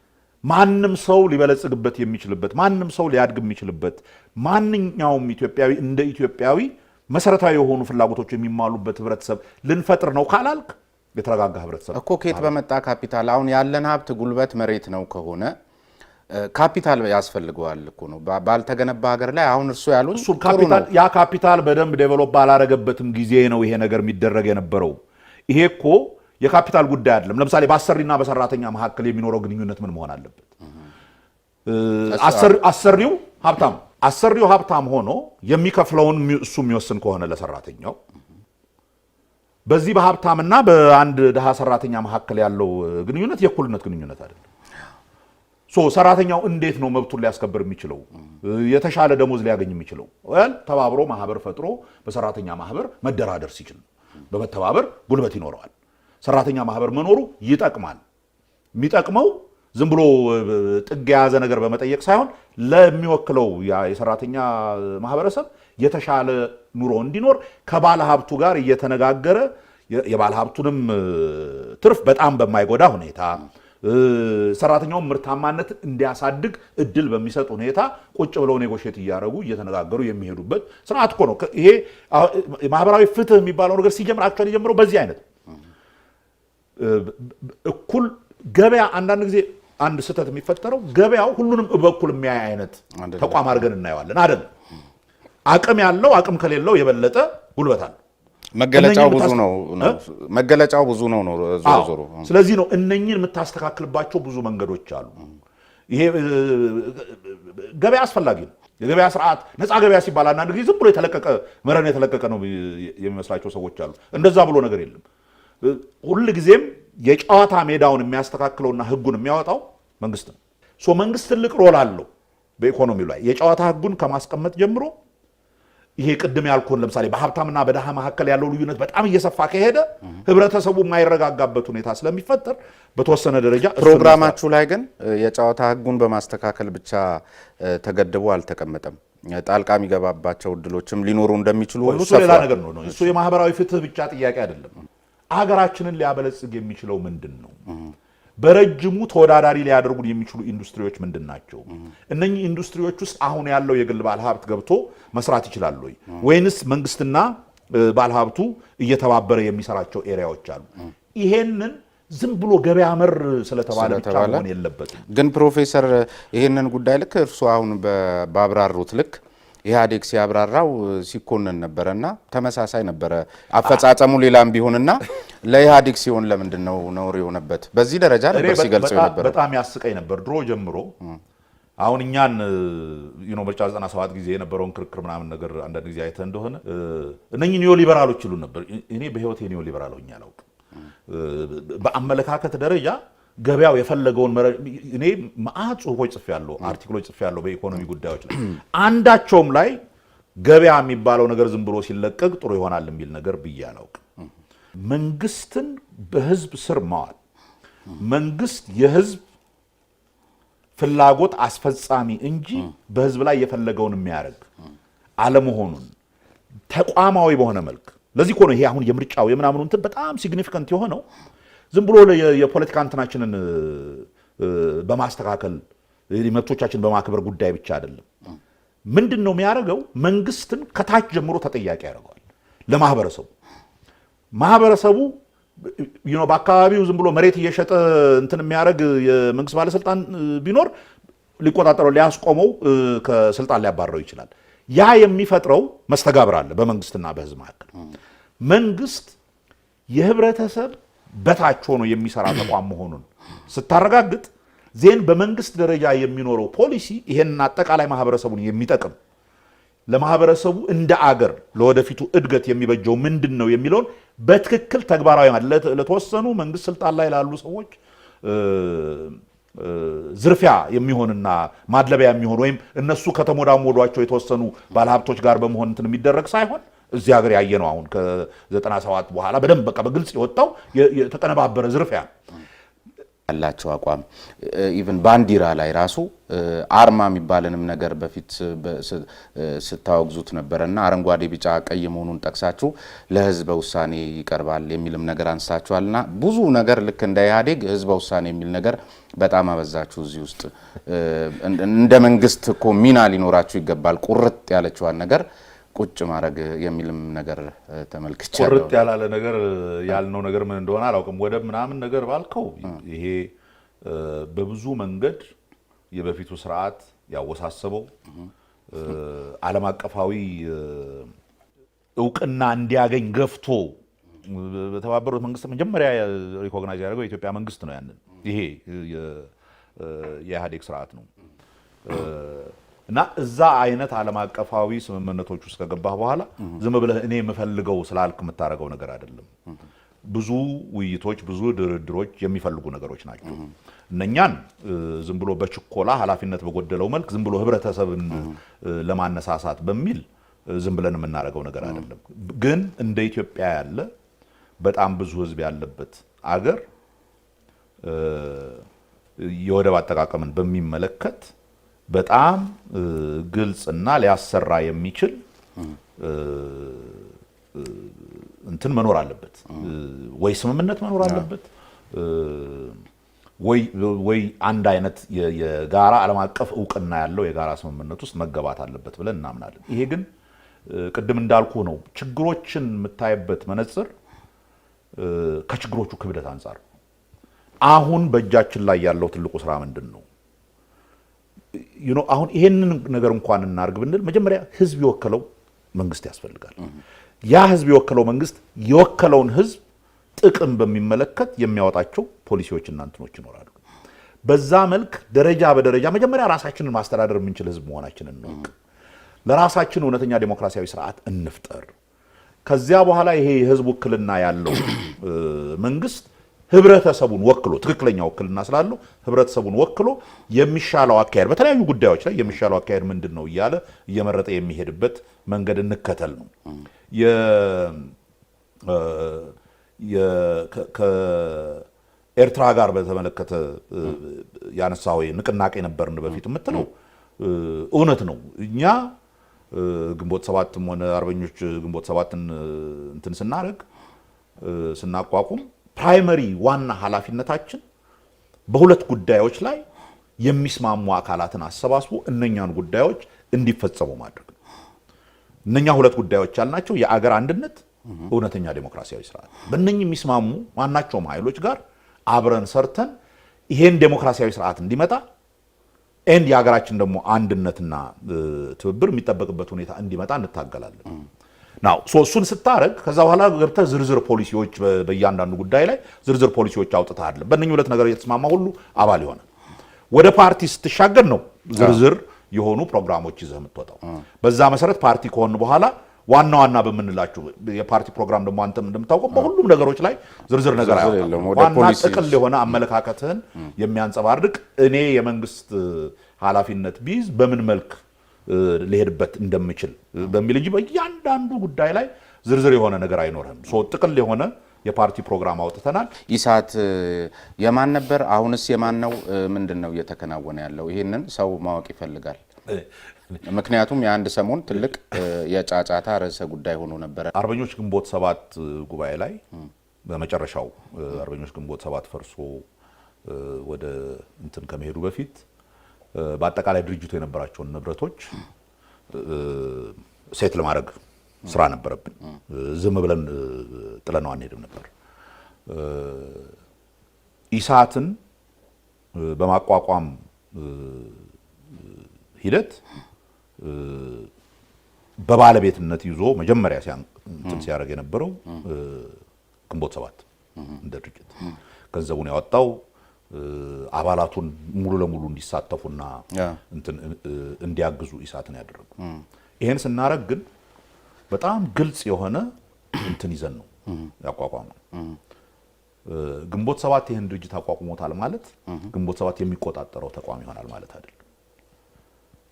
ማንንም ሰው ሊበለጽግበት የሚችልበት ማንንም ሰው ሊያድግ የሚችልበት ማንኛውም ኢትዮጵያዊ እንደ ኢትዮጵያዊ መሰረታዊ የሆኑ ፍላጎቶች የሚማሉበት ህብረተሰብ ልንፈጥር ነው ካላልክ የተረጋጋ ህብረተሰብ እኮ ከየት በመጣ ካፒታል አሁን ያለን ሀብት ጉልበት መሬት ነው ከሆነ ካፒታል ያስፈልገዋል እኮ ነው ባልተገነባ ሀገር ላይ አሁን እርሱ ያሉን እሱ ካፒታል ያ ካፒታል በደንብ ዴቨሎፕ ባላረገበትም ጊዜ ነው ይሄ ነገር የሚደረግ የነበረው ይሄ እኮ የካፒታል ጉዳይ አይደለም ለምሳሌ በአሰሪና በሰራተኛ መካከል የሚኖረው ግንኙነት ምን መሆን አለበት አሰሪው ሀብታም ሆኖ የሚከፍለውን እሱ የሚወስን ከሆነ ለሰራተኛው በዚህ በሀብታምና በአንድ ድሃ ሰራተኛ መካከል ያለው ግንኙነት የእኩልነት ግንኙነት አይደለም ሰራተኛው እንዴት ነው መብቱን ሊያስከብር የሚችለው የተሻለ ደሞዝ ሊያገኝ የሚችለው ተባብሮ ማህበር ፈጥሮ በሰራተኛ ማህበር መደራደር ሲችል በመተባበር ጉልበት ይኖረዋል ሰራተኛ ማህበር መኖሩ ይጠቅማል የሚጠቅመው ዝም ብሎ ጥግ የያዘ ነገር በመጠየቅ ሳይሆን ለሚወክለው የሰራተኛ ማህበረሰብ የተሻለ ኑሮ እንዲኖር ከባለ ሀብቱ ጋር እየተነጋገረ የባለ ሀብቱንም ትርፍ በጣም በማይጎዳ ሁኔታ ሰራተኛው ምርታማነት እንዲያሳድግ እድል በሚሰጥ ሁኔታ ቁጭ ብለው ኔጎሼት እያደረጉ እየተነጋገሩ የሚሄዱበት ስርዓት እኮ ነው ይሄ ማህበራዊ ፍትህ የሚባለው ነገር ሲጀምር አክቹአሊ ጀምረው በዚህ አይነት እኩል ገበያ አንዳንድ ጊዜ አንድ ስህተት የሚፈጠረው ገበያው ሁሉንም በኩል የሚያይ አይነት ተቋም አድርገን እናየዋለን አይደል አቅም ያለው አቅም ከሌለው የበለጠ ጉልበት አለ መገለጫው ብዙ ነው ዞሮ ስለዚህ ነው እነኚህን የምታስተካክልባቸው ብዙ መንገዶች አሉ ይሄ ገበያ አስፈላጊ ነው የገበያ ስርዓት ነፃ ገበያ ሲባል አንዳንድ ጊዜ ዝም ብሎ መረን የተለቀቀ ነው የሚመስላቸው ሰዎች አሉ እንደዛ ብሎ ነገር የለም ሁሉ ጊዜም የጨዋታ ሜዳውን የሚያስተካክለውና ህጉን የሚያወጣው መንግስት ነው መንግስት ትልቅ ሮል አለው በኢኮኖሚው ላይ የጨዋታ ህጉን ከማስቀመጥ ጀምሮ ይሄ ቅድም ያልኩን ለምሳሌ በሀብታምና በደሃ መካከል ያለው ልዩነት በጣም እየሰፋ ከሄደ ህብረተሰቡ የማይረጋጋበት ሁኔታ ስለሚፈጠር በተወሰነ ደረጃ ፕሮግራማችሁ ላይ ግን የጨዋታ ህጉን በማስተካከል ብቻ ተገድቦ አልተቀመጠም። ጣልቃ የሚገባባቸው እድሎችም ሊኖሩ እንደሚችሉ ሁሉ ሌላ ነገር ነው። እሱ የማህበራዊ ፍትህ ብቻ ጥያቄ አይደለም። አገራችንን ሊያበለጽግ የሚችለው ምንድን ነው? በረጅሙ ተወዳዳሪ ሊያደርጉን የሚችሉ ኢንዱስትሪዎች ምንድን ናቸው? እነኚህ ኢንዱስትሪዎች ውስጥ አሁን ያለው የግል ባለሀብት ገብቶ መስራት ይችላል ወይንስ መንግስትና ባለሀብቱ እየተባበረ የሚሰራቸው ኤሪያዎች አሉ? ይሄንን ዝም ብሎ ገበያ መር ስለተባለ ብቻ መሆን የለበትም። ግን ፕሮፌሰር ይሄንን ጉዳይ ልክ እርሱ አሁን ባብራሩት ልክ ኢህአዴግ ሲያብራራው ሲኮነን ነበረና ተመሳሳይ ነበረ አፈጻጸሙ ሌላም ቢሆንና ለኢህአዴግ ሲሆን ለምንድን ነው ነውር የሆነበት? በዚህ ደረጃ ነበር ሲገልጸው ነበር። በጣም ያስቀኝ ነበር ድሮ ጀምሮ። አሁን እኛን ምርጫ 97 ጊዜ የነበረውን ክርክር ምናምን ነገር አንዳንድ ጊዜ አይተህ እንደሆነ እነኚህ ኒዮ ሊበራሎች ይሉ ነበር። እኔ በህይወቴ ኒዮ ሊበራል ሆኜ አላውቅም። በአመለካከት ደረጃ ገበያው የፈለገውን እኔ ማአት ጽሁፎች ጽፌያለሁ፣ አርቲክሎች ጽፌያለሁ በኢኮኖሚ ጉዳዮች ላይ አንዳቸውም ላይ ገበያ የሚባለው ነገር ዝም ብሎ ሲለቀቅ ጥሩ ይሆናል የሚል ነገር ብዬ አላውቅም። መንግስትን በህዝብ ስር ማዋል፣ መንግስት የህዝብ ፍላጎት አስፈጻሚ እንጂ በህዝብ ላይ የፈለገውን የሚያደርግ አለመሆኑን ተቋማዊ በሆነ መልክ ለዚህ እኮ ነው ይሄ አሁን የምርጫው የምናምኑ እንትን በጣም ሲግኒፊካንት የሆነው ዝም ብሎ የፖለቲካ እንትናችንን በማስተካከል መብቶቻችን በማክበር ጉዳይ ብቻ አይደለም። ምንድነው የሚያደርገው? መንግስትን ከታች ጀምሮ ተጠያቂ ያደርገዋል ማህበረሰቡ በአካባቢው ዝም ብሎ መሬት እየሸጠ እንትን የሚያደርግ የመንግስት ባለስልጣን ቢኖር ሊቆጣጠረው ሊያስቆመው ከስልጣን ሊያባረው ይችላል። ያ የሚፈጥረው መስተጋብር አለ በመንግስትና በህዝብ መካከል። መንግስት የህብረተሰብ በታች ሆኖ የሚሰራ ተቋም መሆኑን ስታረጋግጥ ዜን በመንግስት ደረጃ የሚኖረው ፖሊሲ ይሄንን አጠቃላይ ማህበረሰቡን የሚጠቅም ለማህበረሰቡ እንደ አገር ለወደፊቱ እድገት የሚበጀው ምንድነው የሚለውን በትክክል ተግባራዊ ማለት ለተወሰኑ መንግስት ስልጣን ላይ ላሉ ሰዎች ዝርፊያ የሚሆንና ማድለቢያ የሚሆን ወይም እነሱ ከተሞዳሞዷቸው የተወሰኑ ባለሀብቶች ጋር በመሆን እንትን የሚደረግ ሳይሆን እዚህ ሀገር ያየነው አሁን ከ97 በኋላ በደንብ በቃ በግልጽ የወጣው የተቀነባበረ ዝርፊያ ያላቸው አቋም ኢቭን ባንዲራ ላይ ራሱ አርማ የሚባልንም ነገር በፊት ስታወግዙት ነበርና አረንጓዴ ቢጫ ቀይ መሆኑን ጠቅሳችሁ ለህዝበ ውሳኔ ይቀርባል የሚልም ነገር አንስታችኋልና ብዙ ነገር ልክ እንደ ኢህአዴግ ህዝበ ውሳኔ የሚል ነገር በጣም አበዛችሁ። እዚህ ውስጥ እንደ መንግስት እኮ ሚና ሊኖራችሁ ይገባል። ቁርጥ ያለችዋን ነገር ቁጭ ማድረግ የሚልም ነገር ተመልክቻለሁ። ቁርጥ ያላለ ነገር ያልነው ነገር ምን እንደሆነ አላውቅም። ወደብ ምናምን ነገር ባልከው ይሄ በብዙ መንገድ የበፊቱ ስርዓት ያወሳሰበው ዓለም አቀፋዊ እውቅና እንዲያገኝ ገፍቶ በተባበሩት መንግስታት መጀመሪያ ሪኮግናይዝ ያደረገው የኢትዮጵያ መንግስት ነው። ያንን ይሄ የኢህአዴግ ስርዓት ነው እና እዛ አይነት ዓለም አቀፋዊ ስምምነቶች ውስጥ ከገባህ በኋላ ዝም ብለህ እኔ የምፈልገው ስላልክ የምታረገው ነገር አይደለም። ብዙ ውይይቶች፣ ብዙ ድርድሮች የሚፈልጉ ነገሮች ናቸው። እነኛን ዝም ብሎ በችኮላ ኃላፊነት በጎደለው መልክ ዝም ብሎ ህብረተሰብን ለማነሳሳት በሚል ዝም ብለን የምናረገው ነገር አይደለም። ግን እንደ ኢትዮጵያ ያለ በጣም ብዙ ህዝብ ያለበት አገር የወደብ አጠቃቀምን በሚመለከት በጣም ግልጽና ሊያሰራ የሚችል እንትን መኖር አለበት። ወይ ስምምነት መኖር አለበት ወይ አንድ አይነት የጋራ ዓለም አቀፍ እውቅና ያለው የጋራ ስምምነት ውስጥ መገባት አለበት ብለን እናምናለን። ይሄ ግን ቅድም እንዳልኩ ነው። ችግሮችን የምታይበት መነጽር ከችግሮቹ ክብደት አንጻር አሁን በእጃችን ላይ ያለው ትልቁ ስራ ምንድን ነው? አሁን ይሄንን ነገር እንኳን እናርግ ብንል መጀመሪያ ህዝብ የወከለው መንግስት ያስፈልጋል። ያ ህዝብ የወከለው መንግስት የወከለውን ህዝብ ጥቅም በሚመለከት የሚያወጣቸው ፖሊሲዎችና እንትኖች ይኖራሉ። በዛ መልክ ደረጃ በደረጃ መጀመሪያ ራሳችንን ማስተዳደር የምንችል ህዝብ መሆናችንን ነው። ለራሳችን እውነተኛ ዲሞክራሲያዊ ስርዓት እንፍጠር። ከዚያ በኋላ ይሄ የህዝብ ውክልና ያለው መንግስት ህብረተሰቡን ወክሎ ትክክለኛ ውክልና ስላለው ህብረተሰቡን ወክሎ የሚሻለው አካሄድ በተለያዩ ጉዳዮች ላይ የሚሻለው አካሄድ ምንድነው እያለ እየመረጠ የሚሄድበት መንገድ እንከተል ነው። ከኤርትራ ጋር በተመለከተ ያነሳው ንቅናቄ ነበርን በፊት የምትለው እውነት ነው። እኛ ግንቦት ሰባትም ሆነ አርበኞች ግንቦት ሰባትን እንትን ስናቋቁም ፕራይመሪ ዋና ኃላፊነታችን በሁለት ጉዳዮች ላይ የሚስማሙ አካላትን አሰባስቦ እነኛን ጉዳዮች እንዲፈጸሙ ማድረግ ነው። እነኛ ሁለት ጉዳዮች ያልናቸው የአገር አንድነት፣ እውነተኛ ዴሞክራሲያዊ ስርዓት። በእነኚህ የሚስማሙ ማናቸውም ኃይሎች ጋር አብረን ሰርተን ይሄን ዴሞክራሲያዊ ስርዓት እንዲመጣ ኤንድ የሀገራችን ደግሞ አንድነትና ትብብር የሚጠበቅበት ሁኔታ እንዲመጣ እንታገላለን። ናው እሱን ስታረግ ከዛ በኋላ ገብተህ ዝርዝር ፖሊሲዎች በእያንዳንዱ ጉዳይ ላይ ዝርዝር ፖሊሲዎች አውጥተሃል። በእነኚህ ሁለት ነገር እየተስማማ ሁሉ አባል ይሆናል። ወደ ፓርቲ ስትሻገር ነው ዝርዝር የሆኑ ፕሮግራሞች ይዘህ የምትወጣው። በዛ መሰረት ፓርቲ ከሆኑ በኋላ ዋና ዋና በምንላችሁ የፓርቲ ፕሮግራም ደግሞ አንተም እንደምታውቀው በሁሉም ነገሮች ላይ ዝርዝር ነገር አይደለም። ዋና ጥቅል የሆነ አመለካከትህን የሚያንጸባርቅ እኔ የመንግስት ኃላፊነት ቢይዝ በምን መልክ ሊሄድበት እንደምችል በሚል እንጂ በእያንዳንዱ ጉዳይ ላይ ዝርዝር የሆነ ነገር አይኖርም። ጥቅል የሆነ የፓርቲ ፕሮግራም አውጥተናል። ኢሳት የማን ነበር? አሁንስ የማን ነው? ምንድነው እየተከናወነ ያለው? ይሄንን ሰው ማወቅ ይፈልጋል። ምክንያቱም የአንድ ሰሞን ትልቅ የጫጫታ ርዕሰ ጉዳይ ሆኖ ነበር። አርበኞች ግንቦት ሰባት ጉባኤ ላይ በመጨረሻው አርበኞች ግንቦት ሰባት ፈርሶ ወደ እንትን ከመሄዱ በፊት በአጠቃላይ ድርጅቱ የነበራቸውን ንብረቶች ሴት ለማድረግ ስራ ነበረብን። ዝም ብለን ጥለነው አንሄድም ነበር። ኢሳትን በማቋቋም ሂደት በባለቤትነት ይዞ መጀመሪያ ሲያደርግ የነበረው ግንቦት ሰባት እንደ ድርጅት ገንዘቡን ያወጣው አባላቱን ሙሉ ለሙሉ እንዲሳተፉና እንዲያግዙ ኢሳትን ያደረጉ። ይሄን ስናረግ ግን በጣም ግልጽ የሆነ እንትን ይዘን ነው ያቋቋመው። ግንቦት ሰባት ይሄን ድርጅት አቋቁሞታል ማለት ግንቦት ሰባት የሚቆጣጠረው ተቋም ይሆናል ማለት አይደለም።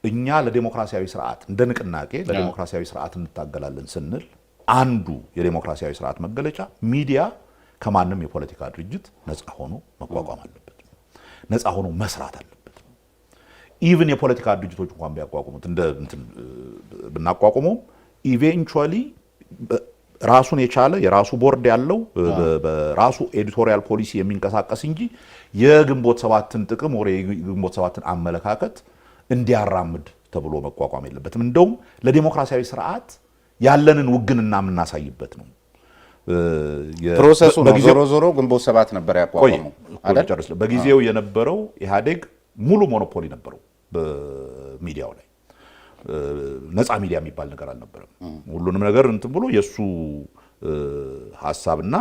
እኛ ለዲሞክራሲያዊ ስርዓት እንደ ንቅናቄ ለዲሞክራሲያዊ ስርዓት እንታገላለን ስንል አንዱ የዲሞክራሲያዊ ስርዓት መገለጫ ሚዲያ ከማንም የፖለቲካ ድርጅት ነፃ ሆኖ መቋቋም አለበት፣ ነፃ ሆኖ መስራት አለበት። ኢቭን የፖለቲካ ድርጅቶች እንኳን ቢያቋቁሙት ብናቋቁመው ኢቬንቹዋሊ ራሱን የቻለ የራሱ ቦርድ ያለው በራሱ ኤዲቶሪያል ፖሊሲ የሚንቀሳቀስ እንጂ የግንቦት ሰባትን ጥቅም ወይ የግንቦት ሰባትን አመለካከት እንዲያራምድ ተብሎ መቋቋም የለበትም። እንደውም ለዲሞክራሲያዊ ስርዓት ያለንን ውግንና የምናሳይበት ነው። ፕሮሰሱ ነው። ዞሮ ግንቦት ሰባት ነበር ያቋቋመው አይደል? በጊዜው የነበረው ኢህአዴግ ሙሉ ሞኖፖሊ ነበረው በሚዲያው ላይ። ነፃ ሚዲያ የሚባል ነገር አልነበረም። ሁሉንም ነገር እንትን ብሎ የሱ ሐሳብና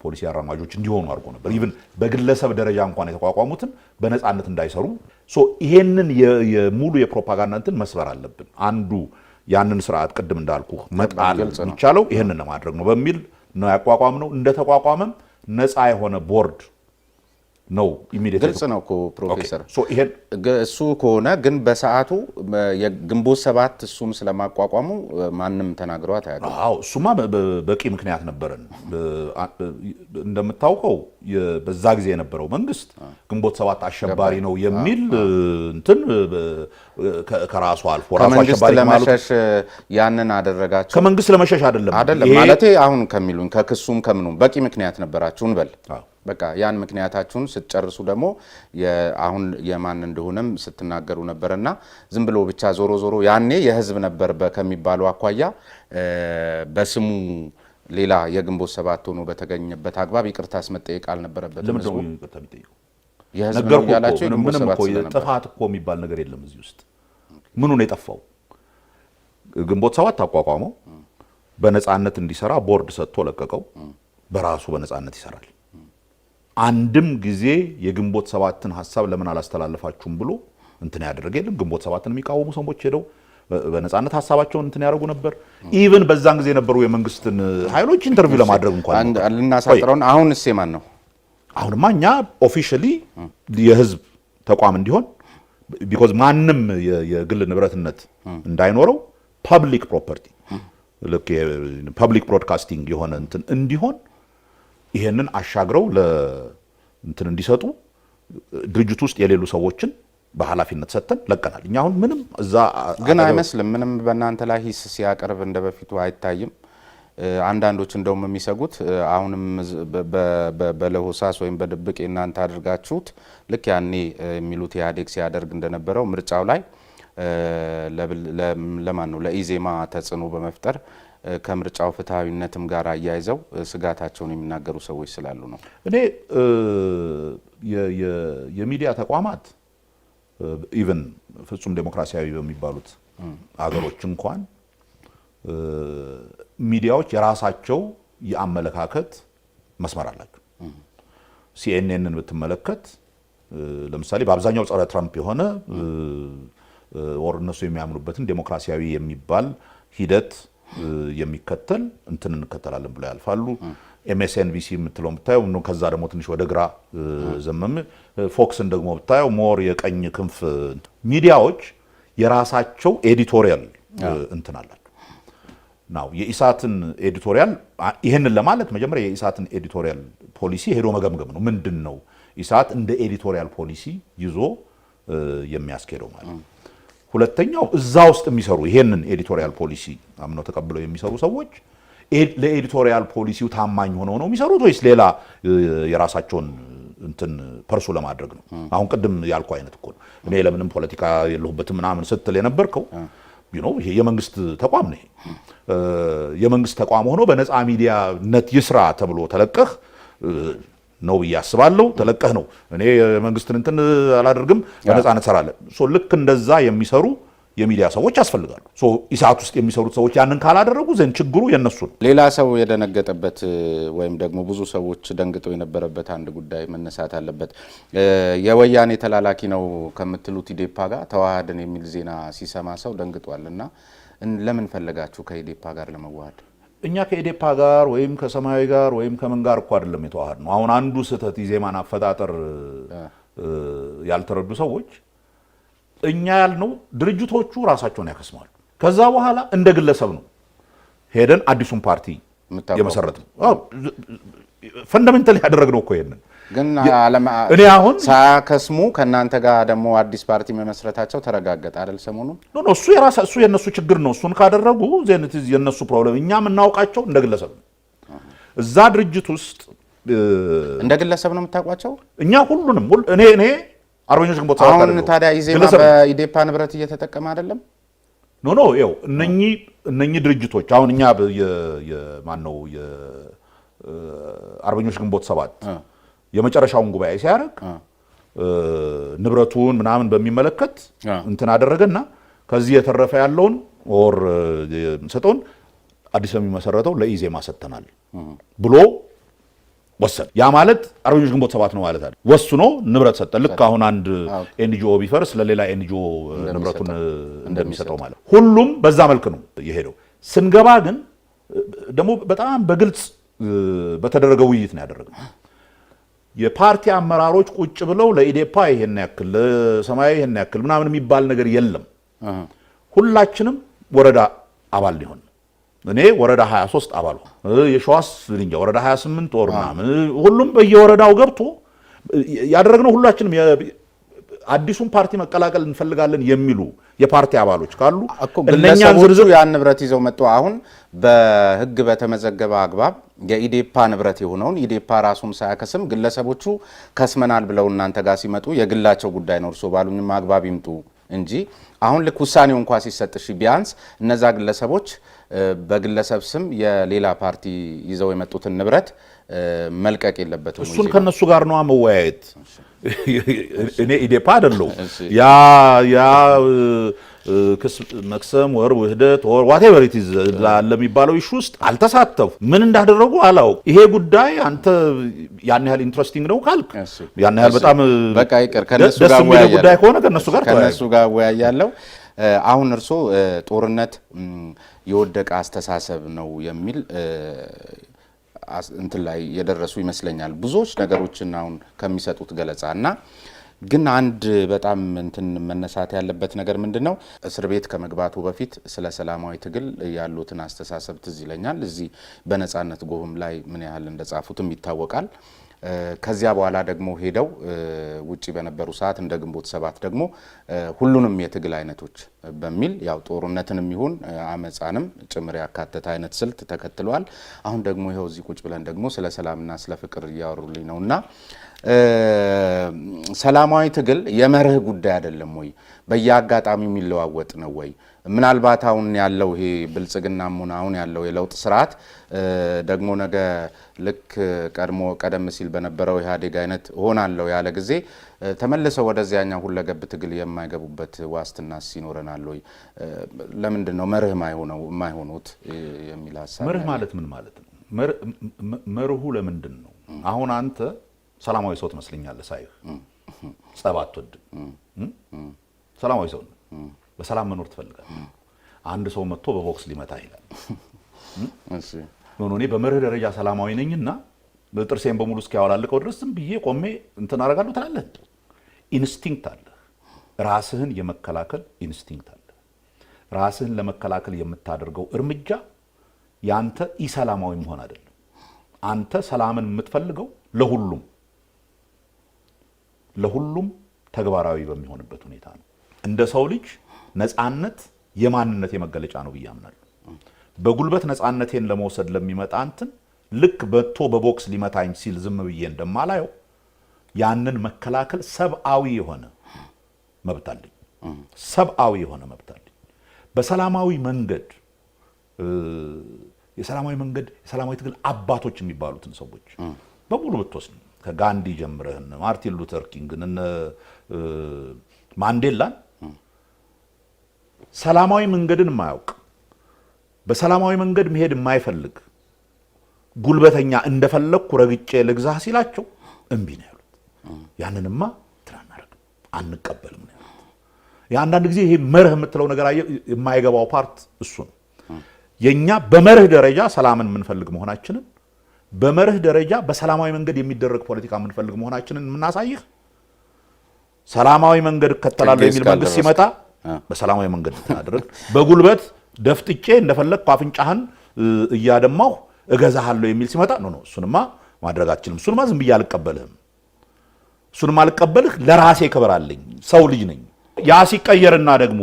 ፖሊሲ አራማጆች እንዲሆኑ አድርጎ ነበር። ኢቭን በግለሰብ ደረጃ እንኳን የተቋቋሙትን በነፃነት እንዳይሰሩ ይሄንን የሙሉ የፕሮፓጋንዳ እንትን መስበር አለብን። አንዱ ያንን ስርዓት ቅድም እንዳልኩ መጣል የሚቻለው ይሄንን ለማድረግ ነው በሚል ነው ያቋቋምነው። እንደተቋቋመም ነፃ የሆነ ቦርድ ነው። ኢሚዲየት ግልጽ ነው እኮ ፕሮፌሰር። እሱ ከሆነ ግን በሰዓቱ የግንቦት ሰባት እሱን ስለማቋቋሙ ማንም ተናግሯት አያውቅም። አዎ እሱማ በቂ ምክንያት ነበረን። እንደምታውቀው በዛ ጊዜ የነበረው መንግስት ግንቦት ሰባት አሸባሪ ነው የሚል እንትን ከራሱ አልፎ ራሱ አሸባሪ ለመሸሽ ያንን አደረጋቸው። ከመንግስት ለመሸሽ አይደለም ማለቴ አሁን ከሚሉኝ ከክሱም ከምኑም በቂ ምክንያት ነበራችሁን በል በቃ ያን ምክንያታችሁን ስትጨርሱ ደግሞ አሁን የማን እንደሆነም ስትናገሩ ነበርና ዝም ብሎ ብቻ ዞሮ ያኔ የህዝብ ነበር ከሚባለው አኳያ በስሙ ሌላ የግንቦት ሰባት ሆኖ በተገኘበት አግባብ ይቅርታስ መጠየቅ አልነበረበትም? ለምን ነው ይቅርታ የሚጠየቀው? የህዝብ ነው ያላችሁ የግንቦት ሰባት ስለነበር ጥፋት እኮ የሚባል ነገር የለም እዚህ ውስጥ። ምኑ ነው የጠፋው? ግንቦት ሰባት አቋቋመው፣ በነፃነት እንዲሰራ ቦርድ ሰጥቶ ለቀቀው፣ በራሱ በነፃነት ይሰራል። አንድም ጊዜ የግንቦት ሰባትን ሐሳብ ለምን አላስተላለፋችሁም ብሎ እንትን ያደረገ የለም። ግንቦት ሰባትን የሚቃወሙ ሰዎች ሄደው በነጻነት ሐሳባቸውን እንትን ያደርጉ ነበር። ኢቭን በዛን ጊዜ የነበሩ የመንግስትን ኃይሎች ኢንተርቪው ለማድረግ እንኳን ልናሳጥረውን አሁንስ የማን ነው? አሁንማ እኛ ኦፊሻሊ የህዝብ ተቋም እንዲሆን ቢኮዝ ማንም የግል ንብረትነት እንዳይኖረው ፐብሊክ ፕሮፐርቲ ልክ ፐብሊክ ብሮድካስቲንግ የሆነ እንትን እንዲሆን ይሄንን አሻግረው ለእንትን እንዲሰጡ ድርጅት ውስጥ የሌሉ ሰዎችን በኃላፊነት ሰጥተን ለቀናል። እኛ አሁን ምንም እዛ ግን አይመስልም ምንም በእናንተ ላይ ሂስ ሲያቀርብ እንደበፊቱ አይታይም። አንዳንዶች እንደውም የሚሰጉት አሁንም በለሆሳስ ወይም በድብቅ እናንተ አድርጋችሁት ልክ ያኔ የሚሉት ኢህአዴግ ሲያደርግ እንደነበረው ምርጫው ላይ ለማን ነው ለኢዜማ ተጽዕኖ በመፍጠር ከምርጫው ፍትሃዊነትም ጋር አያይዘው ስጋታቸውን የሚናገሩ ሰዎች ስላሉ ነው። እኔ የሚዲያ ተቋማት ኢቭን ፍጹም ዴሞክራሲያዊ በሚባሉት አገሮች እንኳን ሚዲያዎች የራሳቸው የአመለካከት መስመር አላቸው። ሲኤንኤንን ብትመለከት ለምሳሌ በአብዛኛው ጸረ ትራምፕ የሆነ ወር እነሱ የሚያምኑበትን ዴሞክራሲያዊ የሚባል ሂደት የሚከተል እንትን እንከተላለን ብለው ያልፋሉ። ኤምኤስኤንቢሲ የምትለው ብታየው ነው ከዛ ደግሞ ትንሽ ወደ ግራ ዘመም። ፎክስን ደግሞ ብታየው ሞር የቀኝ ክንፍ ሚዲያዎች የራሳቸው ኤዲቶሪያል እንትን አላቸው። ናው የኢሳትን ኤዲቶሪያል ይሄንን ለማለት መጀመሪያ የኢሳትን ኤዲቶሪያል ፖሊሲ ሄዶ መገምገም ነው። ምንድነው ኢሳት እንደ ኤዲቶሪያል ፖሊሲ ይዞ የሚያስኬደው ማለት። ሁለተኛው እዛ ውስጥ የሚሰሩ ይሄንን ኤዲቶሪያል ፖሊሲ አምነው ተቀብለው የሚሰሩ ሰዎች ለኤዲቶሪያል ፖሊሲው ታማኝ ሆነው ነው የሚሰሩት ወይስ ሌላ የራሳቸውን እንትን ፐርሱ ለማድረግ ነው? አሁን ቅድም ያልኩ አይነት እኮ ነው። እኔ ለምንም ፖለቲካ የለሁበትም ምናምን ስትል የነበርከው ይሄ የመንግስት ተቋም ነው። የመንግስት ተቋም ሆኖ በነፃ ሚዲያነት ይስራ ተብሎ ተለቀህ ነው ብዬ አስባለሁ። ተለቀህ ነው እኔ የመንግስትን እንትን አላደርግም በነፃነት ሰራለሁ። ልክ እንደዛ የሚሰሩ የሚዲያ ሰዎች ያስፈልጋሉ። ኢሳት ውስጥ የሚሰሩት ሰዎች ያንን ካላደረጉ ዘን ችግሩ የነሱ ነው። ሌላ ሰው የደነገጠበት ወይም ደግሞ ብዙ ሰዎች ደንግጠው የነበረበት አንድ ጉዳይ መነሳት አለበት። የወያኔ ተላላኪ ነው ከምትሉት ኢዴፓ ጋር ተዋሃድን የሚል ዜና ሲሰማ ሰው ደንግጧልና ለምን ፈለጋችሁ ከኢዴፓ ጋር ለመዋሃድ? እኛ ከኢዴፓ ጋር ወይም ከሰማያዊ ጋር ወይም ከምን ጋር እኮ አይደለም የተዋሃድ ነው። አሁን አንዱ ስህተት ኢዜማን አፈጣጠር ያልተረዱ ሰዎች እኛ ያልነው ድርጅቶቹ ራሳቸውን ያከስማሉ። ከዛ በኋላ እንደ ግለሰብ ነው ሄደን አዲሱን ፓርቲ የመሰረት ነው። ፈንዳሜንታሊ ያደረግነው እኮ ይሄንን ግን እኔ አሁን ሳያከስሙ ከናንተ ጋር ደግሞ አዲስ ፓርቲ መመስረታቸው ተረጋገጠ አይደል? ሰሞኑን እሱ የነሱ ችግር ነው። እሱን ካደረጉ ዜነት የነሱ ፕሮብሌም። እኛ የምናውቃቸው እንደ ግለሰብ ነው። እዛ ድርጅት ውስጥ እንደ ግለሰብ ነው የምታውቋቸው። እኛ ሁሉንም እኔ አርበኞች ግንቦት ሰባት አሁን ታዲያ ኢዜማ በኢዴፓ ንብረት እየተጠቀመ አይደለም? ኖ ይኸው እነኚህ ድርጅቶች አሁን እኛ የማነው የአርበኞች ግንቦት ሰባት የመጨረሻውን ጉባኤ ሲያደርግ ንብረቱን ምናምን በሚመለከት እንትን አደረገና ከዚህ የተረፈ ያለውን ኦር ሰጠውን አዲስ የሚመሰረተው ለኢዜማ ሰጥተናል ብሎ ወሰነ። ያ ማለት አርበኞች ግንቦት ሰባት ነው ማለት አይደል? ወስኖ ንብረት ሰጠ። ልክ አሁን አንድ ኤንጂኦ ቢፈርስ ለሌላ ኤንጂኦ ንብረቱን እንደሚሰጠው ማለት ሁሉም በዛ መልክ ነው የሄደው። ስንገባ ግን ደግሞ በጣም በግልጽ በተደረገ ውይይት ነው ያደረገው። የፓርቲ አመራሮች ቁጭ ብለው ለኢዴፓ ይሄን ያክል ለሰማያዊ ይሄን ያክል ምናምን የሚባል ነገር የለም። ሁላችንም ወረዳ አባል ሊሆን እኔ ወረዳ 23 አባል የሸዋስ ልንጃ ወረዳ 28 ጦር ምናምን ሁሉም በየወረዳው ገብቶ ያደረግነው ሁላችንም አዲሱን ፓርቲ መቀላቀል እንፈልጋለን የሚሉ የፓርቲ አባሎች ካሉ እነኛ ዝርዝር ያን ንብረት ይዘው መጡ። አሁን በህግ በተመዘገበ አግባብ የኢዴፓ ንብረት የሆነውን ኢዴፓ ራሱን ሳያከስም ግለሰቦቹ ከስመናል ብለው እናንተ ጋር ሲመጡ የግላቸው ጉዳይ ነው። እርሶ ባሉኝም አግባብ ይምጡ እንጂ አሁን ልክ ውሳኔው እንኳን ሲሰጥሽ ቢያንስ እነዛ ግለሰቦች በግለሰብ ስም የሌላ ፓርቲ ይዘው የመጡትን ንብረት መልቀቅ የለበትም። እሱን ከነሱ ጋር ነው መወያየት። እኔ ኢዴፓ አይደለሁ። ያ ክስ መክሰም ወር ውህደት ወር whatever it is ለሚባለው ኢሹ ውስጥ አልተሳተፉ። ምን እንዳደረጉ አላውቅ። ይሄ ጉዳይ አንተ ያን ያህል ኢንትረስቲንግ ነው ካልክ ያን ያህል በጣም በቃ ይቀር ከነሱ ጋር ጉዳይ ከሆነ ከነሱ ጋር ወያያለው። አሁን እርሶ ጦርነት የወደቀ አስተሳሰብ ነው የሚል እንትን ላይ የደረሱ ይመስለኛል ብዙዎች ነገሮችን አሁን ከሚሰጡት ገለጻና ግን አንድ በጣም እንትን መነሳት ያለበት ነገር ምንድነው እስር ቤት ከመግባቱ በፊት ስለ ሰላማዊ ትግል ያሉትን አስተሳሰብ ትዝ ይለኛል እዚህ በነጻነት ጎህም ላይ ምን ያህል እንደጻፉትም ይታወቃል ከዚያ በኋላ ደግሞ ሄደው ውጪ በነበሩ ሰዓት እንደ ግንቦት ሰባት ደግሞ ሁሉንም የትግል አይነቶች በሚል ያው ጦርነትንም ይሁን አመጻንም ጭምር ያካተተ አይነት ስልት ተከትሏል አሁን ደግሞ ይሄው እዚህ ቁጭ ብለን ደግሞ ስለ ሰላምና ስለ ፍቅር ያወሩልኝ ነውና ሰላማዊ ትግል የመርህ ጉዳይ አይደለም ወይ በየአጋጣሚው የሚለዋወጥ ነው ወይ ምናልባት አሁን ያለው ይሄ ብልጽግናም ሆነ አሁን ያለው የለውጥ ስርዓት ደግሞ ነገ ልክ ቀደም ሲል በነበረው ኢህአዴግ አይነት ሆናለው ያለ ጊዜ ተመልሰው ወደዚያኛው ሁለገብ ትግል የማይገቡበት ዋስትናስ ይኖረናል ወይ ለምንድን ነው መርህ የማይሆኑት የሚል ሐሳብ መርህ ማለት ምን ማለት ነው መርሁ ለምንድን ነው አሁን አንተ ሰላማዊ ሰው ትመስለኛለህ ሳይህ ጸብ አትወድም ሰላማዊ ሰው በሰላም መኖር ትፈልጋለህ አንድ ሰው መጥቶ በቦክስ ሊመታ ይላል እሺ እኔ በመርህ ደረጃ ሰላማዊ ነኝና በጥርሴን በሙሉ እስኪያወላልቀው ድረስ ዝም ብዬ ቆሜ እንትን አደርጋለሁ ትላለህ ኢንስቲንክት አለ ራስህን የመከላከል ኢንስቲንክት አለ ራስህን ለመከላከል የምታደርገው እርምጃ ያንተ ኢሰላማዊ መሆን አይደለም አንተ ሰላምን የምትፈልገው ለሁሉም ተግባራዊ በሚሆንበት ሁኔታ ነው እንደ ሰው ልጅ ነፃነት የማንነት የመገለጫ ነው ብያምናለሁ በጉልበት ነፃነቴን ለመውሰድ ለሚመጣ አንተን ልክ በቦክስ ሊመታኝ ሲል ዝም ብዬ እንደማላየው ያንን መከላከል ሰብአዊ የሆነ መብት አለኝ በሰላማዊ መንገድ የሰላማዊ ትግል አባቶች የሚባሉትን ሰዎች በሙሉ ብትወስድ ከጋንዲ ጀምረህ ማርቲን ሉተር ኪንግን ማንዴላን ሰላማዊ መንገድን ማያውቅ በሰላማዊ መንገድ መሄድ የማይፈልግ ጉልበተኛ እንደፈለኩ ረግጬ ልግዛህ ሲላቸው እንቢ ነው ያሉት ያንንማ ትራናረግ አንቀበልም ነው ያሉት ያንዳንድ ጊዜ ይሄ መርህ የምትለው ነገር የማይገባው ፓርት እሱ ነው የኛ በመርህ ደረጃ ሰላምን የምንፈልግ መሆናችንን በመርህ ደረጃ በሰላማዊ መንገድ የሚደረግ ፖለቲካ የምንፈልግ መሆናችንን የምናሳይህ ሰላማዊ መንገድ ከተላለለ የሚል መንግስት ሲመጣ በሰላማዊ መንገድ ተናደረግ በጉልበት ደፍጥጬ እንደፈለኩ አፍንጫህን እያደማው እገዛሃለሁ የሚል ሲመጣ ነው እሱንማ ማድረግ አትችልም እሱንማ ዝም ብዬ አልቀበልህም እሱንማ አልቀበልህ ለራሴ ክብር አለኝ ሰው ልጅ ነኝ ያ ሲቀየርና ደግሞ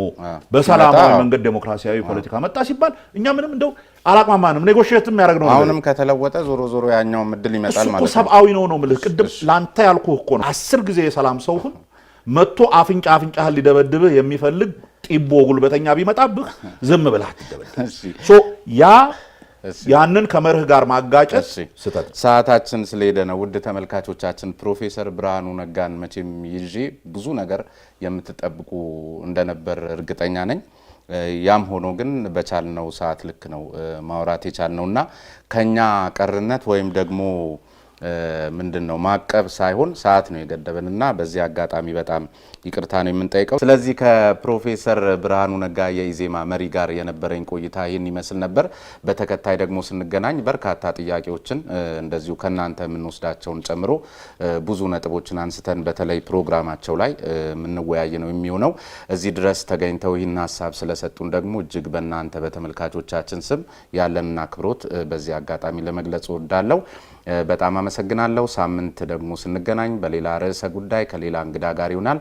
በሰላማዊ መንገድ ዴሞክራሲያዊ ፖለቲካ መጣ ሲባል እኛ ምንም እንደው አላቅማማንም ኔጎሺዬትም ያደርግነው አሁንም ከተለወጠ ዞሮ ያኛው ምድል ይመጣል ማለት ነው ሰብአዊ ነው ማለት ቅድም ላንተ ያልኩህ እኮ ነው 10 ጊዜ የሰላም ሰው ሁን መጥቶ አፍንጫህን ሊደበድብህ የሚፈልግ ጢቦ ጉልበተኛ ቢመጣብህ ዝም ብለህ አትደበድብ ያንን ከመርህ ጋር ማጋጨት ስተት ሰዓታችን ስለሄደ ነው ውድ ተመልካቾቻችን ፕሮፌሰር ብርሃኑ ነጋን መቼም ይዤ ብዙ ነገር የምትጠብቁ እንደነበር እርግጠኛ ነኝ ያም ሆኖ ግን በቻልነው ሰዓት ልክ ነው ማውራት የቻልነውና ከኛ ቀርነት ወይም ደግሞ ምንድነው ማቀብ ሳይሆን ሰዓት ነው የገደበንና በዚህ አጋጣሚ በጣም ይቅርታ ነው የምንጠይቀው ስለዚህ ከፕሮፌሰር ብርሃኑ ነጋ የኢዜማ መሪ ጋር የነበረኝ ቆይታ ይህን ይመስል ነበር በተከታይ ደግሞ ስንገናኝ በርካታ ጥያቄዎችን እንደዚሁ ከናንተ የምንወስዳቸውን ጨምሮ ብዙ ነጥቦችን አንስተን በተለይ ፕሮግራማቸው ላይ የምንወያይ ነው የሚሆነው እዚህ ድረስ ተገኝተው ይህን ሐሳብ ስለሰጡን ደግሞ እጅግ በእናንተ በተመልካቾቻችን ስም ያለንና አክብሮት በዚህ አጋጣሚ ለመግለጽ እወዳለሁ በጣም አመሰግናለሁ ሳምንት ደግሞ ስንገናኝ በሌላ ርዕሰ ጉዳይ ከሌላ እንግዳ ጋር ይሆናል